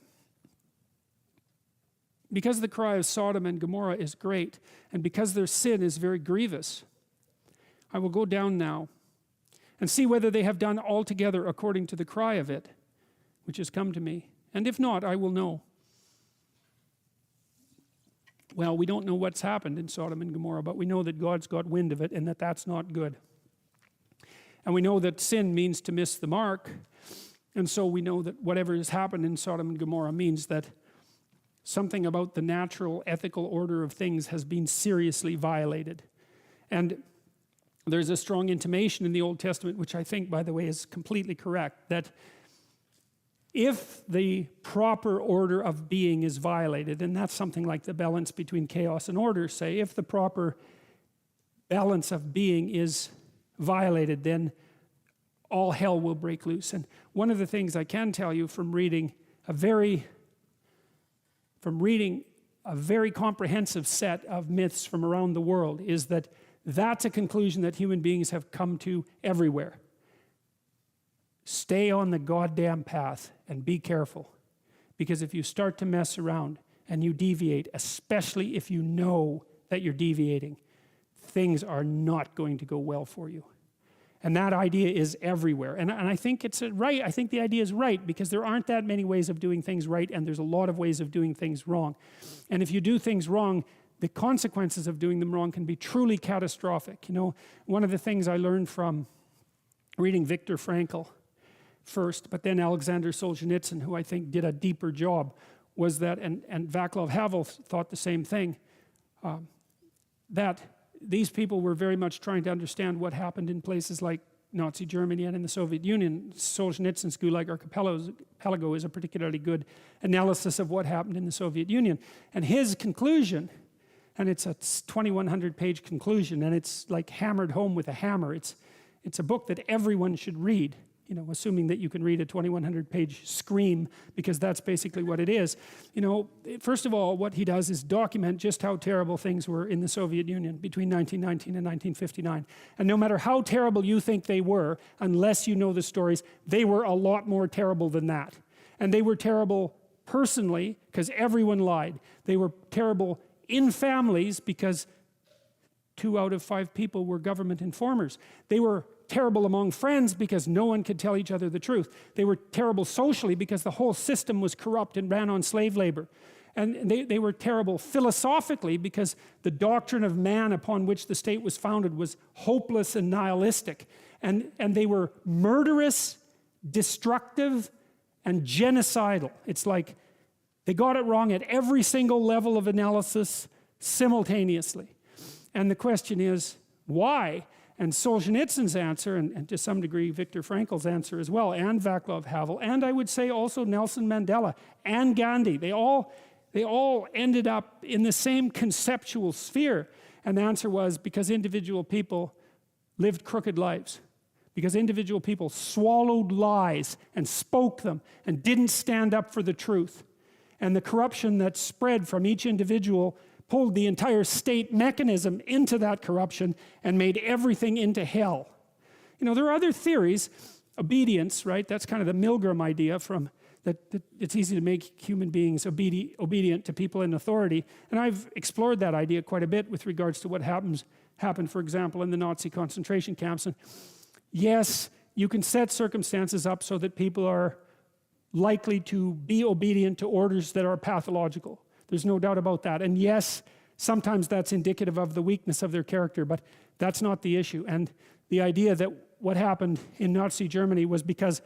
because the cry of Sodom and Gomorrah is great, and because their sin is very grievous, I will go down now and see whether they have done altogether according to the cry of it, which has come to me. And if not, I will know. Well, we don't know what's happened in Sodom and Gomorrah, but we know that God's got wind of it and that that's not good. And we know that sin means to miss the mark. And so we know that whatever has happened in Sodom and Gomorrah means that something about the natural ethical order of things has been seriously violated. And there's a strong intimation in the Old Testament, which I think, by the way, is completely correct, that if the proper order of being is violated, and that's something like the balance between chaos and order, say, if the proper balance of being is violated, then all hell will break loose. And one of the things I can tell you from reading a very comprehensive set of myths from around the world is that that's a conclusion that human beings have come to everywhere. Stay on the goddamn path and be careful. Because if you start to mess around and you deviate, especially if you know that you're deviating, things are not going to go well for you. And that idea is everywhere. And I think it's right. I think the idea is right because there aren't that many ways of doing things right, and there's a lot of ways of doing things wrong. And if you do things wrong, the consequences of doing them wrong can be truly catastrophic. One of the things I learned from reading Viktor Frankl first, but then Alexander Solzhenitsyn, who I think did a deeper job, was that, and Václav Havel thought the same thing, that these people were very much trying to understand what happened in places like Nazi Germany and in the Soviet Union. Solzhenitsyn's Gulag Archipelago is a particularly good analysis of what happened in the Soviet Union. And his conclusion, and it's a 2,100-page conclusion, and it's like hammered home with a hammer. It's a book that everyone should read. Assuming that you can read a 2,100-page scream, because that's basically what it is. First of all, what he does is document just how terrible things were in the Soviet Union between 1919 and 1959. And no matter how terrible you think they were, unless you know the stories, they were a lot more terrible than that. And they were terrible personally, because everyone lied. They were terrible in families, because 2 out of 5 people were government informers. They were terrible among friends because no one could tell each other the truth. They were terrible socially because the whole system was corrupt and ran on slave labor. And they were terrible philosophically because the doctrine of man upon which the state was founded was hopeless and nihilistic. And they were murderous, destructive, and genocidal. It's like they got it wrong at every single level of analysis simultaneously. And the question is, why? And Solzhenitsyn's answer, and to some degree Viktor Frankl's answer as well, and Václav Havel, and I would say also Nelson Mandela and Gandhi, they all ended up in the same conceptual sphere. And the answer was because individual people lived crooked lives. Because individual people swallowed lies and spoke them and didn't stand up for the truth. And the corruption that spread from each individual pulled the entire state mechanism into that corruption and made everything into hell. You know, there are other theories. Obedience, right? That's kind of the Milgram idea from that it's easy to make human beings obedient to people in authority. And I've explored that idea quite a bit with regards to what happened, for example, in the Nazi concentration camps. And yes, you can set circumstances up so that people are likely to be obedient to orders that are pathological. There's no doubt about that. And yes, sometimes that's indicative of the weakness of their character, but that's not the issue. And the idea that what happened in Nazi Germany was because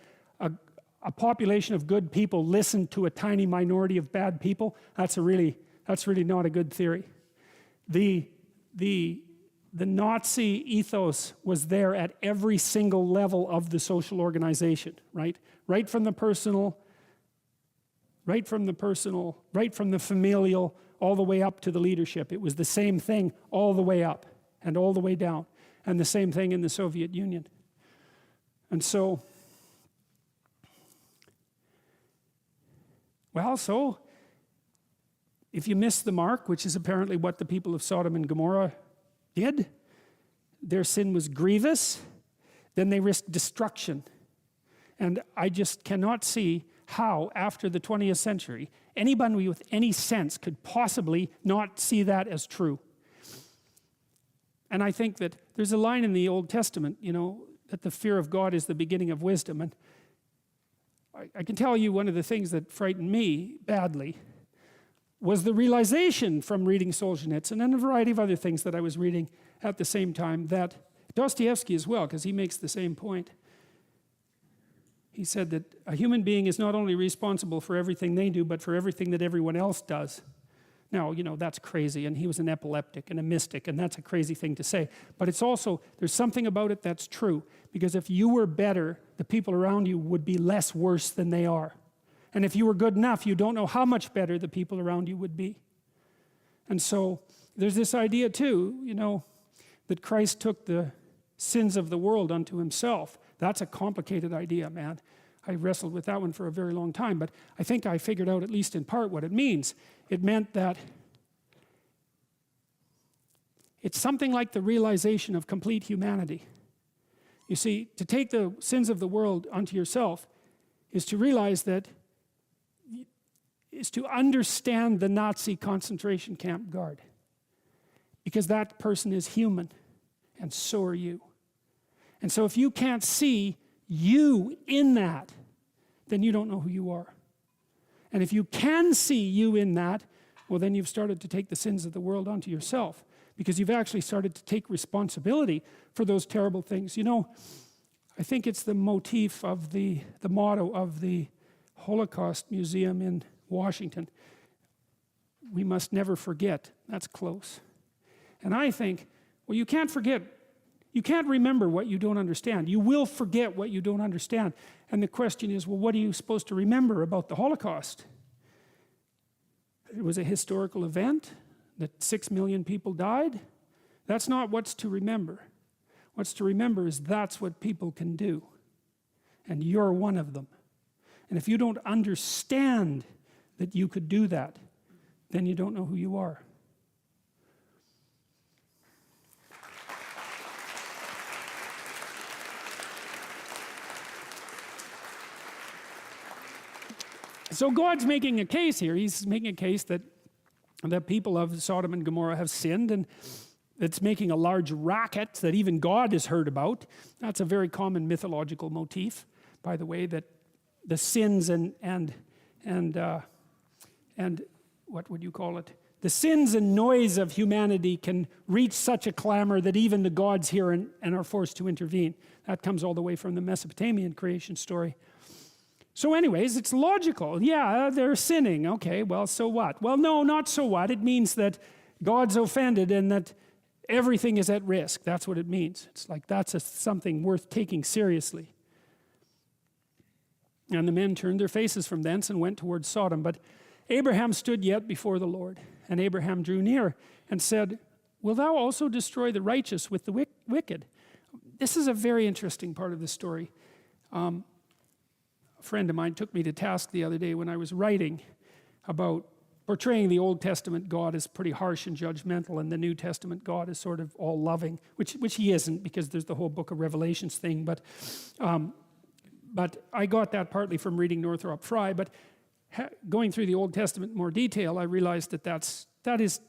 a population of good people listened to a tiny minority of bad people, that's really not a good theory. The Nazi ethos was there at every single level of the social organization, right? Right from the familial, all the way up to the leadership. It was the same thing all the way up and all the way down. And the same thing in the Soviet Union. And so, so if you miss the mark, which is apparently what the people of Sodom and Gomorrah did, their sin was grievous, then they risked destruction. And I just cannot see how, after the 20th century, anybody with any sense could possibly not see that as true. And I think that there's a line in the Old Testament, you know, that the fear of God is the beginning of wisdom. And I can tell you one of the things that frightened me badly was the realization from reading Solzhenitsyn and a variety of other things that I was reading at the same time, that Dostoevsky as well, because he makes the same point. He said that a human being is not only responsible for everything they do, but for everything that everyone else does. Now, you know, that's crazy, and he was an epileptic and a mystic, and that's a crazy thing to say. But it's also, there's something about it that's true, because if you were better, the people around you would be less worse than they are. And if you were good enough, you don't know how much better the people around you would be. And so there's this idea too, you know, that Christ took the sins of the world unto himself. That's a complicated idea, man. I wrestled with that one for a very long time, but I think I figured out, at least in part, what it means. It meant that it's something like the realization of complete humanity. You see, to take the sins of the world unto yourself is to realize that, is to understand the Nazi concentration camp guard. Because that person is human, and so are you. And so if you can't see you in that, then you don't know who you are. And if you can see you in that, well, then you've started to take the sins of the world onto yourself, because you've actually started to take responsibility for those terrible things. You know, I think it's the motif of the motto of the Holocaust Museum in Washington. We must never forget. That's close. And I think, well, you can't forget. You can't remember what you don't understand. You will forget what you don't understand. And the question is, well, what are you supposed to remember about the Holocaust? It was a historical event, that 6 million people died. That's not what's to remember. What's to remember is that's what people can do. And you're one of them. And if you don't understand that you could do that, then you don't know who you are. So God's making a case here. He's making a case that the people of Sodom and Gomorrah have sinned, and that's making a large racket that even God has heard about. That's a very common mythological motif, by the way, that the sins and what would you call it? The sins and noise of humanity can reach such a clamor that even the gods hear and are forced to intervene. That comes all the way from the Mesopotamian creation story. So anyways, it's logical. Yeah, they're sinning. Okay, well, so what? Well, no, not so what. It means that God's offended and that everything is at risk. That's what it means. It's like that's something worth taking seriously. And the men turned their faces from thence and went towards Sodom. But Abraham stood yet before the Lord. And Abraham drew near and said, "Will thou also destroy the righteous with the wicked?" This is a very interesting part of the story. A friend of mine took me to task the other day when I was writing about portraying the Old Testament God as pretty harsh and judgmental, and the New Testament God is sort of all loving, which he isn't, because there's the whole book of Revelations thing. But I got that partly from reading Northrop Frye. But going through the Old Testament in more detail, I realized that is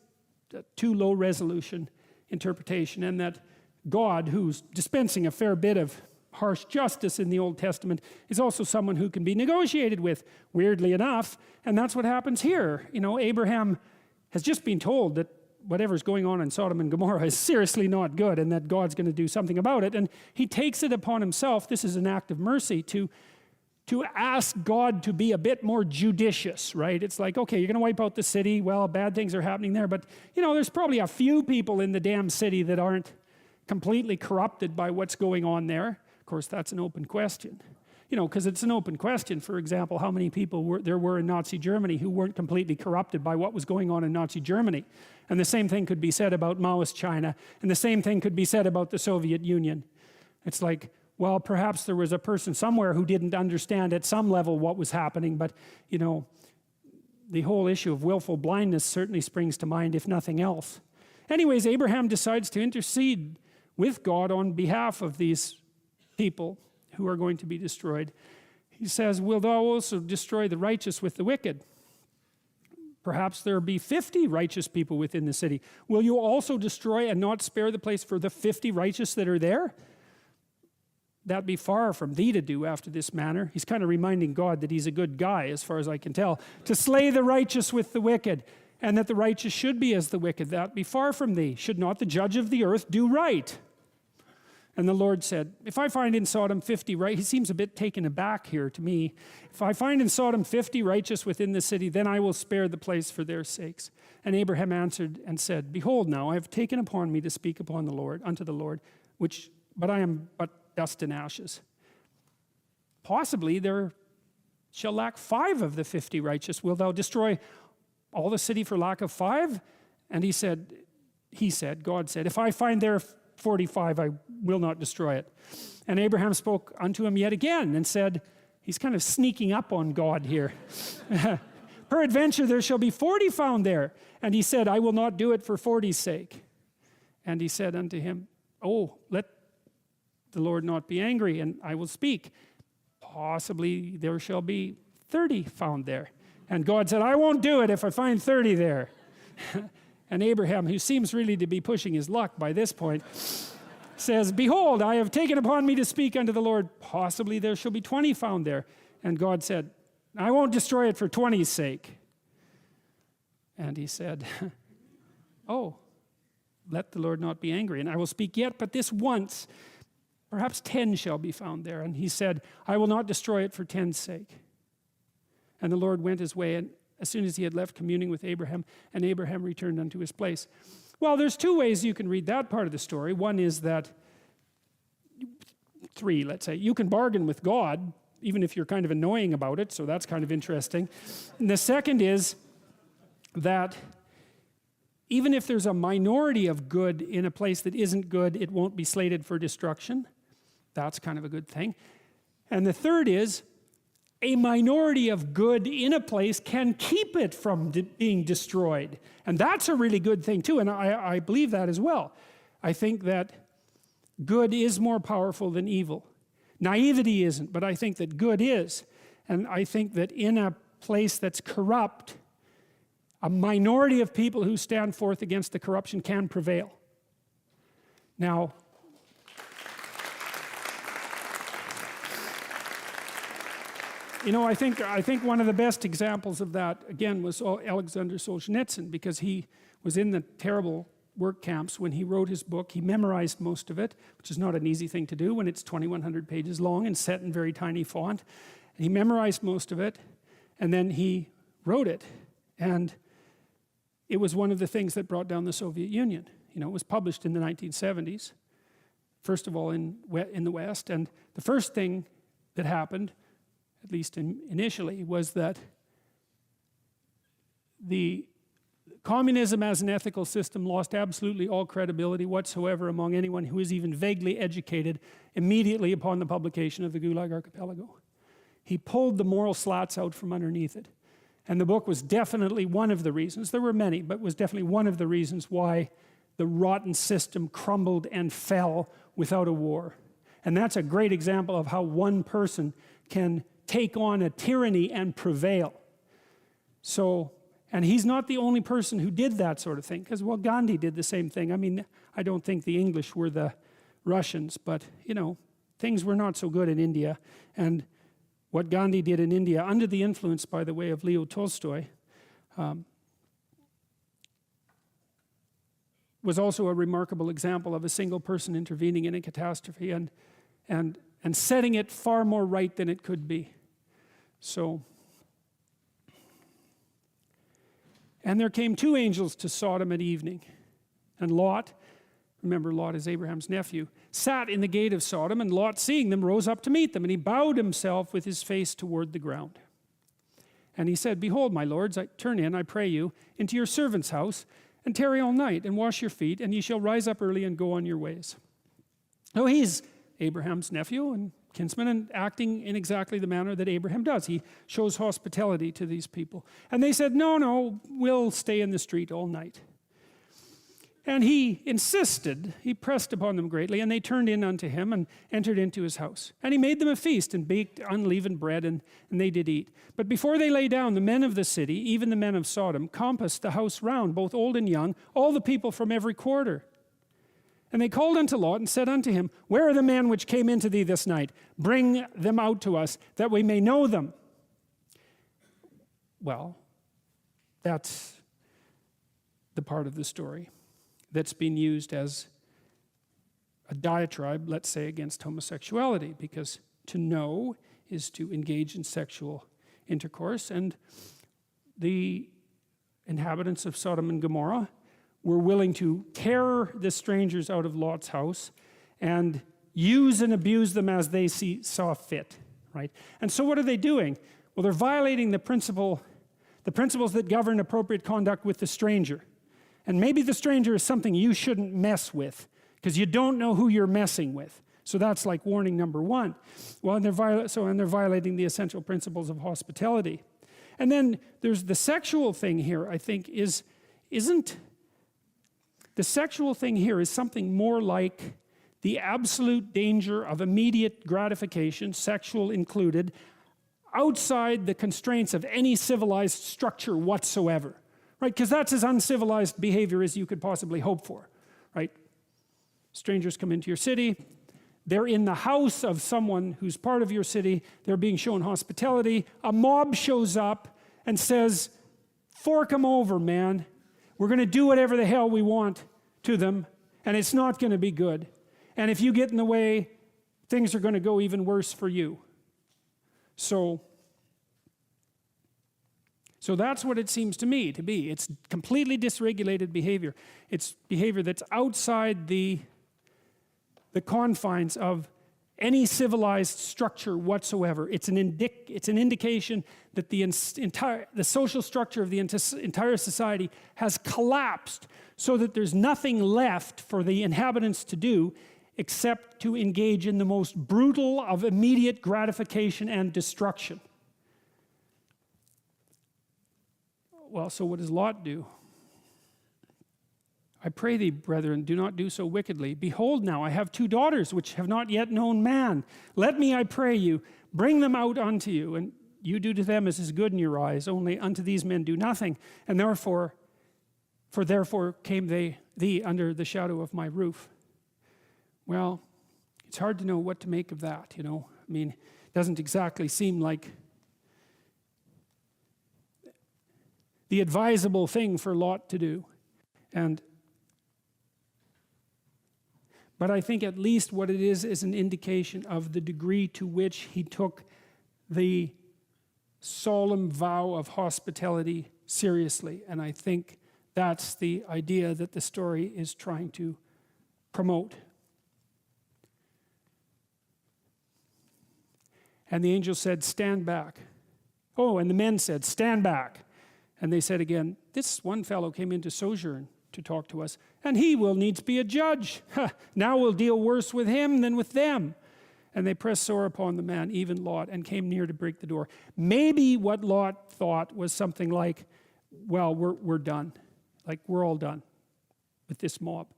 a too low resolution interpretation, and that God, who's dispensing a fair bit of harsh justice in the Old Testament, is also someone who can be negotiated with, weirdly enough. And that's what happens here. You know, Abraham has just been told that whatever's going on in Sodom and Gomorrah is seriously not good, and that God's going to do something about it. And he takes it upon himself, this is an act of mercy, to ask God to be a bit more judicious, right? It's like, okay, you're going to wipe out the city. Well, bad things are happening there. But, you know, there's probably a few people in the damn city that aren't completely corrupted by what's going on there. Of course, that's an open question. You know, because it's an open question. For example, how many people there were in Nazi Germany who weren't completely corrupted by what was going on in Nazi Germany? And the same thing could be said about Maoist China. And the same thing could be said about the Soviet Union. It's like, well, perhaps there was a person somewhere who didn't understand at some level what was happening. But, you know, the whole issue of willful blindness certainly springs to mind, if nothing else. Anyways, Abraham decides to intercede with God on behalf of these people who are going to be destroyed. He says, "Wilt thou also destroy the righteous with the wicked? Perhaps there be 50 righteous people within the city. Will you also destroy and not spare the place for the 50 righteous that are there? That be far from thee to do after this manner." He's kind of reminding God that he's a good guy, as far as I can tell. "To slay the righteous with the wicked, and that the righteous should be as the wicked. That be far from thee. Should not the judge of the earth do right?" And the Lord said, "If I find in Sodom 50 right," he seems a bit taken aback here to me. "If I find in Sodom 50 righteous within the city, then I will spare the place for their sakes." And Abraham answered and said, "Behold now, I have taken upon me to speak upon the Lord, unto the Lord, but I am but dust and ashes. Possibly there shall lack 5 of the 50 righteous. Wilt thou destroy all the city for lack of 5? And God said, "If I find there 45, I will not destroy it." And Abraham spoke unto him yet again and said, he's kind of sneaking up on God here. "Peradventure there shall be 40 found there." And he said, "I will not do it for 40's sake." And he said unto him, "Oh, let the Lord not be angry, and I will speak. Possibly there shall be 30 found there." And God said, "I won't do it if I find 30 there." And Abraham, who seems really to be pushing his luck by this point, says, "Behold, I have taken upon me to speak unto the Lord. Possibly there shall be 20 found there." And God said, "I won't destroy it for 20's sake." And he said, "Oh, let the Lord not be angry, and I will speak yet, but this once. Perhaps 10 shall be found there." And he said, "I will not destroy it for 10's sake." And the Lord went his way, and as soon as he had left communing with Abraham, and Abraham returned unto his place. Well, there's 2 ways you can read that part of the story. One is that, 3, let's say, you can bargain with God, even if you're kind of annoying about it, so that's kind of interesting. And the second is that even if there's a minority of good in a place that isn't good, it won't be slated for destruction. That's kind of a good thing. And the third is, a minority of good in a place can keep it from being destroyed. And that's a really good thing too, and I believe that as well. I think that good is more powerful than evil. Naivety isn't, but I think that good is. And I think that in a place that's corrupt, a minority of people who stand forth against the corruption can prevail. Now, I think one of the best examples of that, again, was Alexander Solzhenitsyn, because he was in the terrible work camps when he wrote his book. He memorized most of it, which is not an easy thing to do when it's 2,100 pages long and set in very tiny font. And he memorized most of it, and then he wrote it. And it was one of the things that brought down the Soviet Union. It was published in the 1970s, first of all in the West. And the first thing that happened, at least initially, was that the communism as an ethical system lost absolutely all credibility whatsoever among anyone who is even vaguely educated immediately upon the publication of the Gulag Archipelago. He pulled the moral slats out from underneath it. And the book was definitely one of the reasons, there were many, but was definitely one of the reasons why the rotten system crumbled and fell without a war. And that's a great example of how one person can take on a tyranny and prevail. So, and he's not the only person who did that sort of thing, because, well, Gandhi did the same thing. I mean, I don't think the English were the Russians, but, things were not so good in India. And what Gandhi did in India, under the influence, by the way, of Leo Tolstoy, was also a remarkable example of a single person intervening in a catastrophe and setting it far more right than it could be. So, and there came two angels to Sodom at evening, and Lot, remember Lot is Abraham's nephew, sat in the gate of Sodom, and Lot, seeing them, rose up to meet them, and he bowed himself with his face toward the ground. And he said, "Behold, my lords, I turn in, I pray you, into your servant's house, and tarry all night, and wash your feet, and ye shall rise up early and go on your ways." So he's Abraham's nephew and kinsman, and acting in exactly the manner that Abraham does. He shows hospitality to these people. And they said, no, we'll stay in the street all night. And he insisted, he pressed upon them greatly, and they turned in unto him and entered into his house. And he made them a feast and baked unleavened bread, and they did eat. But before they lay down, the men of the city, even the men of Sodom, compassed the house round, both old and young, all the people from every quarter. And they called unto Lot and said unto him, "Where are the men which came into thee this night? Bring them out to us, that we may know them." Well, that's the part of the story that's been used as a diatribe, let's say, against homosexuality, because to know is to engage in sexual intercourse. And the inhabitants of Sodom and Gomorrah were willing to tear the strangers out of Lot's house and use and abuse them as they saw fit, right? And so what are they doing? Well, they're violating the principles that govern appropriate conduct with the stranger. And maybe the stranger is something you shouldn't mess with, because you don't know who you're messing with. So that's like warning number one. Well, and they're violating the essential principles of hospitality. And then there's the sexual thing here, I think, the sexual thing here is something more like the absolute danger of immediate gratification, sexual included, outside the constraints of any civilized structure whatsoever, right? Because that's as uncivilized behavior as you could possibly hope for, right? Strangers come into your city, they're in the house of someone who's part of your city, they're being shown hospitality, a mob shows up and says, "Fork them over, man. We're going to do whatever the hell we want to them, and it's not going to be good. And if you get in the way, things are going to go even worse for you." So that's what it seems to me to be. It's completely dysregulated behavior. It's behavior that's outside the confines of any civilized structure whatsoever. It's an indication that the social structure of the entire society has collapsed, so that there's nothing left for the inhabitants to do except to engage in the most brutal of immediate gratification and destruction. Well, so what does Lot do? "I pray thee, brethren, do not do so wickedly. Behold now, I have 2 daughters which have not yet known man. Let me, I pray you, bring them out unto you, and you do to them as is good in your eyes, only unto these men do nothing. And therefore came thee under the shadow of my roof." Well, it's hard to know what to make of that, you know. I mean, it doesn't exactly seem like the advisable thing for Lot to do. But I think at least what it is an indication of the degree to which he took the solemn vow of hospitality seriously. And I think that's the idea that the story is trying to promote. And the angel said, "Stand back." Oh, and the men said, "Stand back." And they said again, "This one fellow came in to sojourn to talk to us, and he will needs be a judge. Now we'll deal worse with him than with them." And they pressed sore upon the man, even Lot, and came near to break the door. Maybe what Lot thought was something like, well, we're done. Like, we're all done with this mob.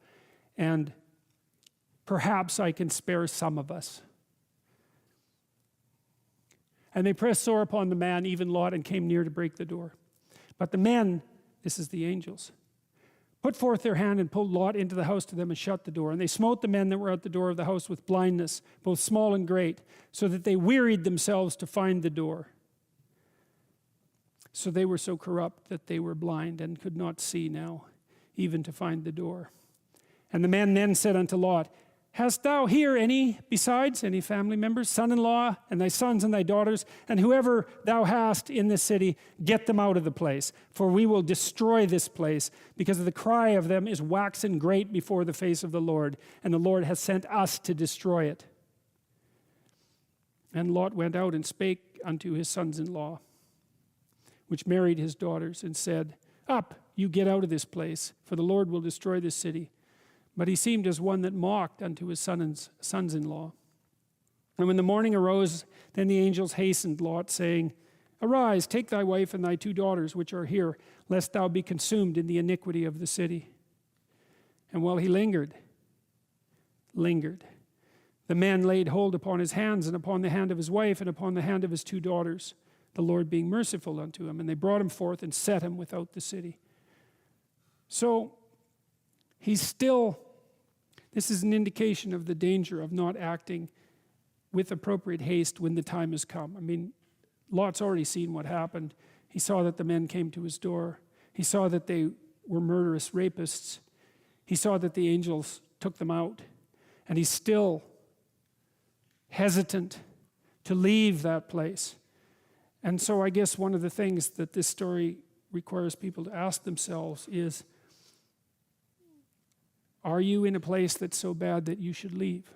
And perhaps I can spare some of us. And they pressed sore upon the man, even Lot, and came near to break the door. But the men, this is the angels, put forth their hand and pulled Lot into the house to them and shut the door. And they smote the men that were at the door of the house with blindness, both small and great, so that they wearied themselves to find the door. So they were so corrupt that they were blind and could not see now, even to find the door. And the men then said unto Lot, "Hast thou here any family members, son-in-law, and thy sons and thy daughters, and whoever thou hast in this city, get them out of the place, for we will destroy this place, because the cry of them is waxen great before the face of the Lord, and the Lord has sent us to destroy it." And Lot went out and spake unto his sons-in-law, which married his daughters, and said, "Up, you get out of this place, for the Lord will destroy this city." But he seemed as one that mocked unto his sons-in-law. And when the morning arose, then the angels hastened Lot, saying, "Arise, take thy wife and thy 2 daughters, which are here, lest thou be consumed in the iniquity of the city." And while he lingered, the man laid hold upon his hands, and upon the hand of his wife, and upon the hand of his 2 daughters, the Lord being merciful unto him. And they brought him forth and set him without the city. So this is an indication of the danger of not acting with appropriate haste when the time has come. I mean, Lot's already seen what happened. He saw that the men came to his door. He saw that they were murderous rapists. He saw that the angels took them out. And he's still hesitant to leave that place. And so I guess one of the things that this story requires people to ask themselves is, are you in a place that's so bad that you should leave?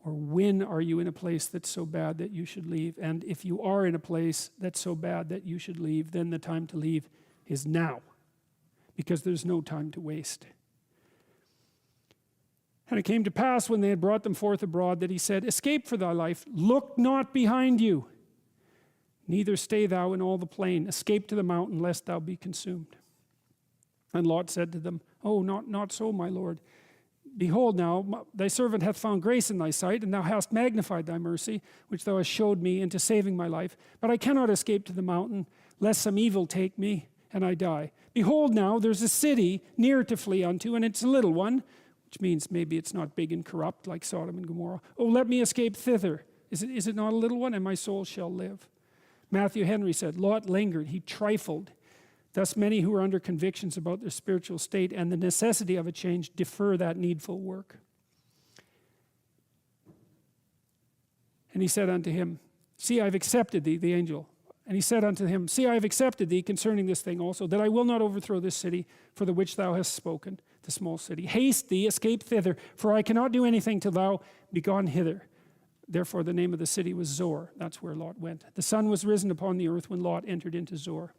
Or when are you in a place that's so bad that you should leave? And if you are in a place that's so bad that you should leave, then the time to leave is now, because there's no time to waste. And it came to pass, when they had brought them forth abroad, that he said, "Escape for thy life, look not behind you, neither stay thou in all the plain. Escape to the mountain, lest thou be consumed." And Lot said to them, "Oh, not so, my Lord. Behold now, thy servant hath found grace in thy sight, and thou hast magnified thy mercy, which thou hast showed me into saving my life. But I cannot escape to the mountain, lest some evil take me, and I die. Behold now, there's a city near to flee unto, and it's a little one," which means maybe it's not big and corrupt like Sodom and Gomorrah. "Oh, let me escape thither. Is it not a little one, and my soul shall live?" Matthew Henry said, "Lot lingered, he trifled. Thus many who are under convictions about their spiritual state and the necessity of a change defer that needful work." And he said unto him, "See, I have accepted thee," the angel. And he said unto him, "See, I have accepted thee concerning this thing also, that I will not overthrow this city for the which thou hast spoken, the small city. Haste thee, escape thither, for I cannot do anything till thou be gone hither." Therefore the name of the city was Zor. That's where Lot went. The sun was risen upon the earth when Lot entered into Zor.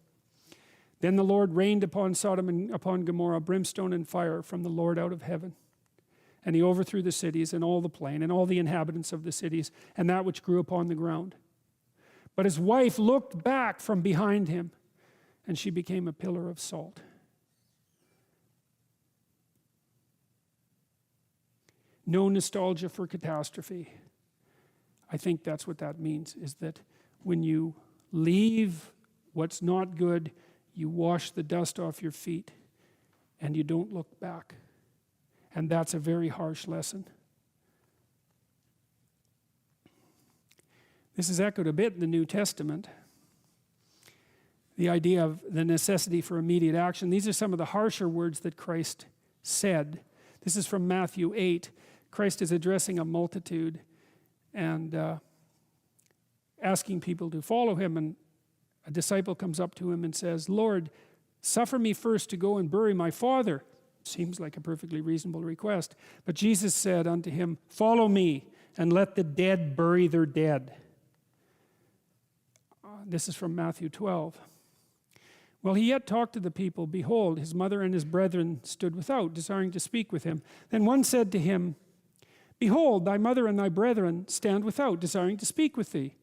Then the Lord rained upon Sodom and upon Gomorrah brimstone and fire from the Lord out of heaven. And he overthrew the cities and all the plain and all the inhabitants of the cities and that which grew upon the ground. But his wife looked back from behind him, and she became a pillar of salt. No nostalgia for catastrophe. I think that's what that means, is that when you leave what's not good, you wash the dust off your feet and you don't look back. And that's a very harsh lesson. This is echoed a bit in the New Testament. The idea of the necessity for immediate action. These are some of the harsher words that Christ said. This is from Matthew 8. Christ is addressing a multitude and asking people to follow him. And a disciple comes up to him and says, "Lord, suffer me first to go and bury my father." Seems like a perfectly reasonable request. But Jesus said unto him, "Follow me, and let the dead bury their dead." This is from Matthew 12. While he yet talked to the people, behold, his mother and his brethren stood without, desiring to speak with him. Then one said to him, "Behold, thy mother and thy brethren stand without, desiring to speak with thee."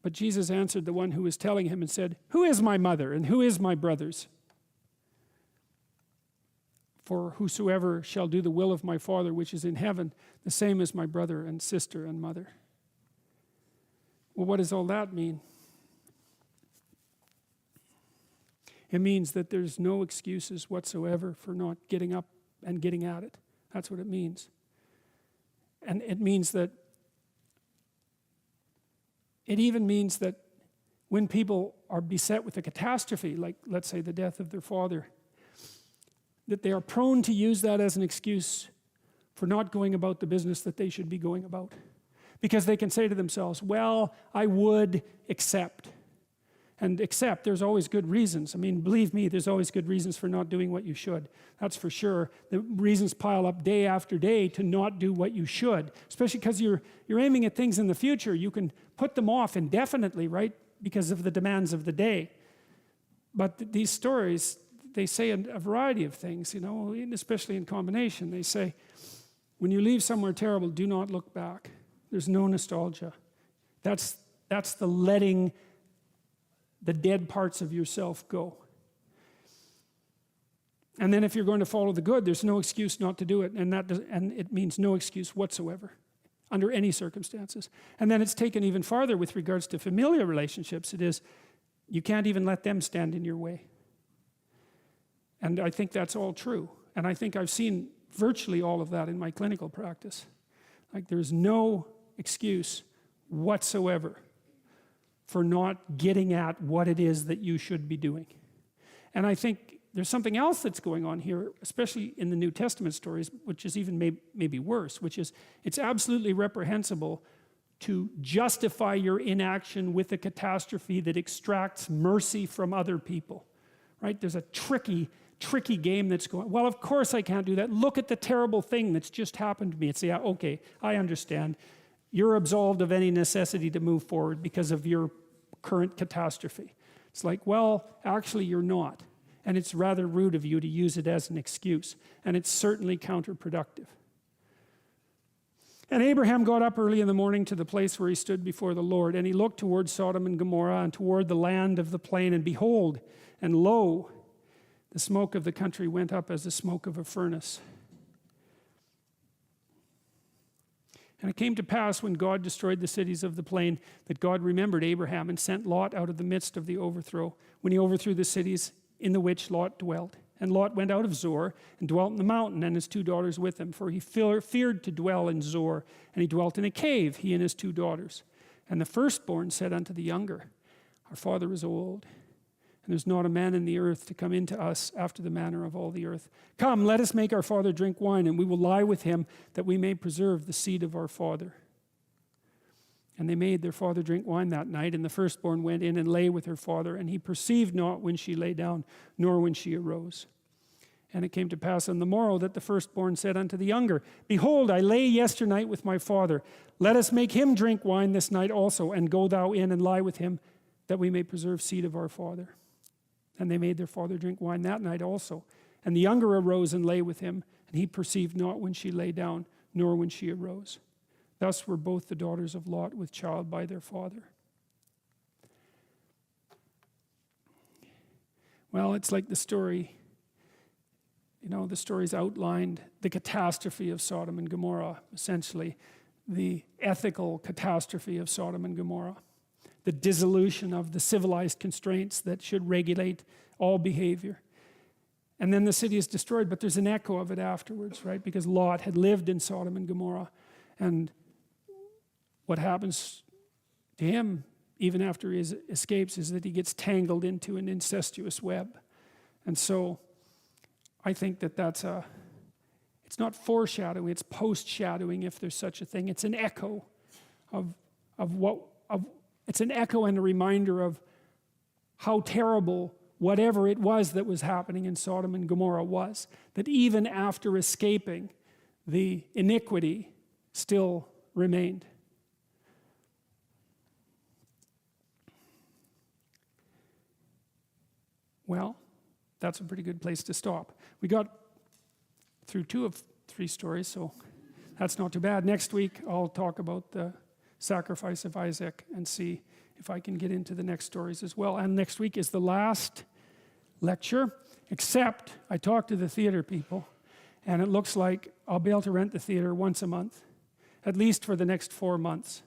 But Jesus answered the one who was telling him and said, "Who is my mother and who is my brothers? For whosoever shall do the will of my Father which is in heaven, the same is my brother and sister and mother." Well, what does all that mean? It means that there's no excuses whatsoever for not getting up and getting at it. That's what it means. And it means that, it even means that when people are beset with a catastrophe, like let's say the death of their father, that they are prone to use that as an excuse for not going about the business that they should be going about. Because they can say to themselves, well, I would accept. And accept, there's always good reasons. I mean, believe me, there's always good reasons for not doing what you should. That's for sure. The reasons pile up day after day to not do what you should, especially because you're aiming at things in the future. You can put them off indefinitely, right, because of the demands of the day. But these stories, they say a variety of things, you know, especially in combination. They say, when you leave somewhere terrible, do not look back. There's no nostalgia. That's the letting the dead parts of yourself go. And then if you're going to follow the good, there's no excuse not to do it, and it means no excuse whatsoever under any circumstances. And then it's taken even farther with regards to familial relationships. It is, you can't even let them stand in your way. And I think that's all true. And I think I've seen virtually all of that in my clinical practice. Like, there's no excuse whatsoever for not getting at what it is that you should be doing. And I think there's something else that's going on here, especially in the New Testament stories, which is even maybe worse, which is it's absolutely reprehensible to justify your inaction with a catastrophe that extracts mercy from other people, right? There's a tricky game that's going, well, of course I can't do that. Look at the terrible thing that's just happened to me. It's, yeah, okay, I understand. You're absolved of any necessity to move forward because of your current catastrophe. It's like, well, actually you're not. And it's rather rude of you to use it as an excuse. And it's certainly counterproductive. And Abraham got up early in the morning to the place where he stood before the Lord. And he looked toward Sodom and Gomorrah and toward the land of the plain. And behold, and lo, the smoke of the country went up as the smoke of a furnace. And it came to pass when God destroyed the cities of the plain that God remembered Abraham and sent Lot out of the midst of the overthrow, when he overthrew the cities in the which Lot dwelt. And Lot went out of Zoar and dwelt in the mountain, and his 2 daughters with him, for he feared to dwell in Zoar. And he dwelt in a cave, he and his 2 daughters. And the firstborn said unto the younger, Our father is old, and there's not a man in the earth to come into us after the manner of all the earth. Come, let us make our father drink wine, and we will lie with him, that we may preserve the seed of our father. And they made their father drink wine that night, and the firstborn went in and lay with her father, and he perceived not when she lay down, nor when she arose. And it came to pass on the morrow that the firstborn said unto the younger, Behold, I lay yesternight with my father. Let us make him drink wine this night also, and go thou in and lie with him, that we may preserve seed of our father. And they made their father drink wine that night also. And the younger arose and lay with him, and he perceived not when she lay down, nor when she arose. Thus were both the daughters of Lot with child by their father. Well, it's like the story, the story's outlined the catastrophe of Sodom and Gomorrah, essentially the ethical catastrophe of Sodom and Gomorrah. The dissolution of the civilized constraints that should regulate all behavior. And then the city is destroyed, but there's an echo of it afterwards, right? Because Lot had lived in Sodom and Gomorrah. And what happens to him, even after he escapes, is that he gets tangled into an incestuous web. And so I think that it's not foreshadowing, it's post-shadowing, if there's such a thing. It's an echo it's an echo and a reminder of how terrible whatever it was that was happening in Sodom and Gomorrah was. That even after escaping, the iniquity still remained. Well, that's a pretty good place to stop. We got through 2 of 3 stories, so that's not too bad. Next week, I'll talk about the sacrifice of Isaac and see if I can get into the next stories as well. And next week is the last lecture, except I talked to the theater people, and it looks like I'll be able to rent the theater once a month, at least for the next 4 months.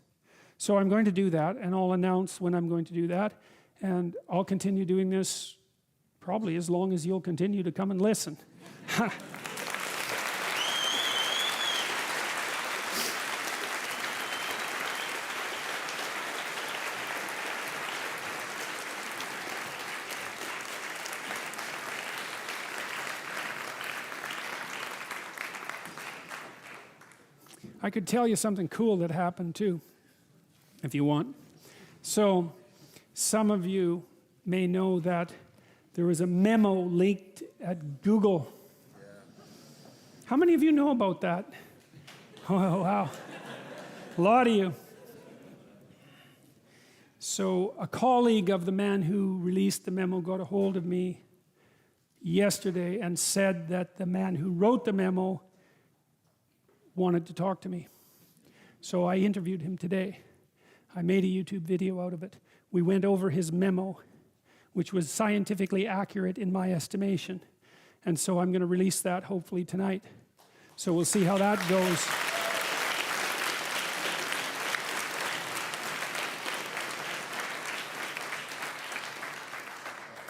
So I'm going to do that, and I'll announce when I'm going to do that, and I'll continue doing this probably as long as you'll continue to come and listen. I could tell you something cool that happened too, if you want. So, some of you may know that there was a memo leaked at Google. Yeah. How many of you know about that? Oh, wow. A lot of you. So, a colleague of the man who released the memo got a hold of me yesterday and said that the man who wrote the memo wanted to talk to me. So I interviewed him today. I made a YouTube video out of it. We went over his memo, which was scientifically accurate in my estimation. And so I'm going to release that hopefully tonight. So we'll see how that goes.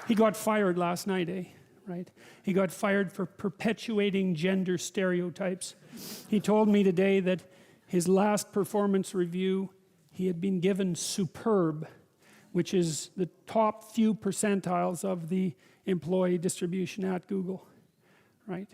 He got fired last night, right? He got fired for perpetuating gender stereotypes. He told me today that his last performance review, he had been given superb, which is the top few percentiles of the employee distribution at Google, right?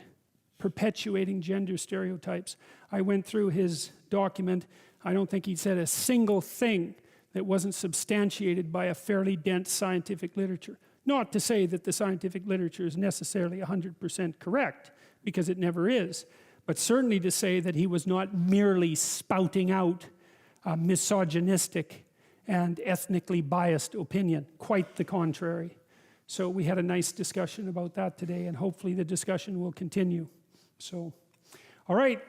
Perpetuating gender stereotypes. I went through his document. I don't think he said a single thing that wasn't substantiated by a fairly dense scientific literature. Not to say that the scientific literature is necessarily 100% correct, because it never is, but certainly to say that he was not merely spouting out a misogynistic and ethnically biased opinion. Quite the contrary. So we had a nice discussion about that today, and hopefully the discussion will continue. So, all right,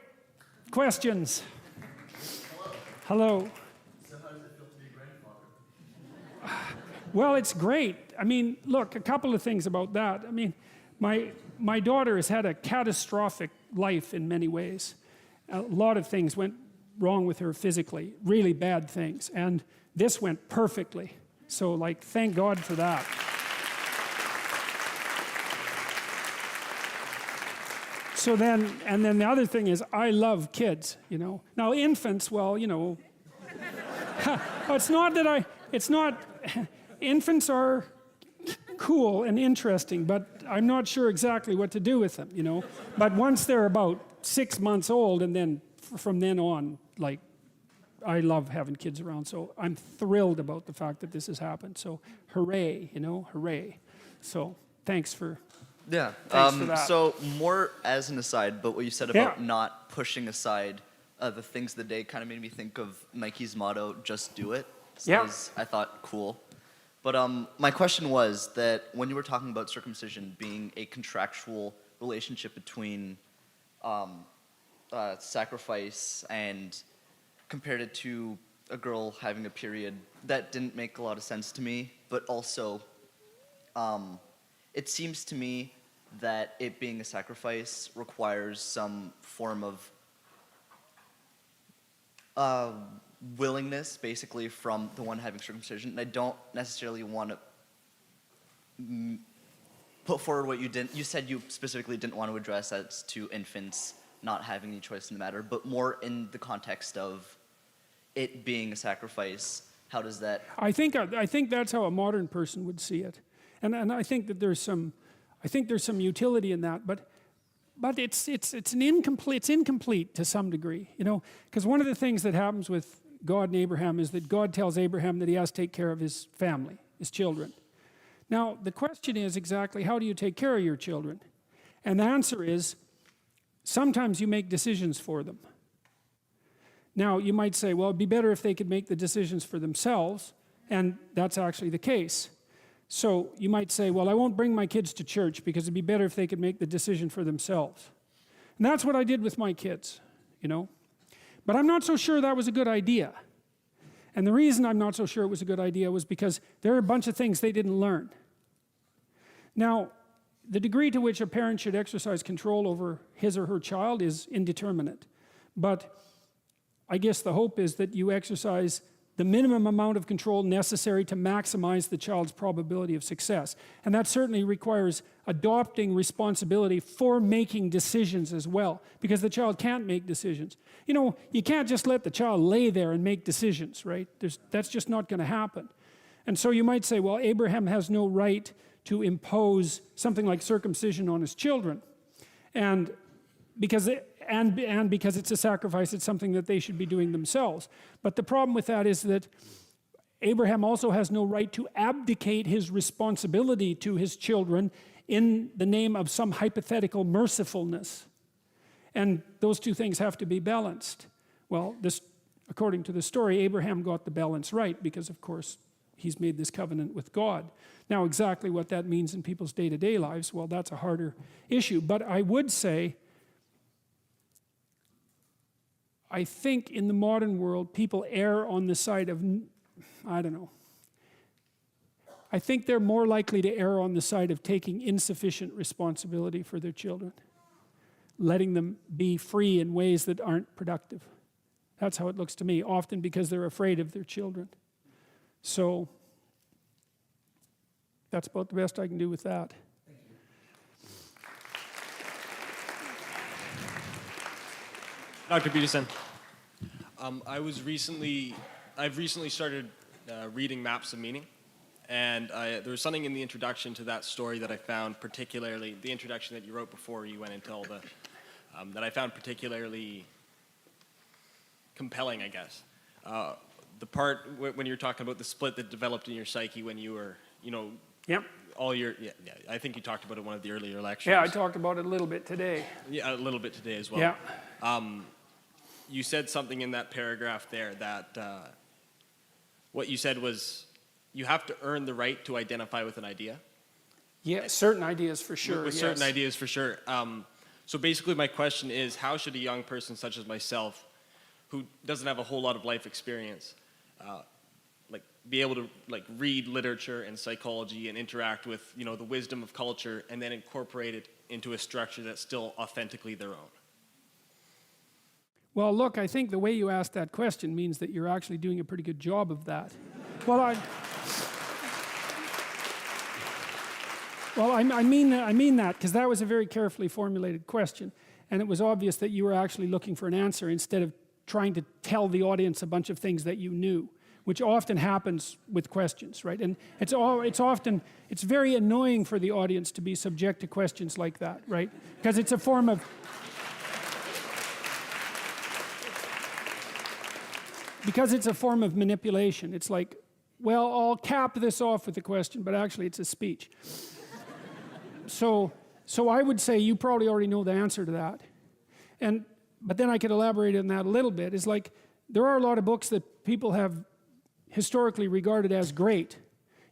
questions? Hello. So how does it feel to be a grandfather? Well, it's great. I mean, look, a couple of things about that. I mean, my daughter has had a catastrophic life in many ways. A lot of things went wrong with her physically, really bad things, and this went perfectly. So, like, thank God for that. So then, and then the other thing is, I love kids, you know. Now, infants, well, you know, it's not, infants are cool and interesting, but I'm not sure exactly what to do with them, you know. But once they're about 6 months old, and then from then on, like, I love having kids around, so I'm thrilled about the fact that this has happened. So hooray, you know, hooray. So thanks for that. So more as an aside, but what you said about not pushing aside the things of the day kind of made me think of Nike's motto, just do it. So that was, I thought, cool. But my question was that when you were talking about circumcision being a contractual relationship between sacrifice and compared it to a girl having a period, that didn't make a lot of sense to me. But also, it seems to me that it being a sacrifice requires some form of willingness, basically, from the one having circumcision. And I don't necessarily want to put forward what you said you specifically didn't want to address as to infants not having any choice in the matter, but more in the context of it being a sacrifice. How does that? I think that's how a modern person would see it, and I think that there's some utility in that, but it's incomplete to some degree, because one of the things that happens with God and Abraham is that God tells Abraham that he has to take care of his family, his children. Now the question is exactly how do you take care of your children, and the answer is sometimes you make decisions for them. Now, you might say, well, it'd be better if they could make the decisions for themselves, and that's actually the case. So you might say, well, I won't bring my kids to church because it'd be better if they could make the decision for themselves. And that's what I did with my kids, But I'm not so sure that was a good idea. And the reason I'm not so sure it was a good idea was because there are a bunch of things they didn't learn. Now, the degree to which a parent should exercise control over his or her child is indeterminate. But I guess the hope is that you exercise the minimum amount of control necessary to maximize the child's probability of success. And that certainly requires adopting responsibility for making decisions as well, because the child can't make decisions. You can't just let the child lay there and make decisions, right? That's just not going to happen. And so you might say, well, Abraham has no right to impose something like circumcision on his children. And because it's a sacrifice, it's something that they should be doing themselves. But the problem with that is that Abraham also has no right to abdicate his responsibility to his children in the name of some hypothetical mercifulness. And those two things have to be balanced. Well, according to the story, Abraham got the balance right because, of course, he's made this covenant with God. Now, exactly what that means in people's day-to-day lives, well, that's a harder issue. But I would say, I think in the modern world, people err on the side of, I don't know. I think they're more likely to err on the side of taking insufficient responsibility for their children, letting them be free in ways that aren't productive. That's how it looks to me, often because they're afraid of their children. So that's about the best I can do with that. Dr. Peterson, I've recently started reading Maps of Meaning, and there was something in the introduction to that story that I found particularly, the introduction that you wrote before you went into all the, that I found particularly compelling, I guess. The part when you're talking about the split that developed in your psyche when you were, Yep. I think you talked about it in one of the earlier lectures. Yeah, I talked about it a little bit today. Yeah, a little bit today as well. Yeah. You said something in that paragraph there that what you said was you have to earn the right to identify with an idea. Yeah, certain ideas for sure. With certain ideas for sure. So basically my question is, how should a young person such as myself, who doesn't have a whole lot of life experience, be able to read literature and psychology and interact with the wisdom of culture and then incorporate it into a structure that's still authentically their own? Well, look, I think the way you asked that question means that you're actually doing a pretty good job of that. Well, I mean that because that was a very carefully formulated question, and it was obvious that you were actually looking for an answer instead of trying to tell the audience a bunch of things that you knew, which often happens with questions, right? And it's very annoying for the audience to be subject to questions like that, right? Because it's a form of manipulation. It's like, well, I'll cap this off with a question, but actually it's a speech. So I would say you probably already know the answer to that. But then I could elaborate on that a little bit. It's like, there are a lot of books that people have historically regarded as great.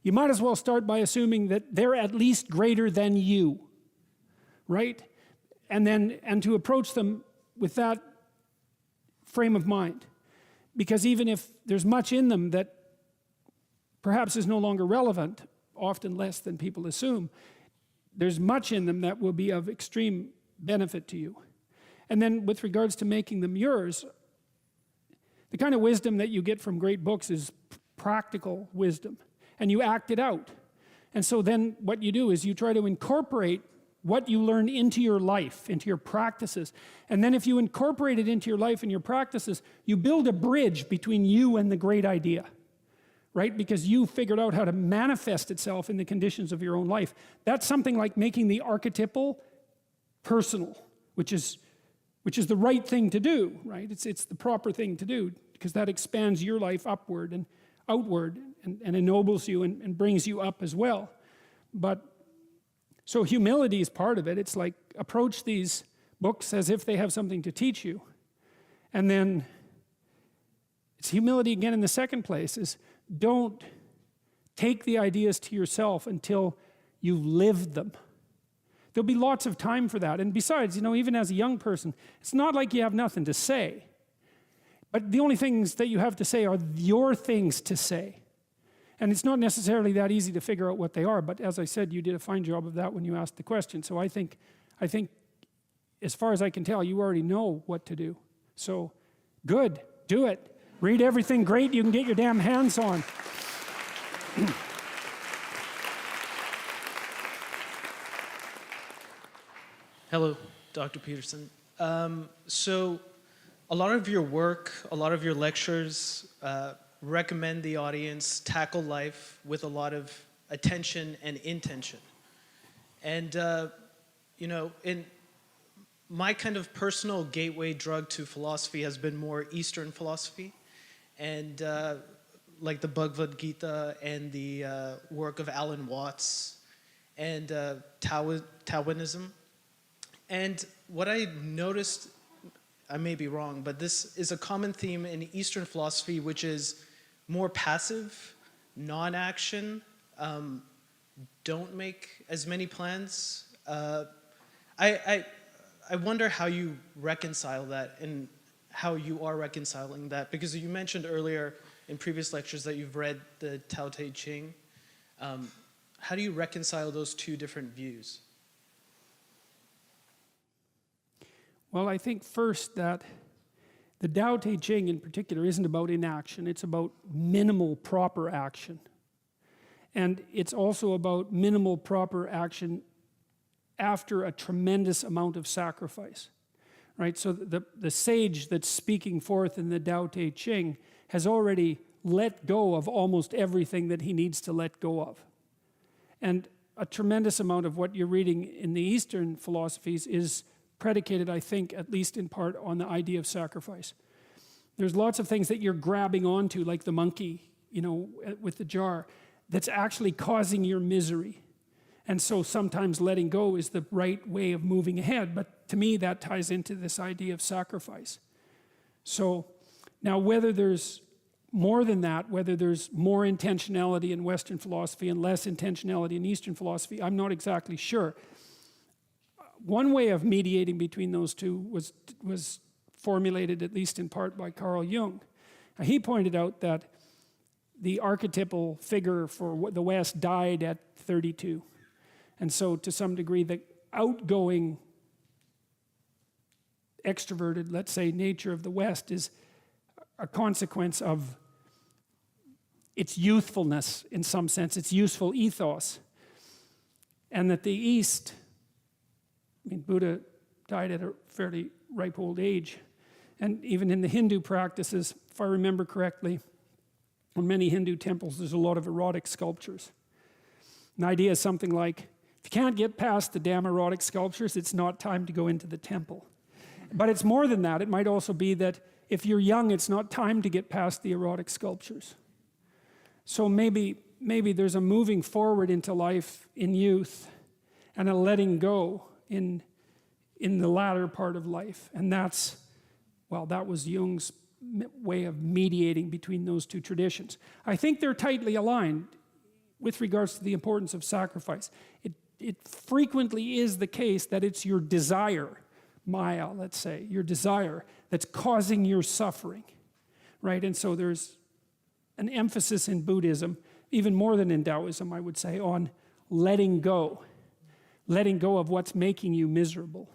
You might as well start by assuming that they're at least greater than you, right? And to approach them with that frame of mind. Because even if there's much in them that perhaps is no longer relevant, often less than people assume, there's much in them that will be of extreme benefit to you. And then with regards to making them yours, the kind of wisdom that you get from great books is practical wisdom. And you act it out. And so then what you do is you try to incorporate what you learn into your life, into your practices. And then if you incorporate it into your life and your practices, you build a bridge between you and the great idea, right? Because you figured out how to manifest itself in the conditions of your own life. That's something like making the archetypal personal, which is the right thing to do, right? It's the proper thing to do, because that expands your life upward and outward and ennobles you and brings you up as well. But so humility is part of it. It's like approach these books as if they have something to teach you. And then it's humility again in the second place is don't take the ideas to yourself until you've lived them. There'll be lots of time for that. And besides, even as a young person, it's not like you have nothing to say. But the only things that you have to say are your things to say. And it's not necessarily that easy to figure out what they are, but as I said, you did a fine job of that when you asked the question. So I think as far as I can tell, you already know what to do. So good, do it. Read everything great you can get your damn hands on. Hello, Dr. Peterson. So a lot of your work, a lot of your lectures recommend the audience tackle life with a lot of attention and intention. And, in my kind of personal gateway drug to philosophy has been more Eastern philosophy, and like the Bhagavad Gita and the work of Alan Watts and Taoism. And what I noticed, I may be wrong, but this is a common theme in Eastern philosophy, which is more passive, non-action, don't make as many plans. I wonder how you reconcile that and how you are reconciling that, because you mentioned earlier in previous lectures that you've read the Tao Te Ching. How do you reconcile those two different views? Well, I think first that the Tao Te Ching in particular isn't about inaction, it's about minimal proper action. And it's also about minimal proper action after a tremendous amount of sacrifice, right? So the sage that's speaking forth in the Tao Te Ching has already let go of almost everything that he needs to let go of. And a tremendous amount of what you're reading in the Eastern philosophies is predicated, I think, at least in part, on the idea of sacrifice. There's lots of things that you're grabbing onto, like the monkey, with the jar, that's actually causing your misery. And so sometimes letting go is the right way of moving ahead. But to me, that ties into this idea of sacrifice. So now whether there's more than that, whether there's more intentionality in Western philosophy and less intentionality in Eastern philosophy, I'm not exactly sure. One way of mediating between those two was formulated, at least in part, by Carl Jung. He pointed out that the archetypal figure for the West died at 32. And so to some degree, the outgoing, extroverted, let's say, nature of the West is a consequence of its youthfulness, in some sense, its useful ethos. And that the East, Buddha died at a fairly ripe old age. And even in the Hindu practices, if I remember correctly, in many Hindu temples, there's a lot of erotic sculptures. An idea is something like, if you can't get past the damn erotic sculptures, it's not time to go into the temple. But it's more than that. It might also be that if you're young, it's not time to get past the erotic sculptures. So maybe there's a moving forward into life in youth and a letting go in the latter part of life. And that was Jung's way of mediating between those two traditions. I think they're tightly aligned with regards to the importance of sacrifice. It frequently is the case that it's your desire, Maya, let's say, your desire, that's causing your suffering, right? And so there's an emphasis in Buddhism, even more than in Taoism, I would say, on letting go of what's making you miserable.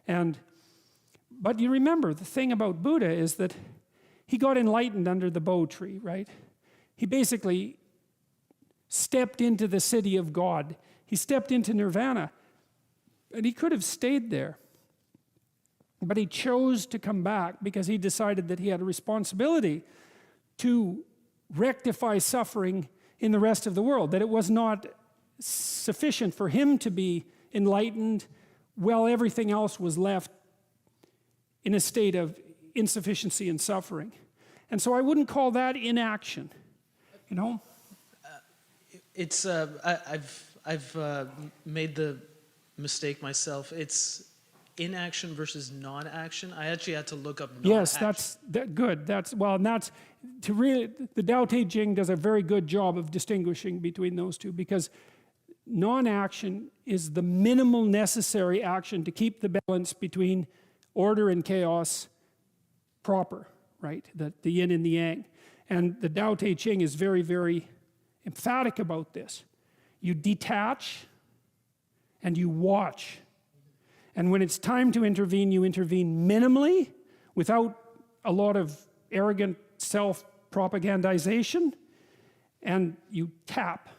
But you remember, the thing about Buddha is that he got enlightened under the bo tree, right? He basically stepped into the city of God. He stepped into nirvana. And he could have stayed there. But he chose to come back because he decided that he had a responsibility to rectify suffering in the rest of the world, that it was not sufficient for him to be enlightened while everything else was left in a state of insufficiency and suffering. And so I wouldn't call that inaction, you know? It's I've made the mistake myself. It's inaction versus non-action. I actually had to look up non-action. Yes, that's good. And that's to really, the Tao Te Ching does a very good job of distinguishing between those two, because non-action is the minimal necessary action to keep the balance between order and chaos proper, right? The yin and the yang. And the Tao Te Ching is very, very emphatic about this. You detach and you watch. And when it's time to intervene, you intervene minimally, without a lot of arrogant self-propagandization, and you tap.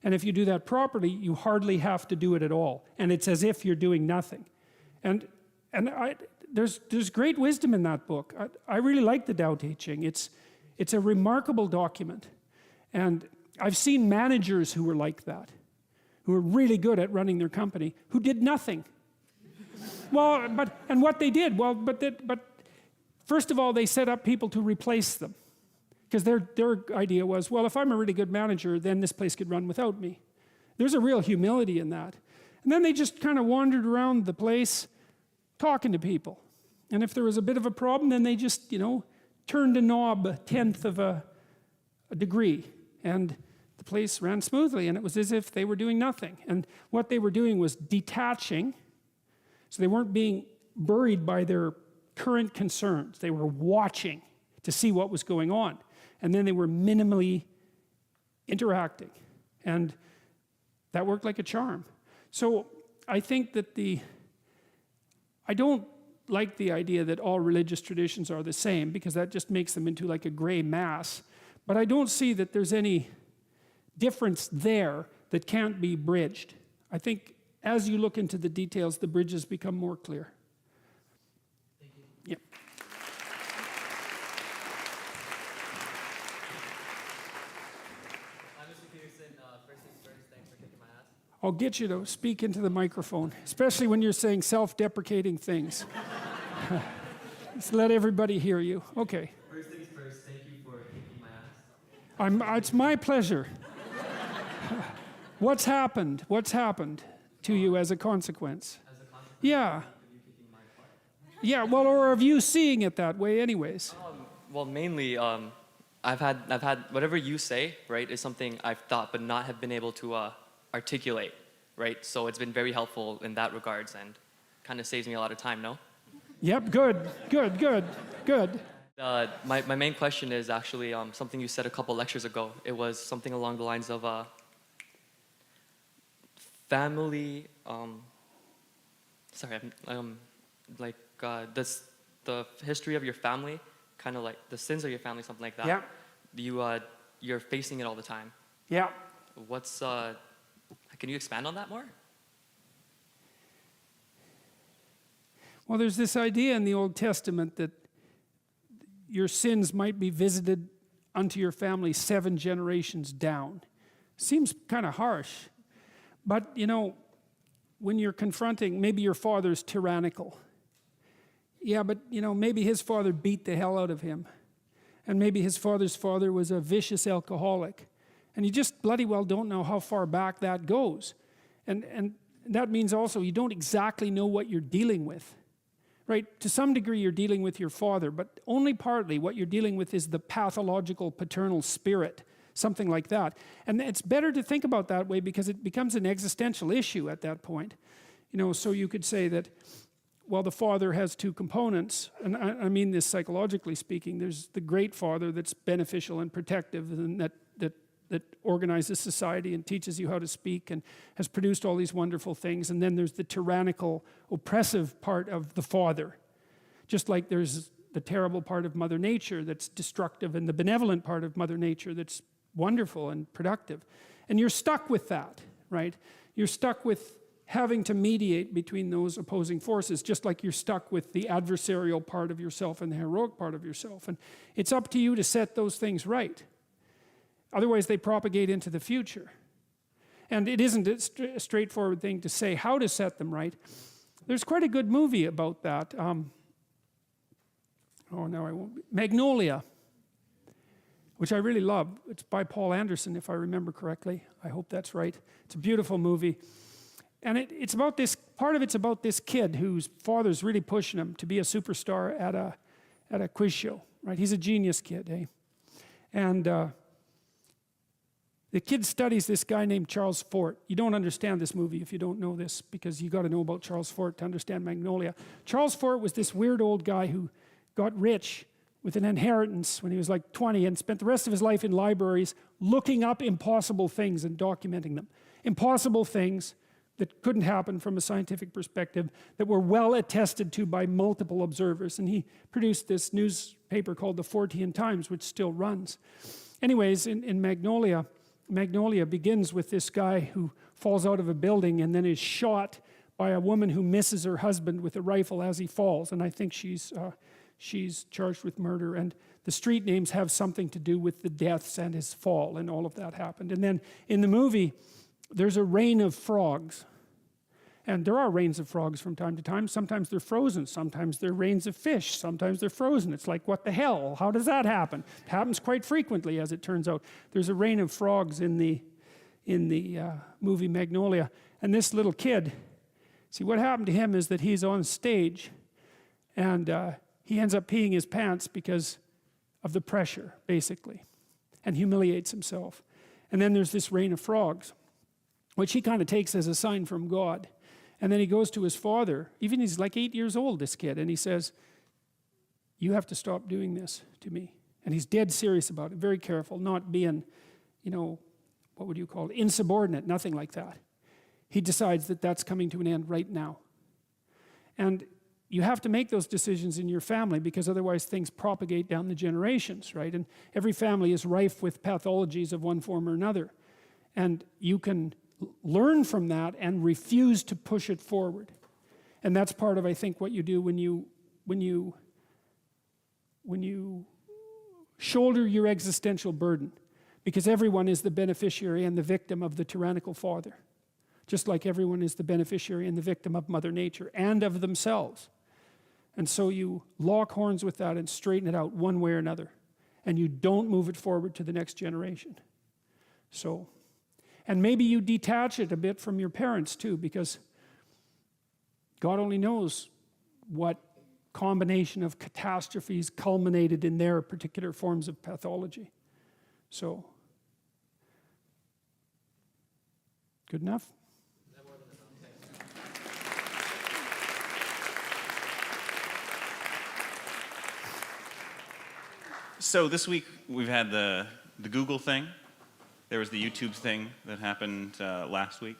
And if you do that properly, you hardly have to do it at all. And it's as if you're doing nothing. And there's great wisdom in that book. I really like the Tao Te Ching. It's a remarkable document. And I've seen managers who were like that, who were really good at running their company, who did nothing. Well, and what they did, but first of all, they set up people to replace them. Because their idea was, well, if I'm a really good manager, then this place could run without me. There's a real humility in that. And then they just kind of wandered around the place talking to people. And if there was a bit of a problem, then they just, turned a knob 1/10 of a degree. And the place ran smoothly, and it was as if they were doing nothing. And what they were doing was detaching, so they weren't being buried by their current concerns. They were watching to see what was going on. And then they were minimally interacting. And that worked like a charm. So I think that I don't like the idea that all religious traditions are the same, because that just makes them into like a gray mass. But I don't see that there's any difference there that can't be bridged. I think as you look into the details, the bridges become more clear. Thank you. Yep. I'm Mr. Peterson. First things first, thanks for kicking my ass. I'll get you to speak into the microphone, especially when you're saying self-deprecating things. Just let everybody hear you. Okay. First things first, thank you for kicking my ass. It's my pleasure. What's happened? What's happened to you as a consequence? As a consequence Yeah. of you kicking my butt. Yeah, well, or of you seeing it that way anyways? Well, mainly, I've had whatever you say, right, is something I've thought but not have been able to articulate, right? So it's been very helpful in that regards, and kind of saves me a lot of time, no? Yep, good. My main question is actually something you said a couple lectures ago. It was something along the lines of family. The history of your family, kind of like the sins of your family, something like that. Yeah. You're facing it all the time. Yeah. Can you expand on that more? Well, there's this idea in the Old Testament that your sins might be visited unto your family 7 generations down. Seems kind of harsh. But, when you're confronting, maybe your father's tyrannical. Yeah, but, maybe his father beat the hell out of him. And maybe his father's father was a vicious alcoholic. And you just bloody well don't know how far back that goes. And that means also you don't exactly know what you're dealing with. Right? To some degree you're dealing with your father, but only partly. What you're dealing with is the pathological paternal spirit, something like that. And it's better to think about that way, because it becomes an existential issue at that point. So you could say that, well, the father has 2 components, and I mean this psychologically speaking. There's the great father that's beneficial and protective, and that organizes society and teaches you how to speak and has produced all these wonderful things. And then there's the tyrannical, oppressive part of the father. Just like there's the terrible part of Mother Nature that's destructive, and the benevolent part of Mother Nature that's wonderful and productive. And you're stuck with that, right? You're stuck with having to mediate between those opposing forces, just like you're stuck with the adversarial part of yourself and the heroic part of yourself. And it's up to you to set those things right. Otherwise, they propagate into the future. And it isn't a straightforward thing to say how to set them right. There's quite a good movie about that. Magnolia, which I really love. It's by Paul Anderson, if I remember correctly. I hope that's right. It's a beautiful movie. And it's about this, part of it's about this kid whose father's really pushing him to be a superstar at a quiz show, right? He's a genius kid, eh? And the kid studies this guy named Charles Fort. You don't understand this movie if you don't know this, because you got to know about Charles Fort to understand Magnolia. Charles Fort was this weird old guy who got rich with an inheritance when he was like 20 and spent the rest of his life in libraries looking up impossible things and documenting them. Impossible things that couldn't happen from a scientific perspective, that were well attested to by multiple observers. And he produced this newspaper called the Fortean Times, which still runs. Anyways, in Magnolia begins with this guy who falls out of a building and then is shot by a woman who misses her husband with a rifle as he falls. And I think she's charged with murder. And the street names have something to do with the deaths and his fall, and all of that happened. And then in the movie, there's a rain of frogs. And there are rains of frogs from time to time. Sometimes they're frozen. Sometimes they're rains of fish. Sometimes they're frozen. It's like, what the hell? How does that happen? It happens quite frequently, as it turns out. There's a rain of frogs in the movie Magnolia. And this little kid, see, what happened to him is that he's on stage, and he ends up peeing his pants because of the pressure, basically, and humiliates himself. And then there's this rain of frogs, which he kind of takes as a sign from God. And then he goes to his father, even he's like 8 years old, this kid, and he says, you have to stop doing this to me. And he's dead serious about it, very careful, not being, what would you call it, insubordinate, nothing like that. He decides that that's coming to an end right now. And you have to make those decisions in your family, because otherwise things propagate down the generations, right? And every family is rife with pathologies of one form or another. And you can learn from that and refuse to push it forward. And that's part of, I think, what you do when you shoulder your existential burden, because everyone is the beneficiary and the victim of the tyrannical father, just like everyone is the beneficiary and the victim of Mother Nature and of themselves. And so you lock horns with that and straighten it out one way or another, and you don't move it forward to the next generation. So, and maybe you detach it a bit from your parents too, because God only knows what combination of catastrophes culminated in their particular forms of pathology. So, good enough? So this week we've had the Google thing. There was the YouTube thing that happened last week.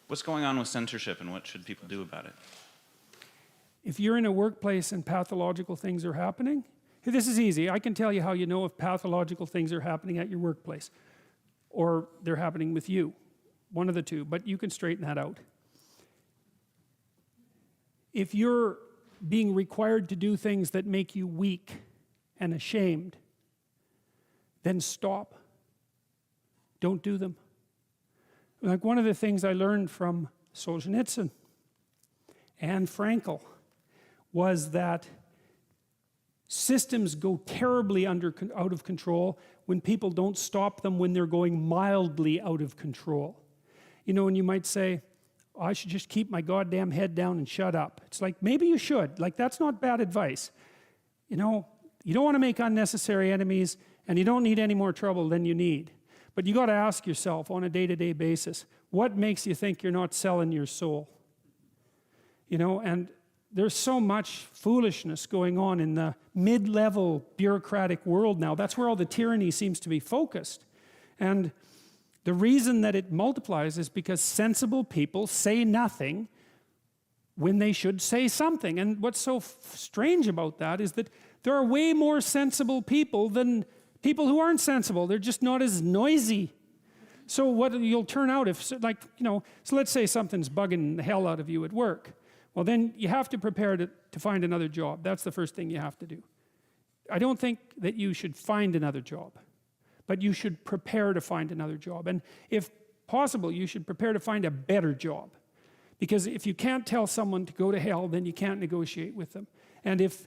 What's going on with censorship, and what should people do about it? If you're in a workplace and pathological things are happening, this is easy. I can tell you how you know if pathological things are happening at your workplace or they're happening with you. One of the two, but you can straighten that out. If you're being required to do things that make you weak and ashamed, then stop. Don't do them. Like one of the things I learned from Solzhenitsyn and Frankl was that systems go terribly out of control when people don't stop them when they're going mildly out of control. And you might say, I should just keep my goddamn head down and shut up. It's like, maybe you should. Like, that's not bad advice. You don't want to make unnecessary enemies, and you don't need any more trouble than you need. But you got to ask yourself on a day-to-day basis, what makes you think you're not selling your soul? And there's so much foolishness going on in the mid-level bureaucratic world now. That's where all the tyranny seems to be focused. And the reason that it multiplies is because sensible people say nothing when they should say something. And what's so strange about that is that there are way more sensible people than people who aren't sensible. They're just not as noisy. So what you'll turn out if, so let's say something's bugging the hell out of you at work. Well, then you have to prepare to find another job. That's the first thing you have to do. I don't think that you should find another job, but you should prepare to find another job. And if possible, you should prepare to find a better job. Because if you can't tell someone to go to hell, then you can't negotiate with them. And if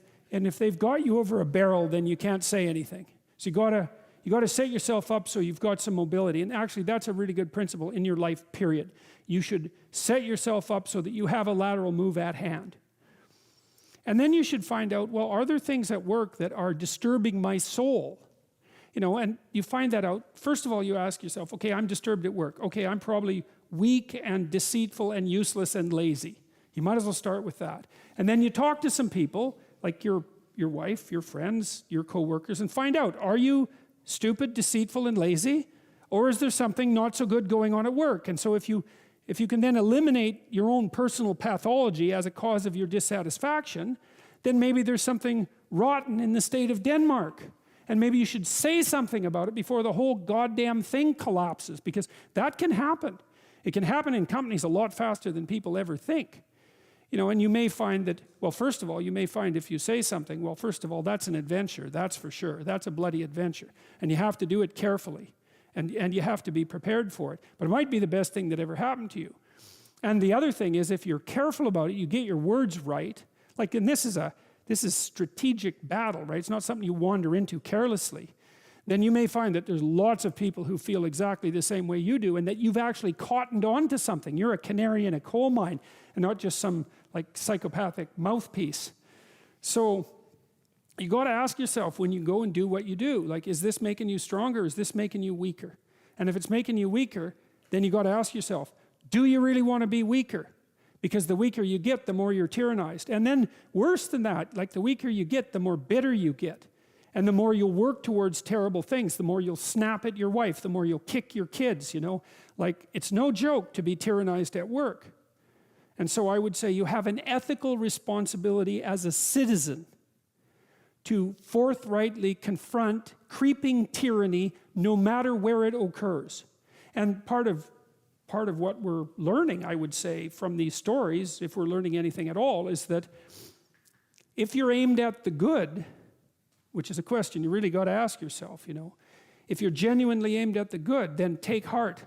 they've got you over a barrel, then you can't say anything. So you gotta set yourself up so you've got some mobility. And actually, that's a really good principle in your life, period. You should set yourself up so that you have a lateral move at hand. And then you should find out, well, are there things at work that are disturbing my soul? And you find that out. First of all, you ask yourself, okay, I'm disturbed at work. Okay, I'm probably weak and deceitful and useless and lazy. You might as well start with that. And then you talk to some people, like your wife, your friends, your coworkers, and find out, are you stupid, deceitful, and lazy? Or is there something not so good going on at work? And so if you can then eliminate your own personal pathology as a cause of your dissatisfaction, then maybe there's something rotten in the state of Denmark. And maybe you should say something about it before the whole goddamn thing collapses, because that can happen. It can happen in companies a lot faster than people ever think. And you may find that, well, first of all, you may find if you say something, well, first of all, that's an adventure, that's for sure. That's a bloody adventure. And you have to do it carefully. And you have to be prepared for it. But it might be the best thing that ever happened to you. And the other thing is, if you're careful about it, you get your words right. And this is strategic battle, right? It's not something you wander into carelessly. Then you may find that there's lots of people who feel exactly the same way you do, and that you've actually cottoned on to something. You're a canary in a coal mine, and not just some psychopathic mouthpiece. So you got to ask yourself when you go and do what you do, is this making you stronger? Is this making you weaker? And if it's making you weaker, then you got to ask yourself, do you really want to be weaker? Because the weaker you get, the more you're tyrannized. And then worse than that, the weaker you get, the more bitter you get. And the more you'll work towards terrible things, the more you'll snap at your wife, the more you'll kick your kids, It's no joke to be tyrannized at work. And so I would say you have an ethical responsibility as a citizen to forthrightly confront creeping tyranny no matter where it occurs. And part of what we're learning, I would say, from these stories, if we're learning anything at all, is that if you're aimed at the good, which is a question you really got to ask yourself, if you're genuinely aimed at the good, then take heart,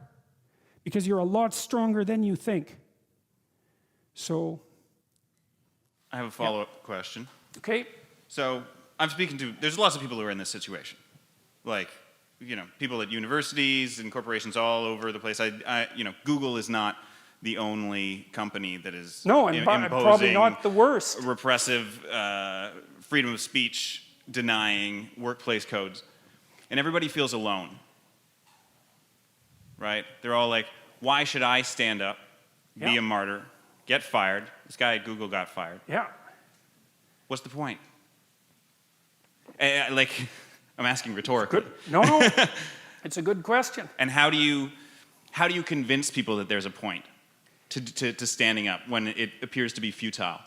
because you're a lot stronger than you think. So I have a follow-up question. Okay. So I'm speaking to, there's lots of people who are in this situation. People at universities and corporations all over the place. Google is not the only company that is imposing probably not the worst. Repressive freedom of speech denying workplace codes. And everybody feels alone, right? They're all like, why should I stand up, be a martyr, get fired? This guy at Google got fired. Yeah. What's the point? I'm asking rhetorically. Good. No, it's a good question. And how do you convince people that there's a point to standing up when it appears to be futile?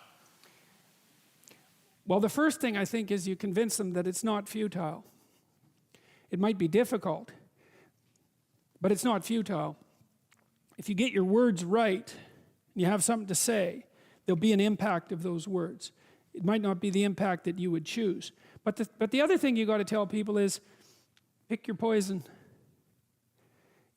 Well, the first thing I think is you convince them that it's not futile. It might be difficult, but it's not futile. If you get your words right and you have something to say, there'll be an impact of those words. It might not be the impact that you would choose. But the other thing you got to tell people is, pick your poison.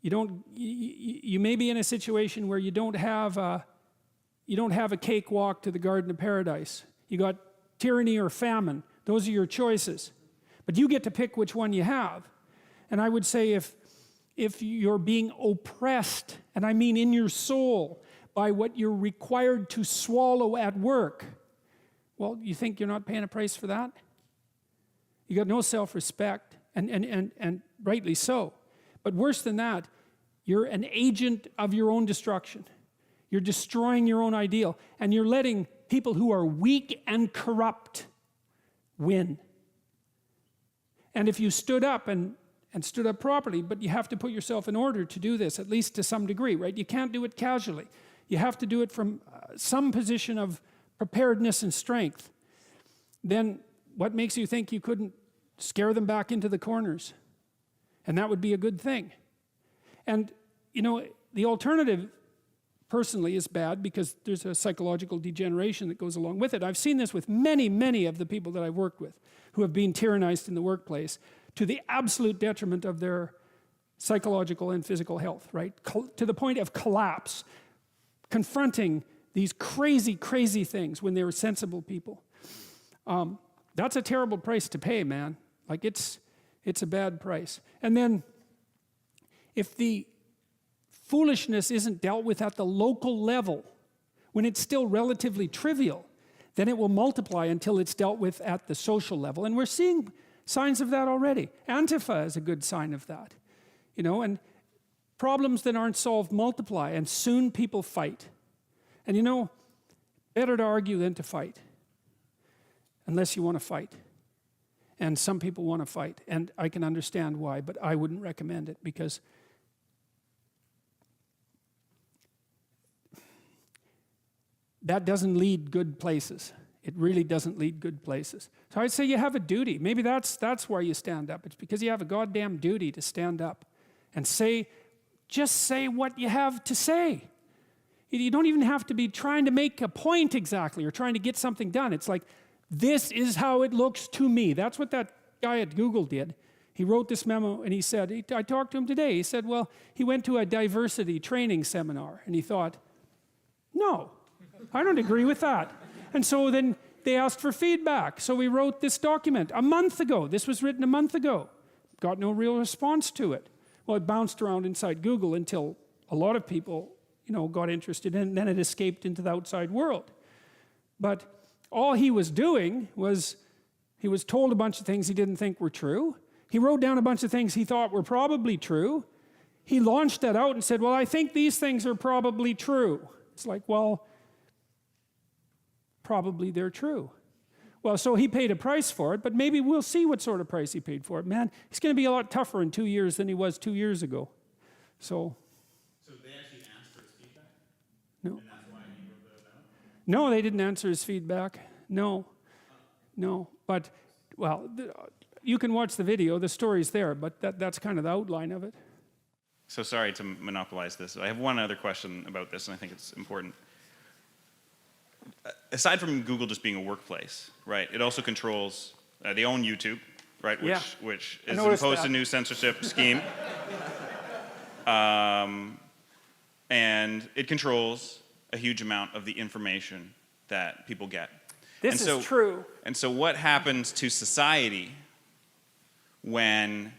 You may be in a situation where you don't have a cakewalk to the Garden of Paradise. You got tyranny or famine. Those are your choices. But you get to pick which one you have. And I would say if you're being oppressed, and I mean in your soul, by what you're required to swallow at work, well, you think you're not paying a price for that? You got no self-respect, and rightly so. But worse than that, you're an agent of your own destruction. You're destroying your own ideal, and you're letting people who are weak and corrupt win. And if you stood up and stood up properly, but you have to put yourself in order to do this, at least to some degree, right? You can't do it casually. You have to do it from some position of preparedness and strength. Then what makes you think you couldn't scare them back into the corners? And that would be a good thing. And the alternative personally is bad because there's a psychological degeneration that goes along with it. I've seen this with many, many of the people that I've worked with who have been tyrannized in the workplace to the absolute detriment of their psychological and physical health, right? To the point of collapse, confronting these crazy, crazy things when they were sensible people. That's a terrible price to pay, man. Like it's a bad price. And then if the foolishness isn't dealt with at the local level, when it's still relatively trivial, then it will multiply until it's dealt with at the social level. And we're seeing signs of that already. Antifa is a good sign of that. And problems that aren't solved multiply, and soon people fight. And better to argue than to fight, unless you want to fight. And some people want to fight, and I can understand why, but I wouldn't recommend it because that doesn't lead good places. It really doesn't lead good places. So I'd say you have a duty. Maybe that's why you stand up. It's because you have a goddamn duty to stand up and just say what you have to say. You don't even have to be trying to make a point exactly or trying to get something done. It's like, this is how it looks to me. That's what that guy at Google did. He wrote this memo and he said, I talked to him today. He said, well, he went to a diversity training seminar and he thought, no, I don't agree with that. And so then they asked for feedback. So we wrote this document a month ago. This was written a month ago. Got no real response to it. Well, it bounced around inside Google until a lot of people, got interested in it, and then it escaped into the outside world. But all he was doing was he was told a bunch of things he didn't think were true. He wrote down a bunch of things he thought were probably true. He launched that out and said, well, I think these things are probably true. It's like, well, probably they're true. Well, so he paid a price for it, but maybe we'll see what sort of price he paid for it. Man, he's going to be a lot tougher in 2 years than he was 2 years ago. So they actually asked for his feedback? No. And that's why he wrote that down? No, they didn't answer his feedback. No. But, well, you can watch the video. The story's there, but that's kind of the outline of it. So sorry to monopolize this. I have one other question about this, and I think it's important. Aside from Google just being a workplace, right, it also controls, they own YouTube, right, which is imposed a new censorship scheme. And it controls a huge amount of the information that people get. This is true. And so what happens to society when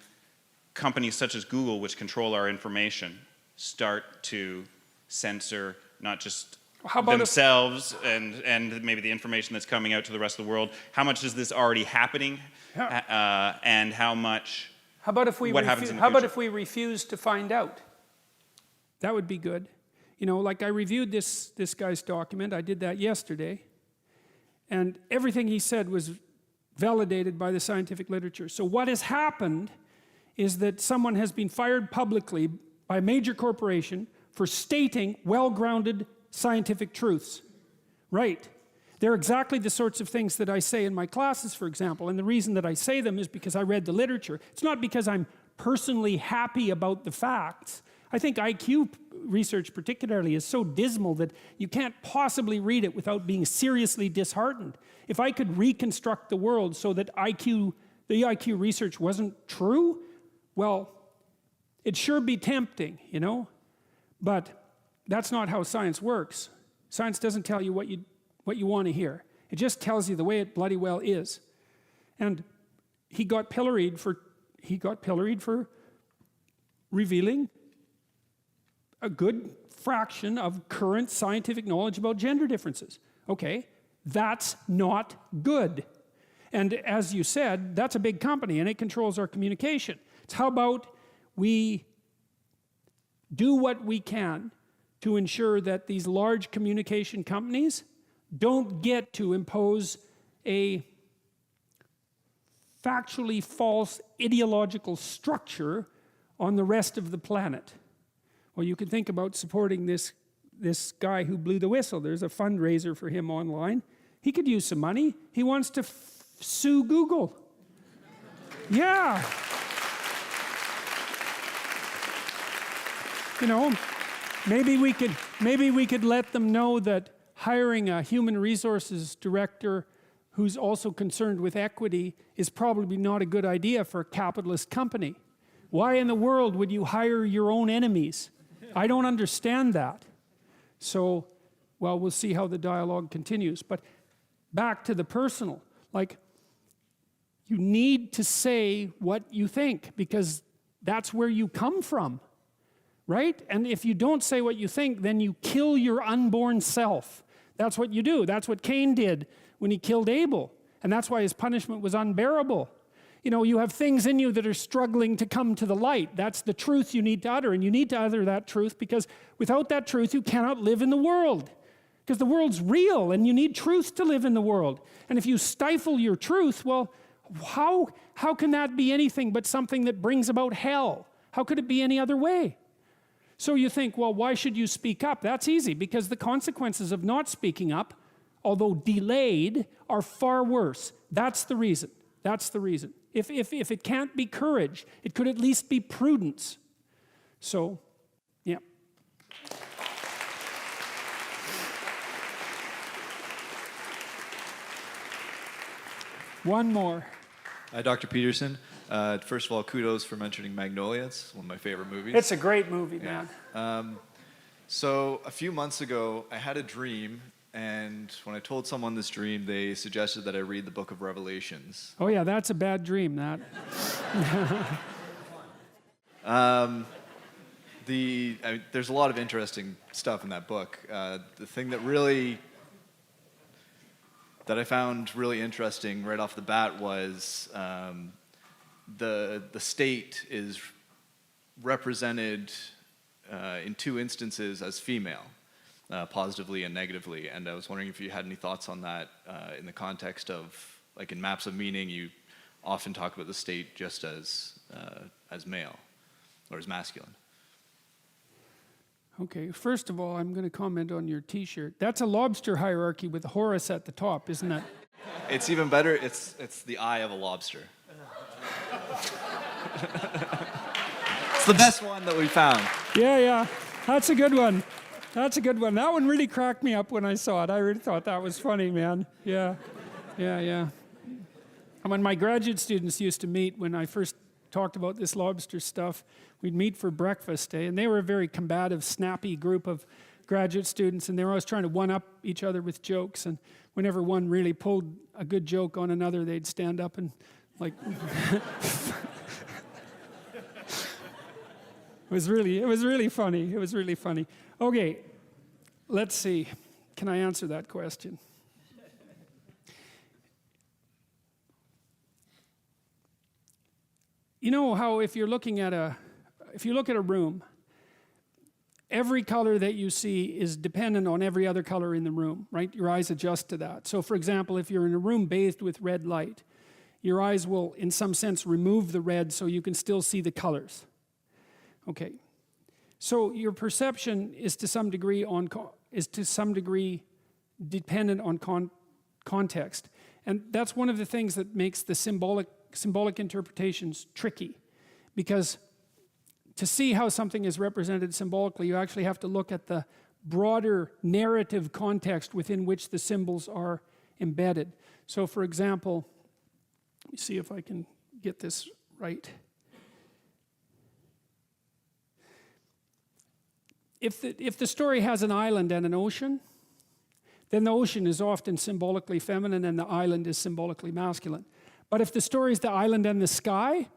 companies such as Google, which control our information, start to censor not just themselves and maybe the information that's coming out to the rest of the world? How much is this already happening? Yeah. And how much? How about if we refuse to find out? That would be good. Like I reviewed this guy's document. I did that yesterday. And everything he said was validated by the scientific literature. So what has happened is that someone has been fired publicly by a major corporation for stating well-grounded scientific truths. Right. They're exactly the sorts of things that I say in my classes, for example. And the reason that I say them is because I read the literature. It's not because I'm personally happy about the facts. I think IQ research particularly is so dismal that you can't possibly read it without being seriously disheartened. If I could reconstruct the world so that the IQ research wasn't true, well, it'd sure be tempting, But that's not how science works. Science doesn't tell you what you want to hear. It just tells you the way it bloody well is. And he got pilloried for revealing a good fraction of current scientific knowledge about gender differences. Okay, that's not good. And as you said, that's a big company and it controls our communication. It's how about we do what we can to ensure that these large communication companies don't get to impose a factually false ideological structure on the rest of the planet. Well, you can think about supporting this guy who blew the whistle. There's a fundraiser for him online. He could use some money. He wants to sue Google. Yeah. You know, maybe we could let them know that hiring a human resources director who's also concerned with equity is probably not a good idea for a capitalist company. Why in the world would you hire your own enemies? I don't understand that. So, well, we'll see how the dialogue continues. But back to the personal, like, you need to say what you think because that's where you come from, right? And if you don't say what you think, then you kill your unborn self. That's what you do. That's what Cain did when he killed Abel. And that's why his punishment was unbearable. You know, you have things in you that are struggling to come to the light. That's the truth you need to utter. And you need to utter that truth because without that truth, you cannot live in the world. Because the world's real and you need truth to live in the world. And if you stifle your truth, well, how can that be anything but something that brings about hell? How could it be any other way? So you think, well, why should you speak up? That's easy, because the consequences of not speaking up, although delayed, are far worse. That's the reason. That's the reason. If it can't be courage, it could at least be prudence. So, yeah. One more. Hi, Dr. Peterson. First of all, kudos for mentioning Magnolia. It's one of my favorite movies. It's a great movie, man. So a few months ago, I had a dream, and when I told someone this dream, they suggested that I read the book of Revelations. Oh yeah, that's a bad dream, that. There's a lot of interesting stuff in that book. The thing that I found really interesting right off the bat was the state is represented in two instances as female, positively and negatively. And I was wondering if you had any thoughts on that in the context of, like in Maps of Meaning, you often talk about the state just as male or as masculine. Okay, first of all, I'm going to comment on your T-shirt. That's a lobster hierarchy with Horus at the top, isn't it? It's even better. It's the eye of a lobster. It's the best one that we found. Yeah, that's a good one. That's a good one. That one really cracked me up when I saw it. I really thought that was funny, man. Yeah. And when my graduate students used to meet, when I first talked about this lobster stuff, we'd meet for breakfast, and they were a very combative, snappy group of graduate students, and they were always trying to one-up each other with jokes, and whenever one really pulled a good joke on another, they'd stand up and, like... It was really funny. It was really funny. Okay, let's see. Can I answer that question? You know how if you look at a room, every color that you see is dependent on every other color in the room, right? Your eyes adjust to that. So for example, if you're in a room bathed with red light, your eyes will, in some sense, remove the red so you can still see the colors. Okay. So your perception is to some degree dependent on context. And that's one of the things that makes the symbolic interpretations tricky, because to see how something is represented symbolically, you actually have to look at the broader narrative context within which the symbols are embedded. So for example, let me see if I can get this right. If the story has an island and an ocean, then the ocean is often symbolically feminine and the island is symbolically masculine. But if the story is the island and the sky,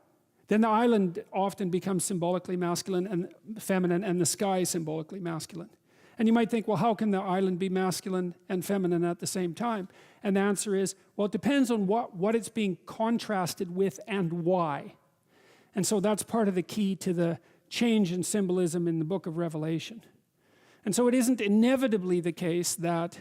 then the island often becomes symbolically masculine and feminine, and the sky symbolically masculine. And you might think, well, how can the island be masculine and feminine at the same time? And the answer is, well, it depends on what it's being contrasted with and why. And so that's part of the key to the change in symbolism in the book of Revelation. And so it isn't inevitably the case that